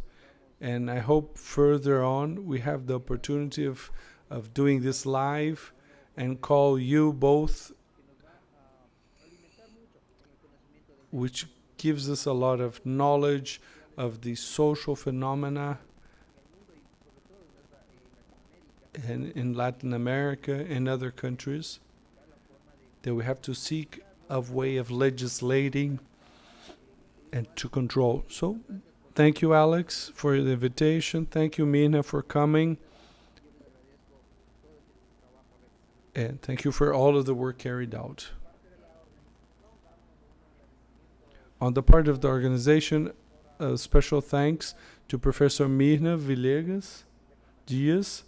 and I hope further on we have the opportunity of doing this live and call you both, which gives us a lot of knowledge of the social phenomena in Latin America and other countries, that we have to seek a way of legislating and to control. So thank you, Alex, for the invitation. Thank you, Mina, for coming. And thank you for all of the work carried out. On the part of the organization, a special thanks to Professor Mirna Villegas Diaz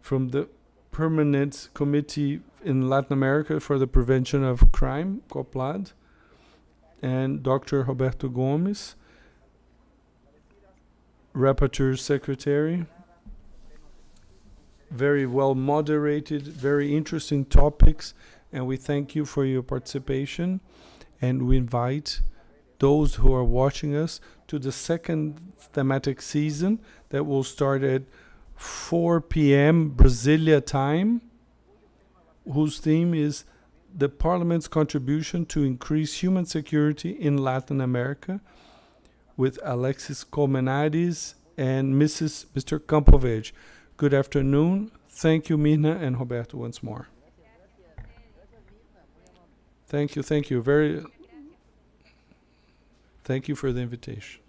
from the Permanent Committee in Latin America for the Prevention of Crime, COPLAD, and Dr. Roberto Gomes, Rapporteur Secretary, very well moderated, very interesting topics, and we thank you for your participation. And we invite those who are watching us to the second thematic season that will start at 4 p.m. Brasilia time, whose theme is the Parliament's contribution to increase human security in Latin America, with Alexis Colmenades and Mr. Campoverde. Good afternoon. Thank you, Mina and Roberto, once more. Thank you. Thank you for the invitation.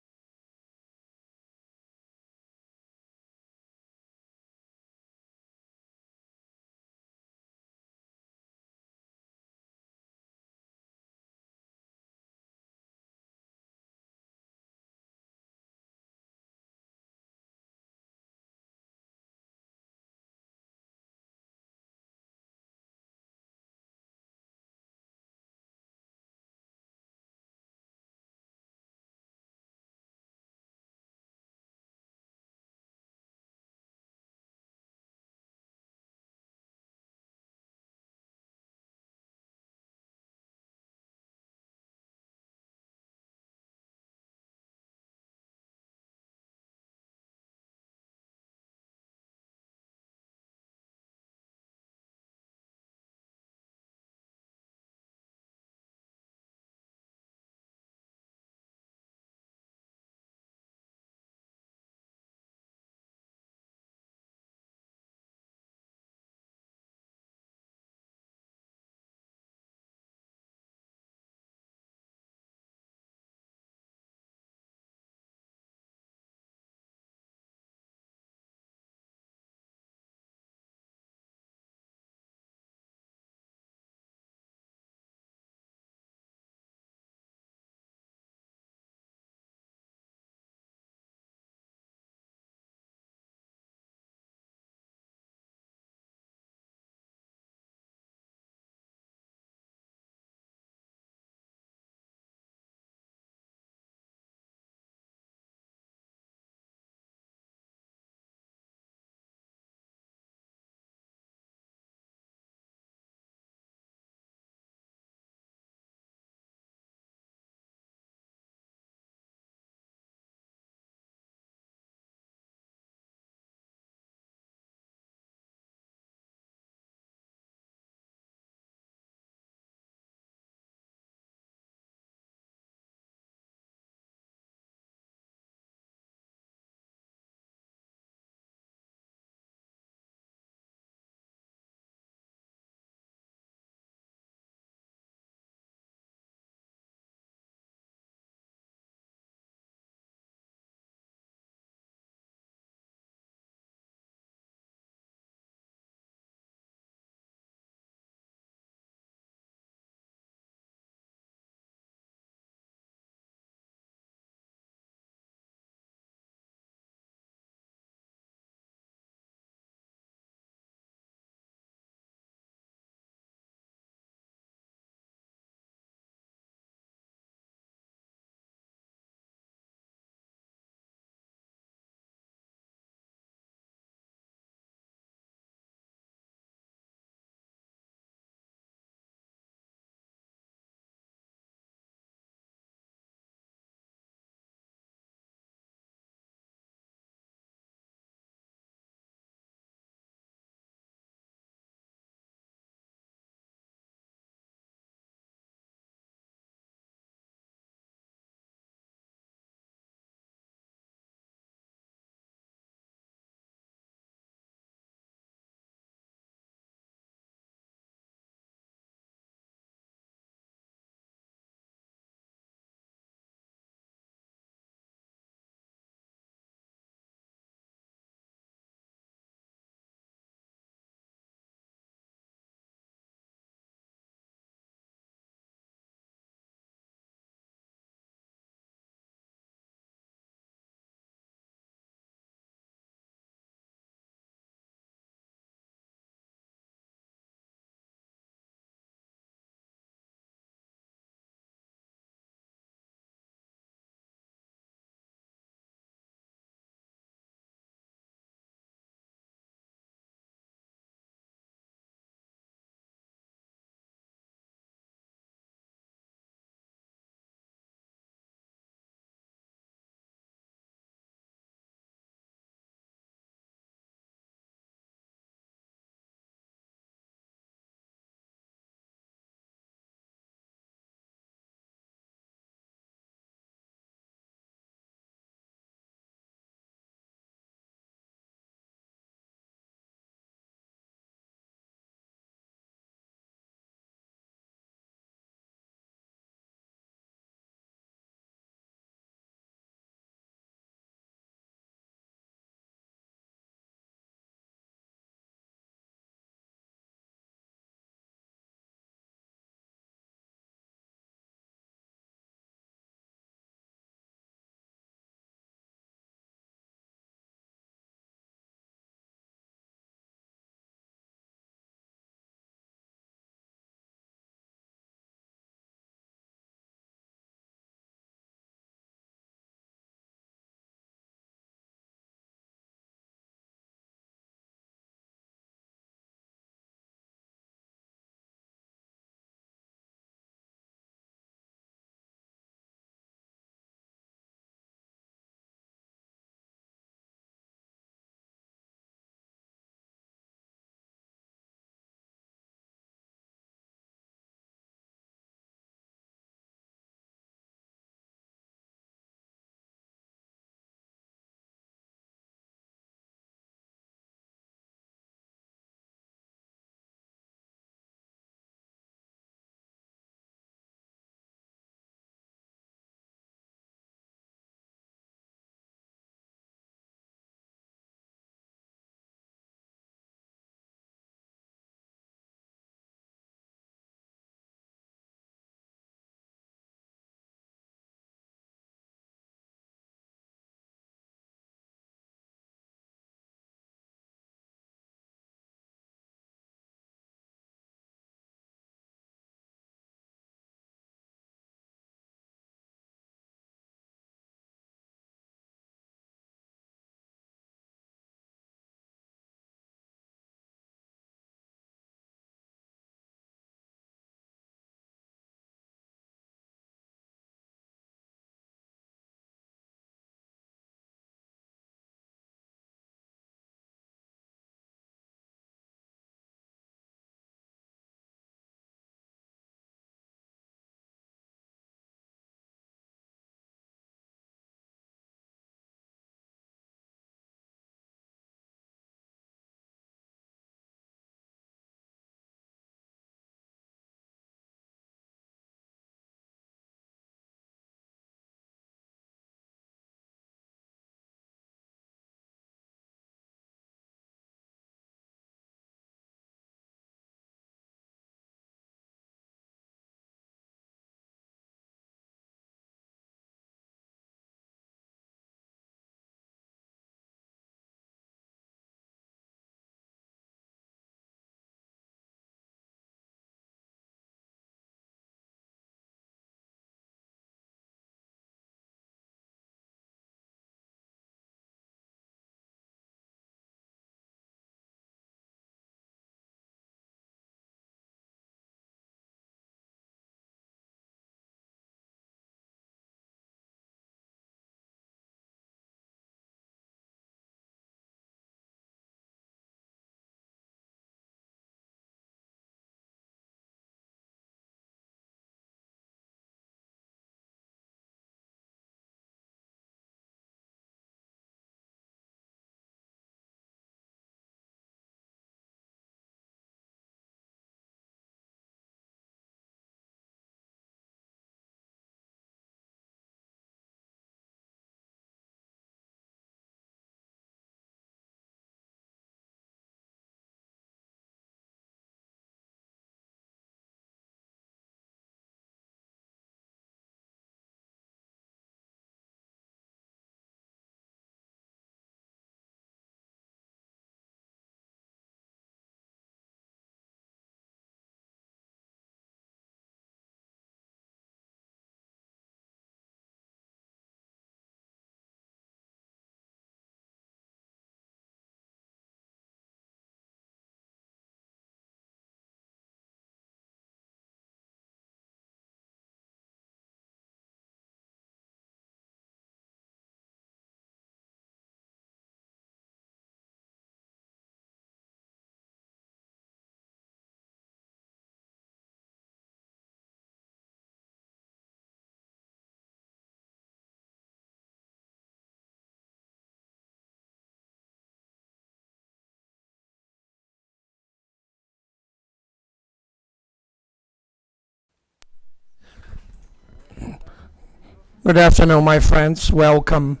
Good afternoon, my friends. Welcome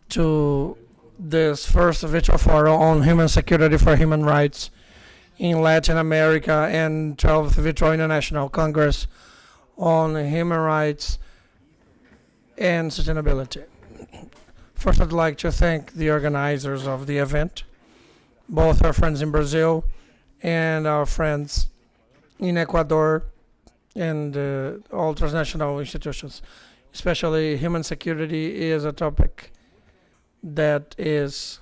to this first virtual forum on human security for human rights in Latin America and 12th Virtual International Congress on human rights and sustainability. First, I'd like to thank the organizers of the event, both our friends in Brazil and our friends in Ecuador and all transnational institutions. Especially human security is a topic that is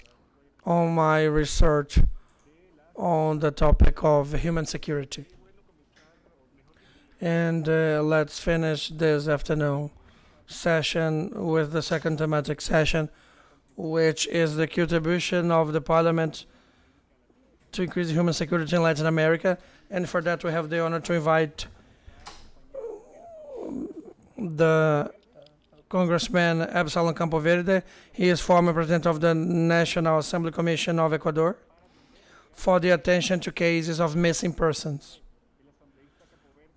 on my research on the topic of human security. And let's finish this afternoon session with the second thematic session, which is the contribution of the Parliament to increase human security in Latin America. And for that, we have the honor to invite the Congressman Absalom Campo Verde. He is former president of the National Assembly Commission of Ecuador, for the attention to cases of missing persons.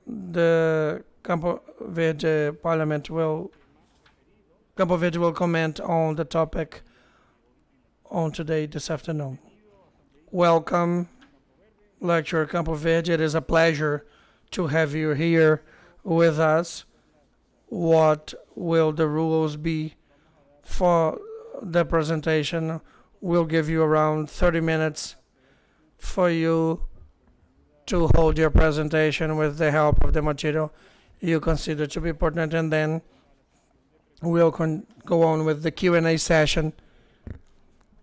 The Campo Verde will comment on the topic on today, this afternoon. Welcome, Lecturer Campo Verde. It is a pleasure to have you here with us. What will the rules be for the presentation? We'll give you around 30 minutes for you to hold your presentation with the help of the material you consider to be important, and then we'll go on with the Q&A session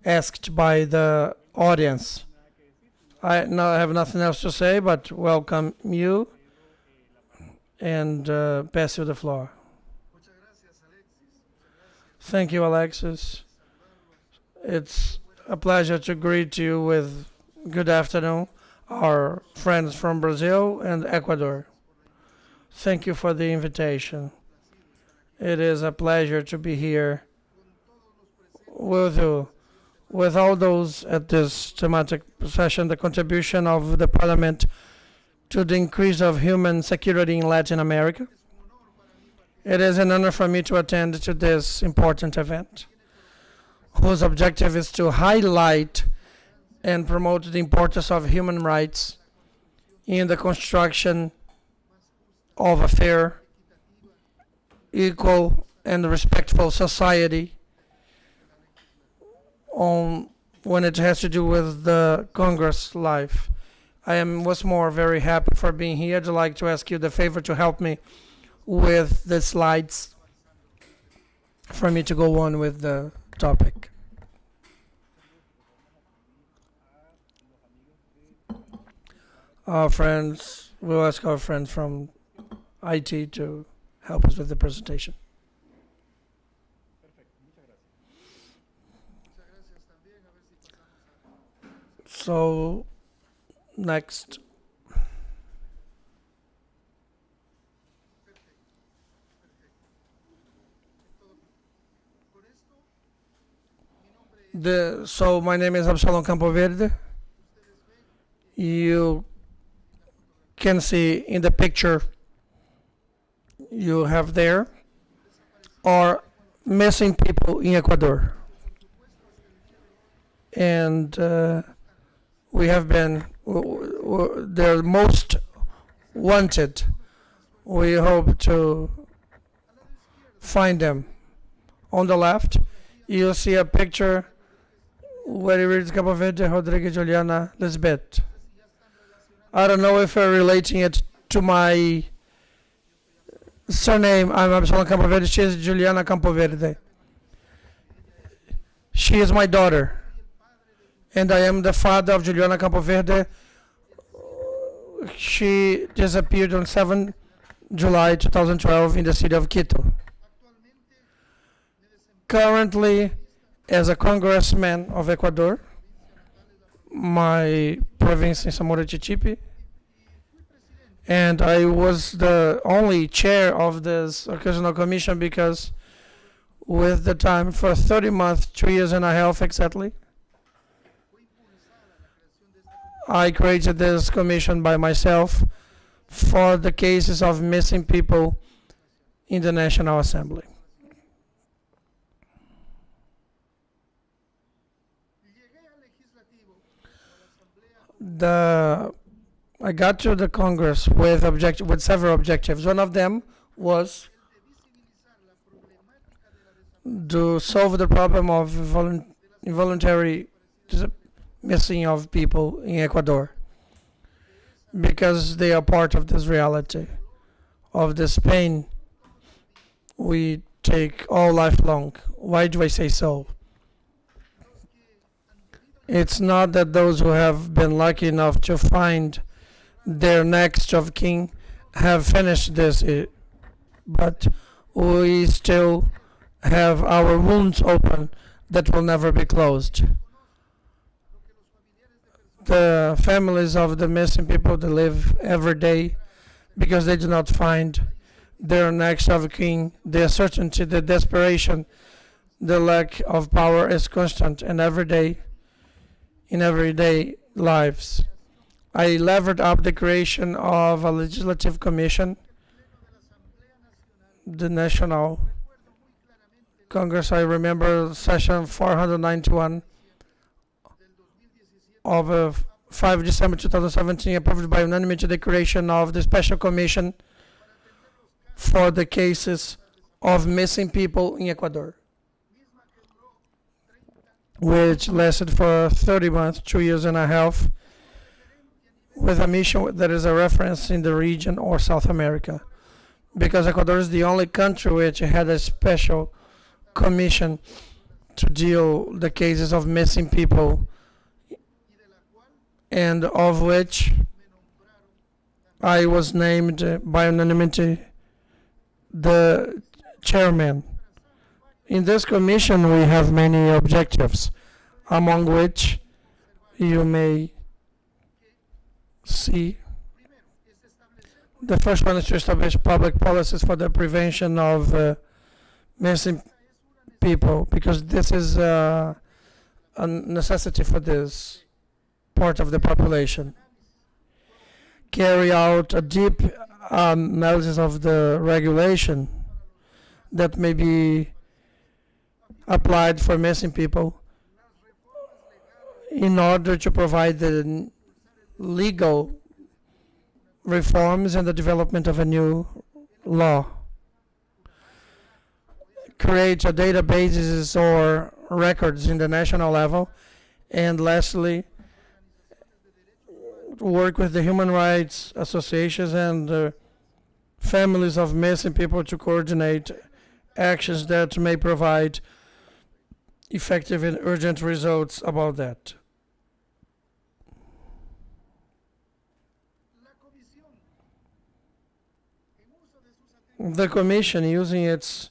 asked by the audience. I have nothing else to say, but welcome you and pass you the floor. Thank you, Alexis. It's a pleasure to greet you with good afternoon, our friends from Brazil and Ecuador. Thank you for the invitation. It is a pleasure to be here with you. With all those at this thematic session, the contribution of the Parliament to the increase of human security in Latin America. It is an honor for me to attend to this important event, whose objective is to highlight and promote the importance of human rights in the construction of a fair, equal, and respectful society when it has to do with the Congress life. I am once more very happy for being here. I'd like to ask you the favor to help me with the slides for me to go on with the topic. We'll ask our friends from IT to help us with the presentation. So, next. So my name is Absalom Campo Verde. You can see in the picture you have there are missing people in Ecuador. And we have been, they're most wanted. We hope to find them. On the left, you'll see a picture where it reads Campo Verde, Rodrigues, Juliana, Lisbeth. I don't know if you're relating it to my surname. I'm Absalom Campo Verde. She is Juliana Campo Verde. She is my daughter. And I am the father of Juliana Campo Verde. She disappeared on 7 July 2012 in the city of Quito. Currently, as a congressman of Ecuador, my province in Zamora Chichipe, and I was the only chair of this occasional commission because with the time for 30 months, 2 years and a half exactly, I created this commission by myself for the cases of missing people in the National Assembly. I got to the Congress with several objectives. One of them was to solve the problem of involuntary missing of people in Ecuador, because they are part of this reality of this pain we take all life long. Why do I say so? It's not that those who have been lucky enough to find their next of kin have finished this, but we still have our wounds open that will never be closed. The families of the missing people that live every day because they do not find their next of kin, the uncertainty, the desperation, the lack of power is constant and every day in everyday lives. I levered up the creation of a legislative commission, the National Congress. I remember session 491 of 5 December 2017 approved by unanimity the creation of the special commission for the cases of missing people in Ecuador, which lasted for 30 months, 2 years and a half, with a mission that is a reference in the region or South America, because Ecuador is the only country which had a special commission to deal the cases of missing people, and of which I was named by unanimity the chairman. In this commission we have many objectives, among which you may see the first one is to establish public policies for the prevention of missing people, because this is a necessity for this part of the population. Carry out a deep analysis of the regulation that may be applied for missing people in order to provide the legal reforms and the development of a new law. Create a databases or records in the national level, and lastly, work with the human rights associations and families of missing people to coordinate actions that may provide effective and urgent results about that. The Commission, using its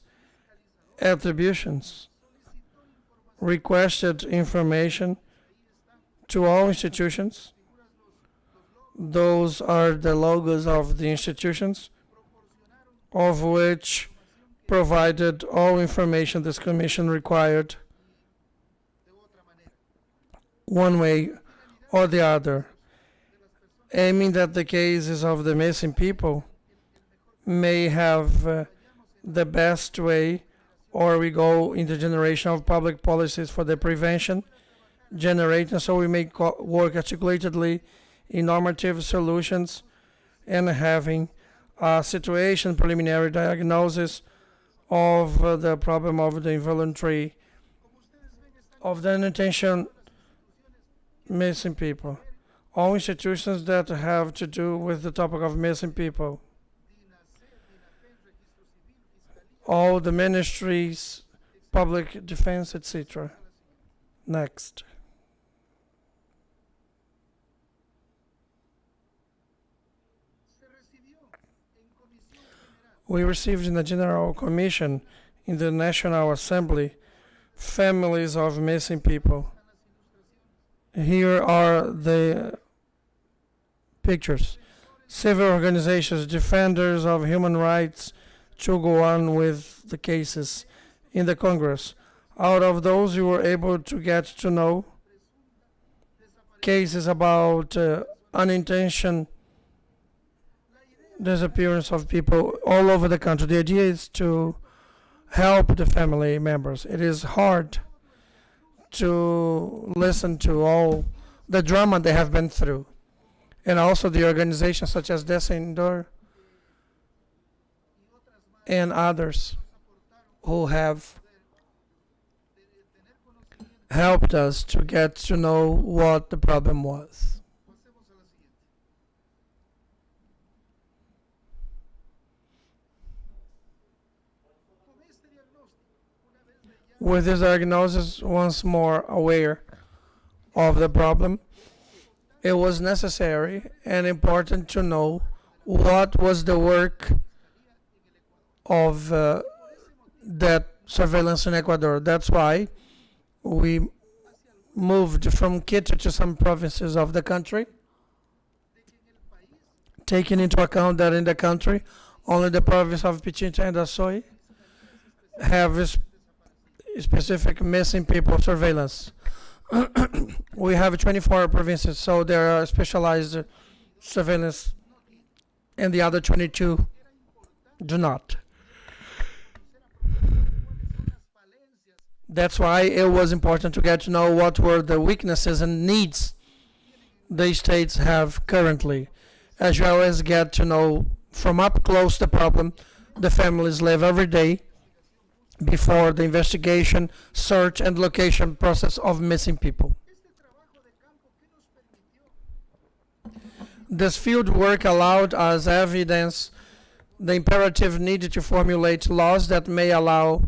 attributions, requested information to all institutions. Those are the logos of the institutions, of which provided all information this Commission required, one way or the other, aiming that the cases of the missing people may have the best way, or we go in the generation of public policies for the prevention, generating, so we may work articulatedly in normative solutions and having a situation preliminary diagnosis of the problem of the involuntary, of the unintentional missing people. All institutions that have to do with the topic of missing people. All the ministries, public defense, etc. Next. We received in the General Commission in the National Assembly families of missing people. Here are the pictures. Civil organizations, defenders of human rights, to go on with the cases in the Congress. Out of those, you were able to get to know cases about unintentional disappearance of people all over the country. The idea is to help the family members. It is hard to listen to all the drama they have been through, and also the organizations such as Descendor and others who have helped us to get to know what the problem was. With this diagnosis once more aware of the problem, it was necessary and important to know what was the work of that surveillance in Ecuador. That's why we moved from Quito to some provinces of the country, taking into account that in the country, only the province of Pichincha and Asoy have specific missing people surveillance. We have 24 provinces, so there are specialized surveillance, and the other 22 do not. That's why it was important to get to know what were the weaknesses and needs the states have currently, as well as get to know from up close the problem the families live every day before the investigation, search, and location process of missing people. This field work allowed us evidence the imperative need to formulate laws that may allow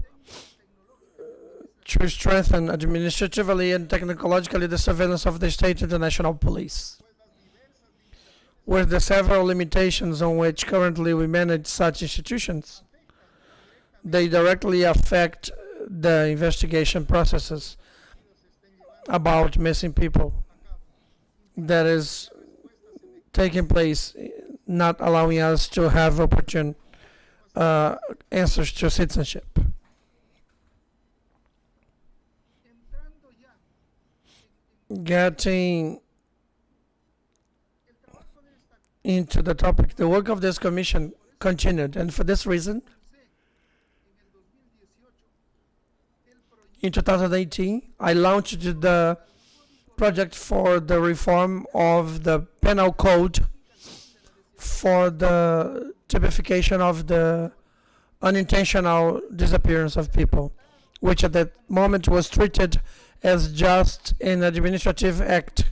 to strengthen administratively and technologically the surveillance of the state and the national police. With the several limitations on which currently we manage such institutions, they directly affect the investigation processes about missing people that is taking place, not allowing us to have opportune answers to citizenship. Getting into the topic, the work of this commission continued, and for this reason, in 2018, I launched the project for the reform of the penal code for the typification of the unintentional disappearance of people, which at that moment was treated as just an administrative act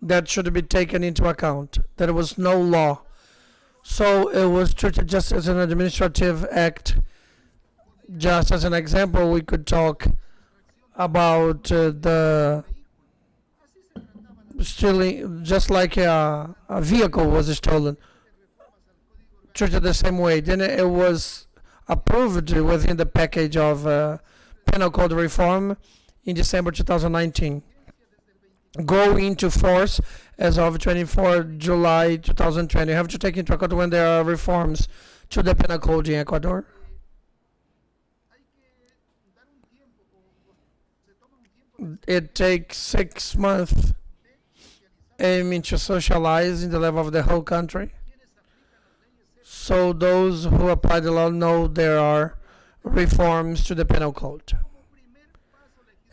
that should be taken into account. There was no law. So it was treated just as an administrative act. Just as an example, we could talk about the stealing, just like a vehicle was stolen, treated the same way. Then it was approved within the package of penal code reform in December 2019, going into force as of 24 July 2020. You have to take into account when there are reforms to the penal code in Ecuador. It takes 6 months aiming to socialize in the level of the whole country. So those who apply the law know there are reforms to the penal code.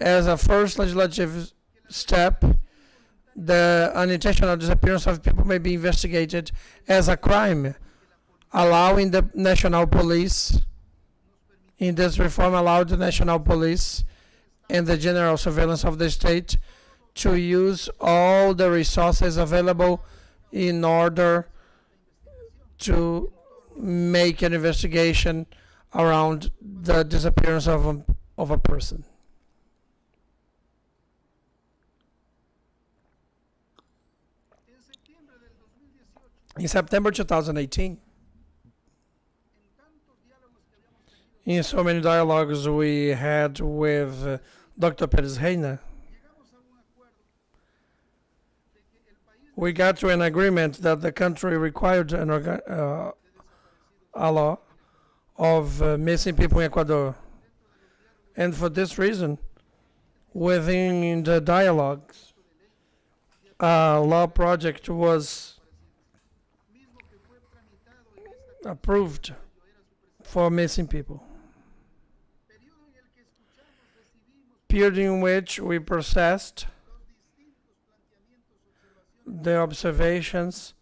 As a first legislative step, the unintentional disappearance of people may be investigated as a crime, allowing the national police, in this reform allowed the national police and the general surveillance of the state to use all the resources available in order to make an investigation around the disappearance of a person. In September 2018, in so many dialogues we had with Dr. Perez Reina, we got to an agreement that the country required a law of missing people in Ecuador. And for this reason, within the dialogues, a law project was approved for missing people. Period in which we processed the observations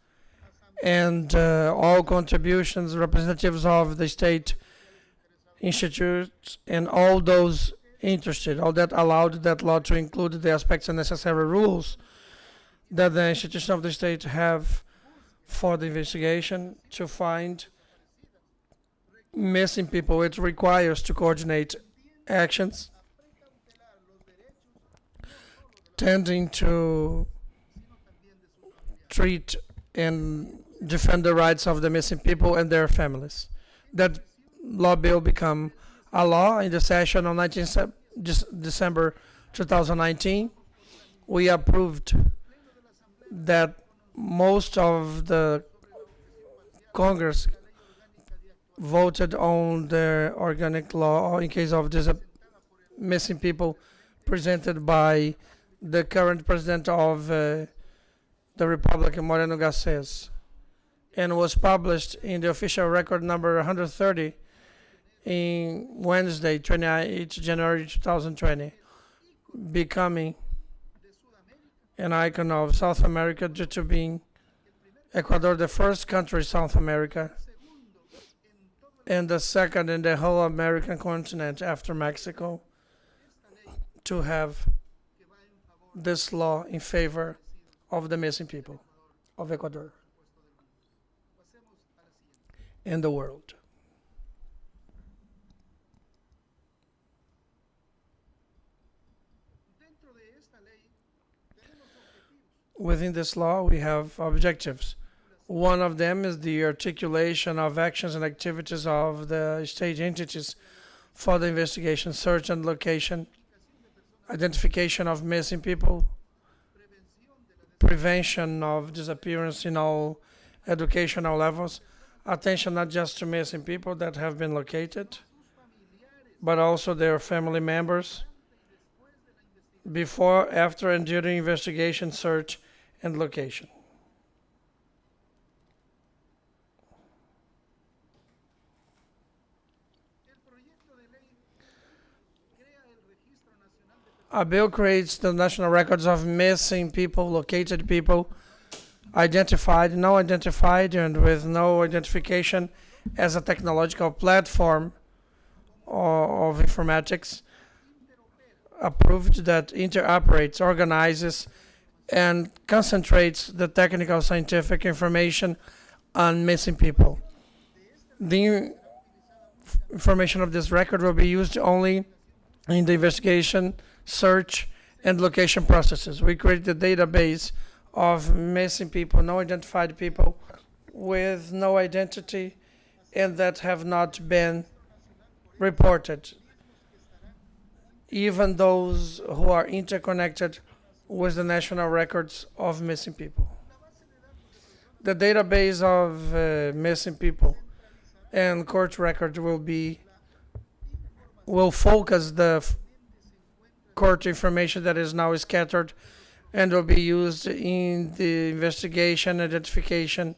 and all contributions, representatives of the state institutes, and all those interested. All that allowed that law to include the aspects and necessary rules that the institution of the state have for the investigation to find missing people. It requires to coordinate actions tending to treat and defend the rights of the missing people and their families. That law bill became a law in the session on 19 December 2019. We approved that most of the Congress voted on the organic law in case of missing people presented by the current president of the Republic, Moreno Garces, and was published in the official record number 130 in Wednesday, 28 January 2020, becoming an icon of South America due to being Ecuador the first country in South America and the second in the whole American continent after Mexico to have this law in favor of the missing people of Ecuador and the world. Within this law, we have objectives. One of them is the articulation of actions and activities of the state entities for the investigation, search and location, identification of missing people, prevention of disappearance in all educational levels, attention not just to missing people that have been located, but also their family members, before, after, and during investigation, search, and location. A bill creates the national records of missing people, located people, identified, no identified, and with no identification as a technological platform of informatics approved that interoperates, organizes, and concentrates the technical scientific information on missing people. The information of this record will be used only in the investigation, search, and location processes. We created a database of missing people, no identified people with no identity and that have not been reported, even those who are interconnected with the national records of missing people. The database of missing people and court record will focus the court information that is now scattered and will be used in the investigation, identification,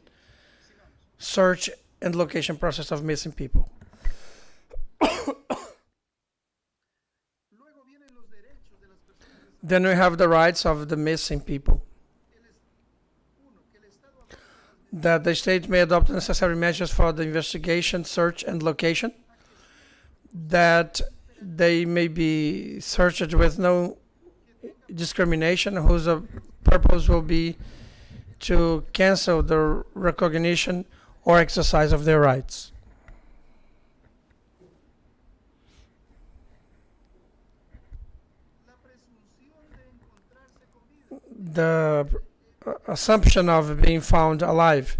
search, and location process of missing people. Then we have the rights of the missing people. That the state may adopt necessary measures for the investigation, search, and location. That they may be searched with no discrimination, whose purpose will be to cancel the recognition or exercise of their rights. The assumption of being found alive.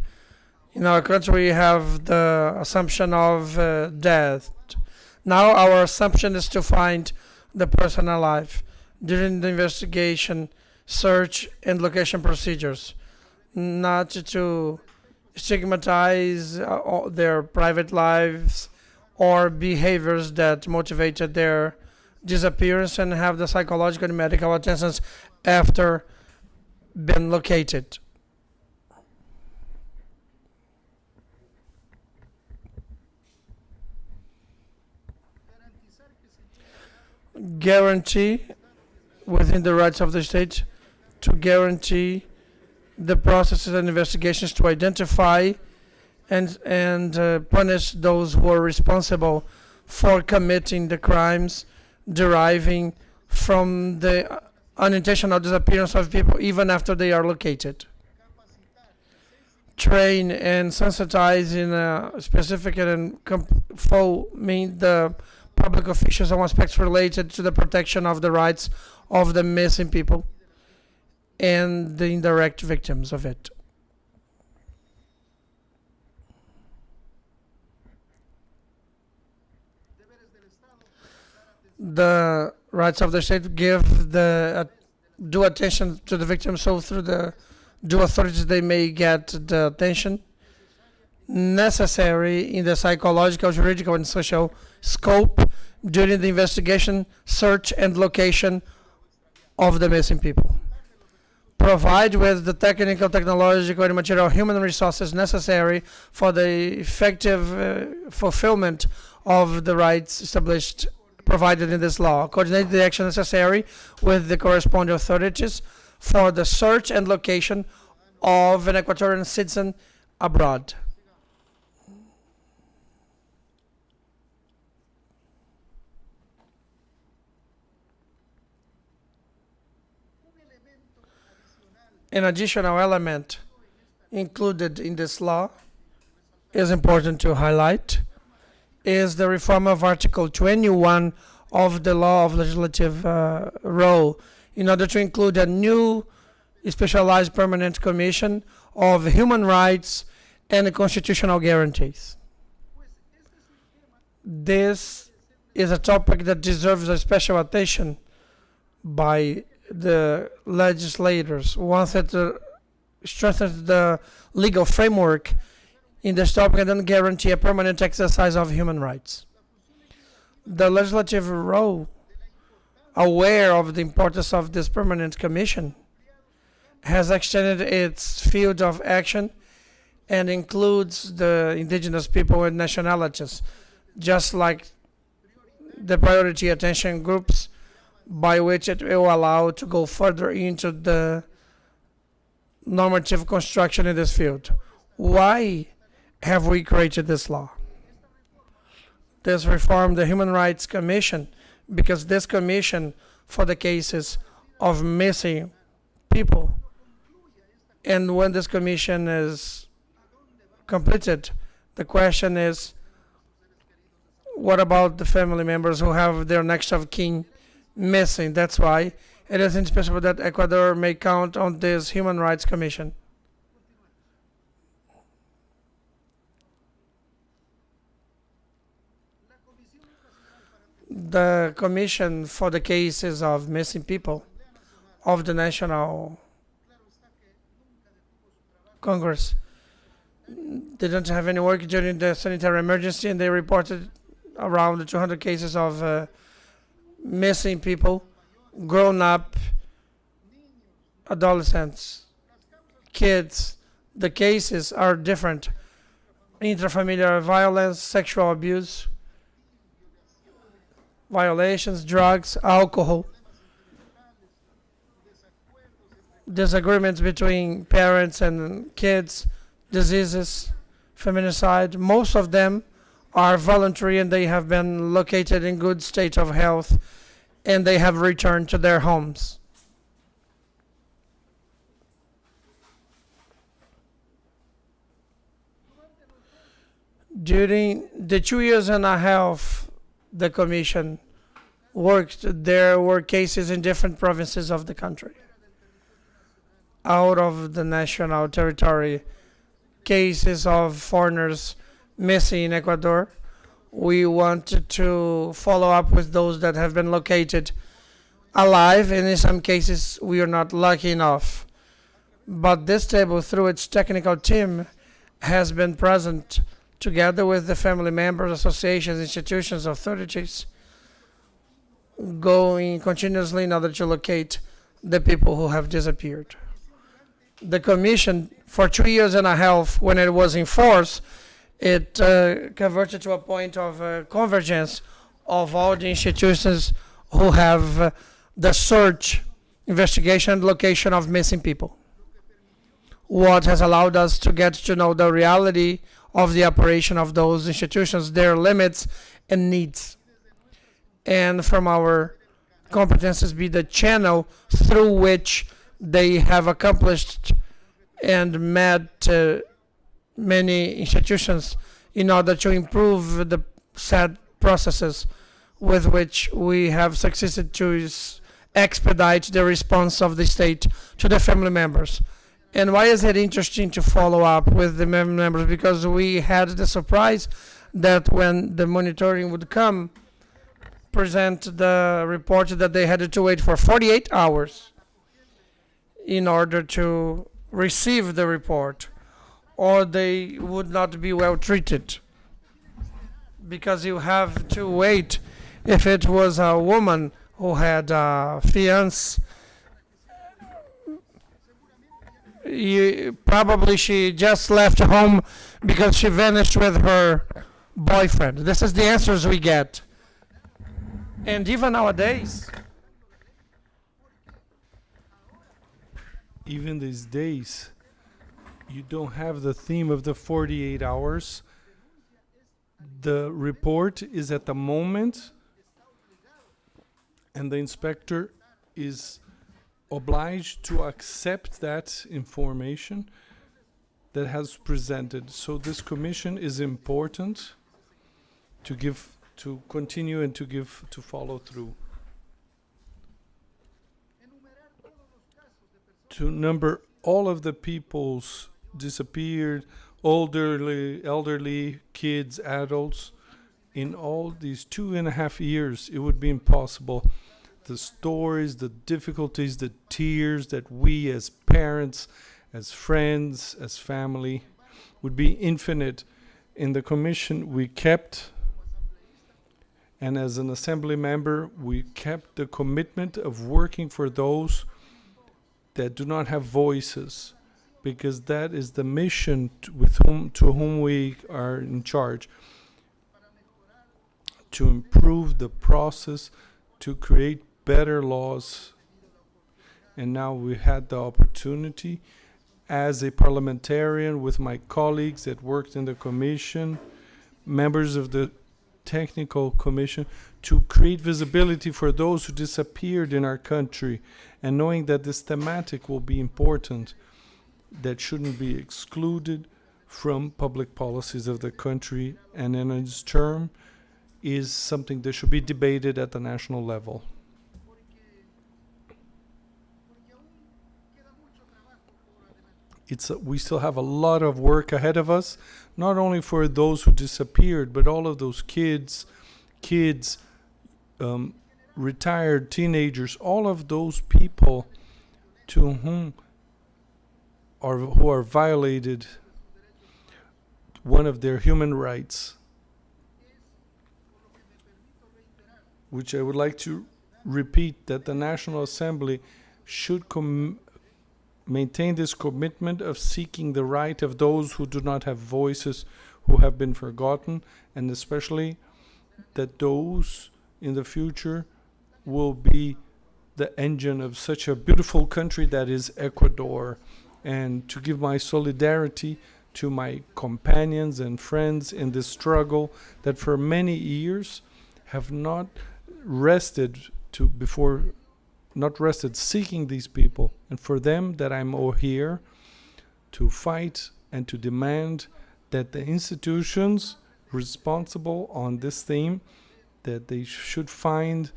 In our country, we have the assumption of death. Now our assumption is to find the person alive during the investigation, search, and location procedures, not to stigmatize their private lives or behaviors that motivated their disappearance, and have the psychological and medical attentions after been located. Guarantee within the rights of the state to guarantee the processes and investigations to identify and punish those who are responsible for committing the crimes deriving from the unintentional disappearance of people even after they are located. Train and sensitize in a specific and mean the public officials on aspects related to the protection of the rights of the missing people and the indirect victims of it. The rights of the state give the due attention to the victims, so through the due authorities they may get the attention necessary in the psychological, juridical, and social scope during the investigation, search, and location of the missing people. Provide with the technical, technological, and material human resources necessary for the effective fulfillment of the rights established provided in this law. Coordinate the action necessary with the corresponding authorities for the search and location of an Ecuadorian citizen abroad. An additional element included in this law is important to highlight is the reform of Article 21 of the law of legislative role in order to include a new specialized permanent commission of human rights and constitutional guarantees. This is a topic that deserves a special attention by the legislators once it strengthens the legal framework in this topic and then guarantee a permanent exercise of human rights. The legislative role, aware of the importance of this permanent commission, has extended its field of action and includes the indigenous people and nationalities, just like the priority attention groups, by which it will allow to go further into the normative construction in this field. Why have we created this law? This reform, the Human Rights Commission, because this commission for the cases of missing people, and when this commission is completed, the question is, what about the family members who have their next of kin missing? That's why it is indispensable that Ecuador may count on this Human Rights Commission. The Commission for the Cases of Missing People of the National Congress didn't have any work during the sanitary emergency, and they reported around 200 cases of missing people, grown-up, adolescents, kids. The cases are different. Intrafamiliar violence, sexual abuse, violations, drugs, alcohol, disagreements between parents and kids, diseases, feminicide. Most of them are voluntary and they have been located in good state of health and they have returned to their homes. During the 2 years and a half the Commission worked, there were cases in different provinces of the country. Out of the national territory, cases of foreigners missing in Ecuador. We wanted to follow up with those that have been located alive, and in some cases we are not lucky enough. But this table, through its technical team, has been present together with the family members, associations, institutions, authorities, going continuously in order to locate the people who have disappeared. The Commission, for 2 years and a half, when it was in force, it converted to a point of convergence of all the institutions who have the search, investigation, and location of missing people, what has allowed us to get to know the reality of the operation of those institutions, their limits and needs. And from our competences be the channel through which they have accomplished and met many institutions in order to improve the said processes with which we have succeeded to expedite the response of the state to the family members. And why is it interesting to follow up with the family members? Because we had the surprise that when the monitoring would come, present the report that they had to wait for 48 hours in order to receive the report, or they would not be well treated. Because you have to wait. If it was a woman who had a fiancé, probably she just left home because she vanished with her boyfriend. This is the answers we get. And even nowadays, Even these days, you don't have the theme of the 48 hours. The report is at the moment, and the inspector is obliged to accept that information that has presented. So this commission is important to give, to continue and to give, to follow through. To number all of the people's disappeared, elderly, kids, adults, in all these 2.5 years, it would be impossible. The stories, the difficulties, the tears that we as parents, as friends, as family, would be infinite. In the commission, we kept, and as an assembly member, we kept the commitment of working for those that do not have voices, because that is the mission to whom we are in charge, to improve the process, to create better laws. And now we had the opportunity as a parliamentarian with my colleagues that worked in the commission, members of the technical commission, to create visibility for those who disappeared in our country, and knowing that this thematic will be important, that shouldn't be excluded from public policies of the country, and in its term is something that should be debated at the national level. We still have a lot of work ahead of us, not only for those who disappeared, but all of those kids, retired teenagers, all of those people to whom who are violated one of their human rights, which I would like to repeat, that the National Assembly should maintain this commitment of seeking the right of those who do not have voices, who have been forgotten, and especially that those in the future will be the engine of such a beautiful country that is Ecuador. And to give my solidarity to my companions and friends in this struggle that for many years have not rested seeking these people, and for them that I'm here to fight and to demand that the institutions responsible on this theme, that they should find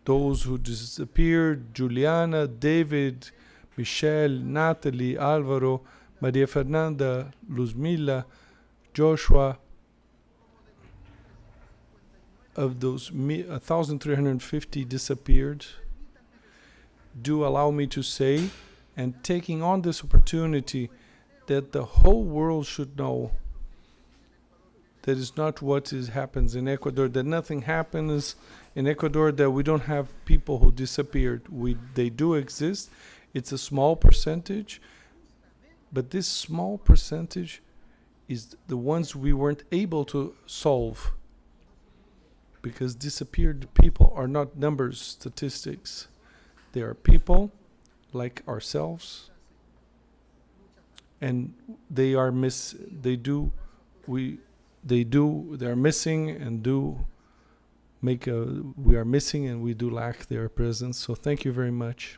those who disappeared: Juliana, David, Michelle, Natalie, Alvaro, Maria Fernanda, Luzmila, Joshua. Of those 1,350 disappeared, do allow me to say, and taking on this opportunity, that the whole world should know that is not what happens in Ecuador, that nothing happens in Ecuador, that we don't have people who disappeared. They do exist. It's a small percentage, but this small percentage is the ones we weren't able to solve, because disappeared people are not numbers, statistics. They are people like ourselves, and they are they're missing and do make a, we are missing and we do lack their presence. So thank you very much.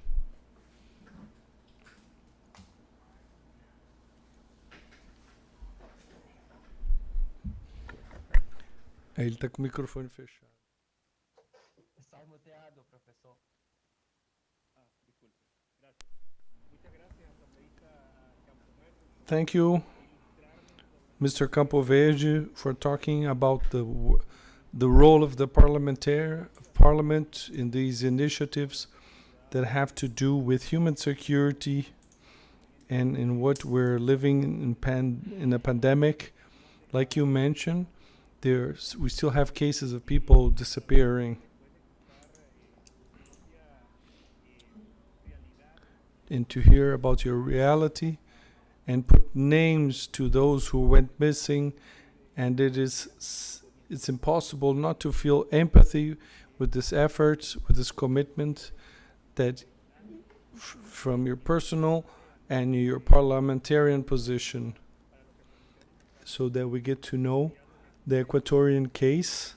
Ele está com o microfone fechado. Está muteado, professor. Disculpe. Gracias. Muchas gracias, asambleísta Campo Verde. Thank you, Mr. Campo Verde, for talking about the role of the parliament in these initiatives that have to do with human security and in what we're living in a pandemic. Like you mentioned, we still have cases of people disappearing. And to hear about your reality and put names to those who went missing, and it's impossible not to feel empathy with this effort, with this commitment that from your personal and your parliamentarian position, so that we get to know the Ecuadorian case.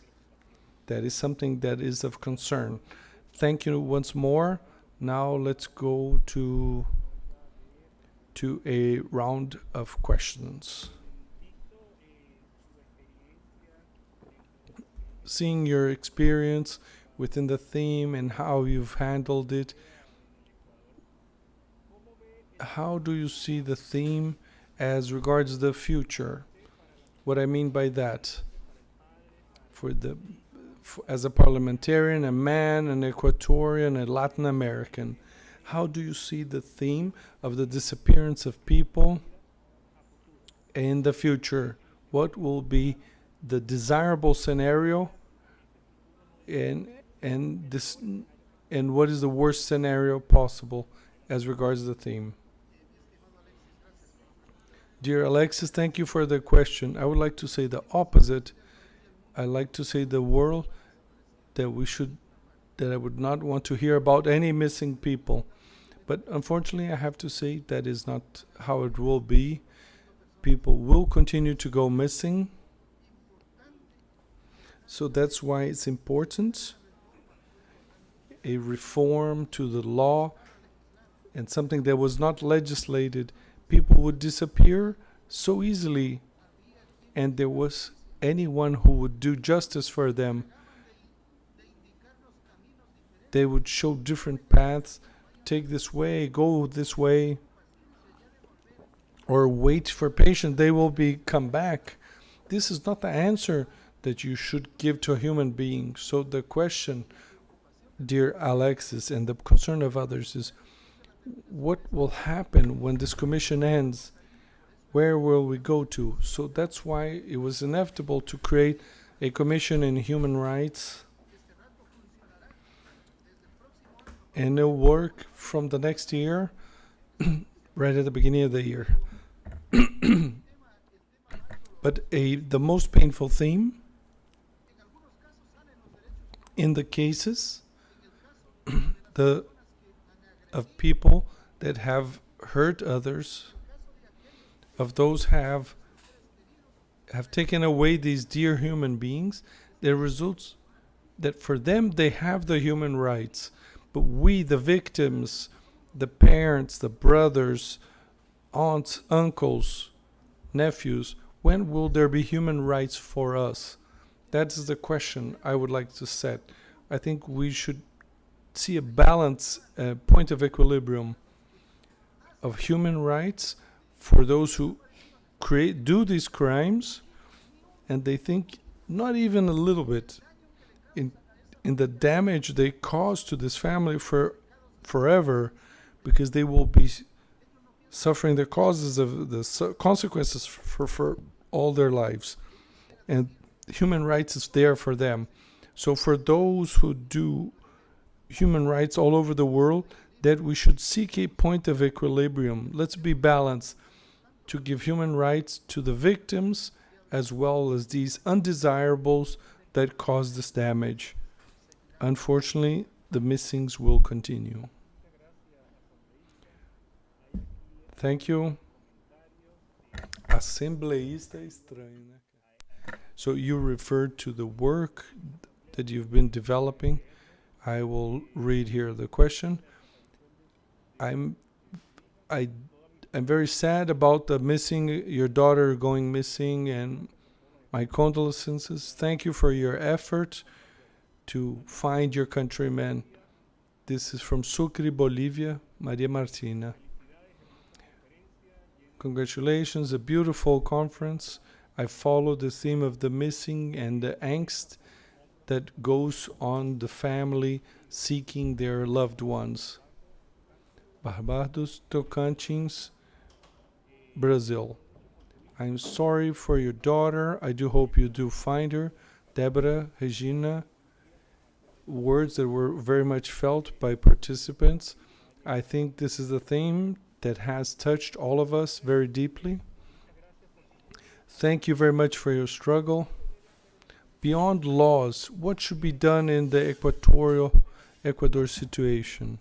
That is something that is of concern. Thank you once more. Now let's go to a round of questions. Seeing your experience within the theme and how you've handled it, how do you see the theme as regards the future? What I mean by that, as a parliamentarian, a man, an Ecuadorian, a Latin American, how do you see the theme of the disappearance of people in the future? What will be the desirable scenario, and what is the worst scenario possible as regards the theme? Dear Alexis, thank you for the question. I would like to say the opposite. I like to say the world that I would not want to hear about any missing people. But unfortunately, I have to say that is not how it will be. People will continue to go missing. So that's why it's important a reform to the law, and something that was not legislated. People would disappear so easily, and there was anyone who would do justice for them. They would show different paths. Take this way, go this way, or wait for patient. They will come back. This is not the answer that you should give to a human being. So the question, dear Alexis, and the concern of others is, what will happen when this commission ends? Where will we go to? So that's why it was inevitable to create a commission in human rights, and it'll work from the next year, right at the beginning of the year. But the most painful theme in the cases of people that have hurt others, of those have taken away these dear human beings, there results that for them they have the human rights, but we, the victims, the parents, the brothers, aunts, uncles, nephews, when will there be human rights for us? That is the question I would like to set. I think we should see a balance, a point of equilibrium of human rights for those who do these crimes, and they think not even a little bit in the damage they cause to this family for forever, because they will be suffering the causes of the consequences for all their lives, and human rights is there for them. So for those who do human rights all over the world, that we should seek a point of equilibrium. Let's be balanced to give human rights to the victims as well as these undesirables that cause this damage. Unfortunately, the missings will continue. Thank you. Assembleísta é estranho, né? So you referred to the work that you've been developing. I will read here the question. I'm very sad about the missing, your daughter going missing, and my condolences. Thank you for your effort to find your countrymen. This is from Sucre, Bolivia, Maria Martina. Congratulations, a beautiful conference. I followed the theme of the missing and the angst that goes on the family seeking their loved ones. Barbados, Tocantins, Brazil. I'm sorry for your daughter. I do hope you do find her. Deborah, Regina, words that were very much felt by participants. I think this is a theme that has touched all of us very deeply. Thank you very much for your struggle. Beyond laws, what should be done in the Ecuador situation?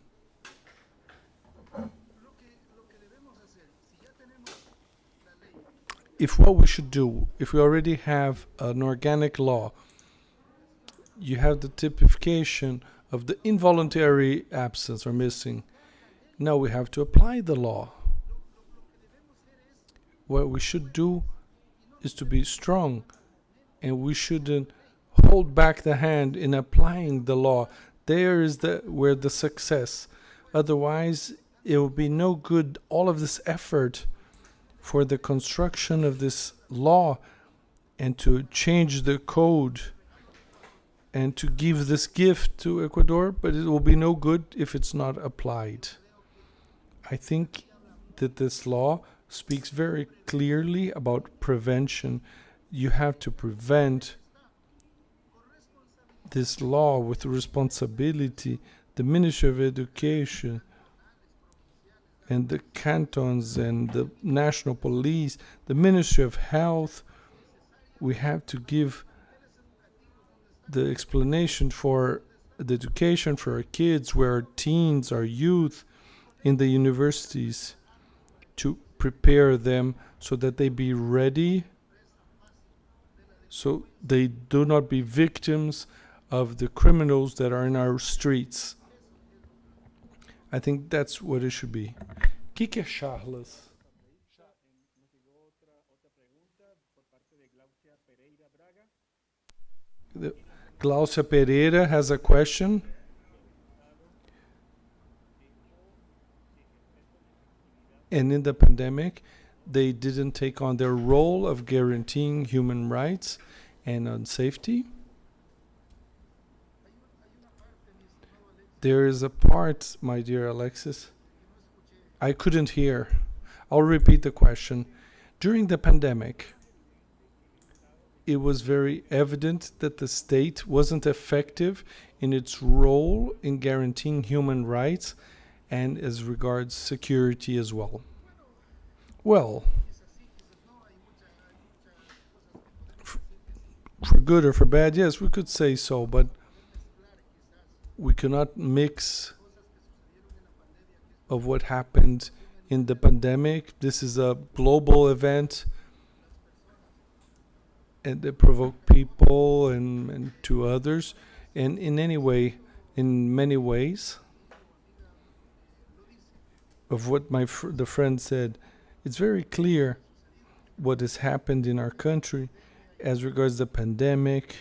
If what we should do, if we already have an organic law, you have the typification of the involuntary absence or missing. Now we have to apply the law. What we should do is to be strong, and we shouldn't hold back the hand in applying the law. There is where the success. Otherwise, it will be no good. All of this effort for the construction of this law and to change the code and to give this gift to Ecuador, but it will be no good if it's not applied. I think that this law speaks very clearly about prevention. You have to prevent. This law with responsibility, the Ministry of Education and the cantons and the national police, the Ministry of Health, we have to give the explanation for the education for our kids, where our teens, our youth in the universities, to prepare them so that they be ready, so they do not be victims of the criminals that are in our streets. I think that's what it should be. Que é Charles? Glaucia Pereira has a question. And in the pandemic, they didn't take on their role of guaranteeing human rights and on safety. There is a part, my dear Alexis, I couldn't hear. I'll repeat the question. During the pandemic, it was very evident that the state wasn't effective in its role in guaranteeing human rights and as regards security as well. Well, for good or for bad, yes, we could say so, but we cannot mix of what happened in the pandemic. This is a global event, and they provoke people and to others, and in many ways, of what the friend said, it's very clear what has happened in our country as regards the pandemic.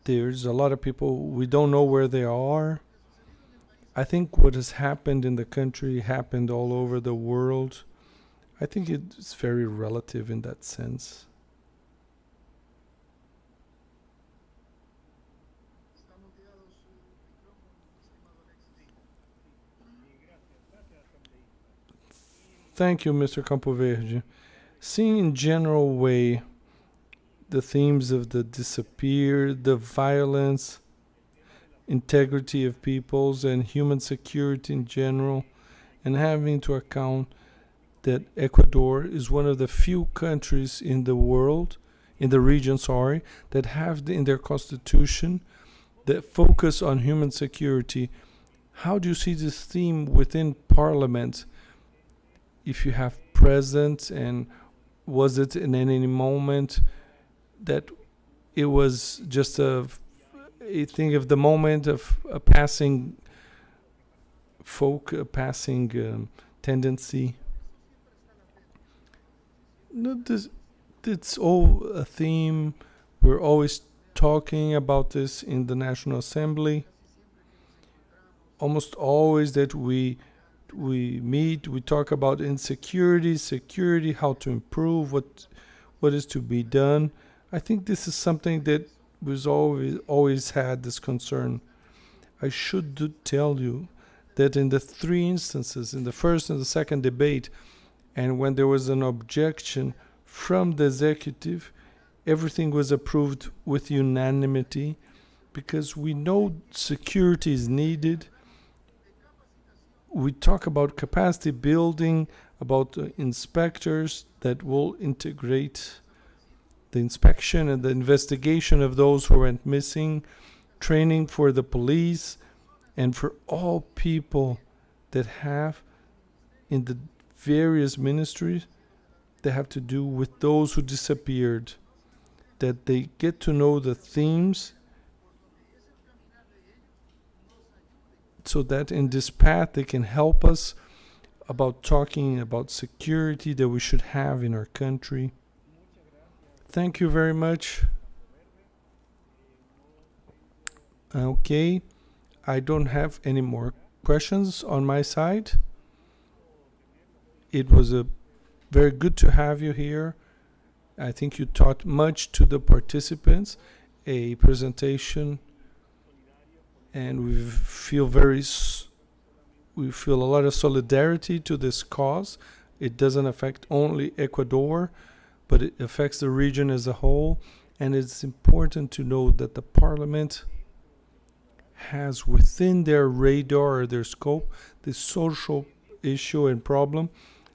There's a lot of people, we don't know where they are. I think what has happened in the country happened all over the world. I think it's very relative in that sense. Thank you, Mr. Campo Verde. Seeing in general way the themes of the the violence, integrity of peoples, and human security in general, and having to account that Ecuador is one of the few countries in the world, in the region, that have in their constitution that focus on human security. How do you see this theme within Parliament? if you have present, and was it in any moment that it was just a thing of the moment of a passing passing tendency? No, it's all a theme. We're always talking about this in the National Assembly. Almost always that we meet, we talk about insecurity, security, how to improve, what is to be done. I think this is something that was always had this concern. I should tell you that in the three instances, in the first and the second debate, and when there was an objection from the executive, everything was approved with unanimity, because we know security is needed. We talk about capacity building, about inspectors that will integrate the inspection and the investigation of those who went missing, training for the police, and for all people that have in the various ministries that have to do with those who disappeared, that they get to know the themes, so that in this path they can help us about talking about security that we should have in our country. Thank you very much. Okay, I don't have any more questions on my side. It was very good to have you here. I think you taught much to the participants, a presentation, and we feel a lot of solidarity to this cause. It doesn't affect only Ecuador, but it affects the region as a whole. And it's important to know that the Parliament has within their radar or their scope this social issue and problem.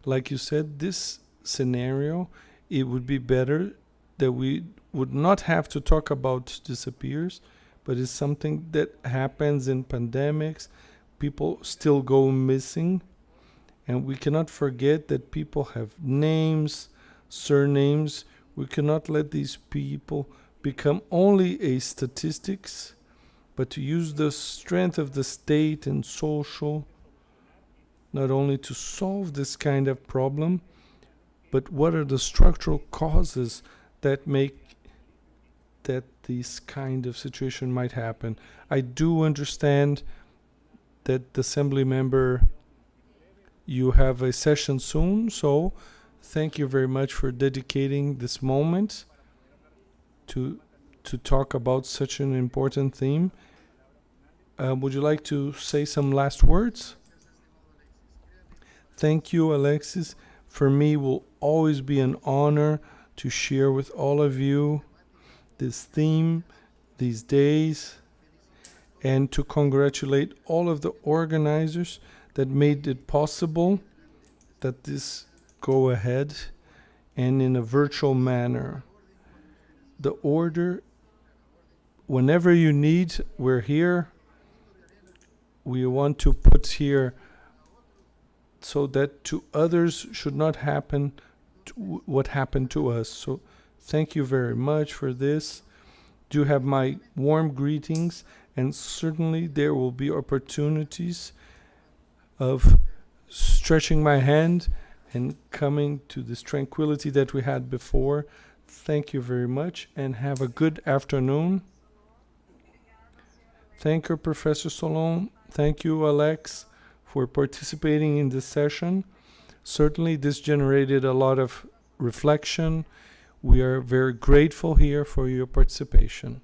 Like you said, this scenario, it would be better that we would not have to talk about disappears, but it's something that happens in pandemics. People still go missing, and we cannot forget that people have names, surnames. We cannot let these people become only a statistics, but to use the strength of the state and social, not only to solve this kind of problem, but what are the structural causes that make that this kind of situation might happen. I do understand that the assembly member, you have a session soon, so thank you very much for dedicating this moment to talk about such an important theme. Would you like to say some last words? Thank you, Alexis. For me, it will always be an honor to share with all of you this theme, these days, and to congratulate all of the organizers that made it possible that this go ahead and in a virtual manner. The order, whenever you need, we're here. We want to put here so that to others should not happen what happened to us. So thank you very much for this. Do have my warm greetings, and certainly there will be opportunities of stretching my hand and coming to this tranquility that we had before. Thank you very much, and have a good afternoon. Thank you, Professor Solon. Thank you, Alex, for participating in this session. Certainly this generated a lot of reflection. We are very grateful here for your participation.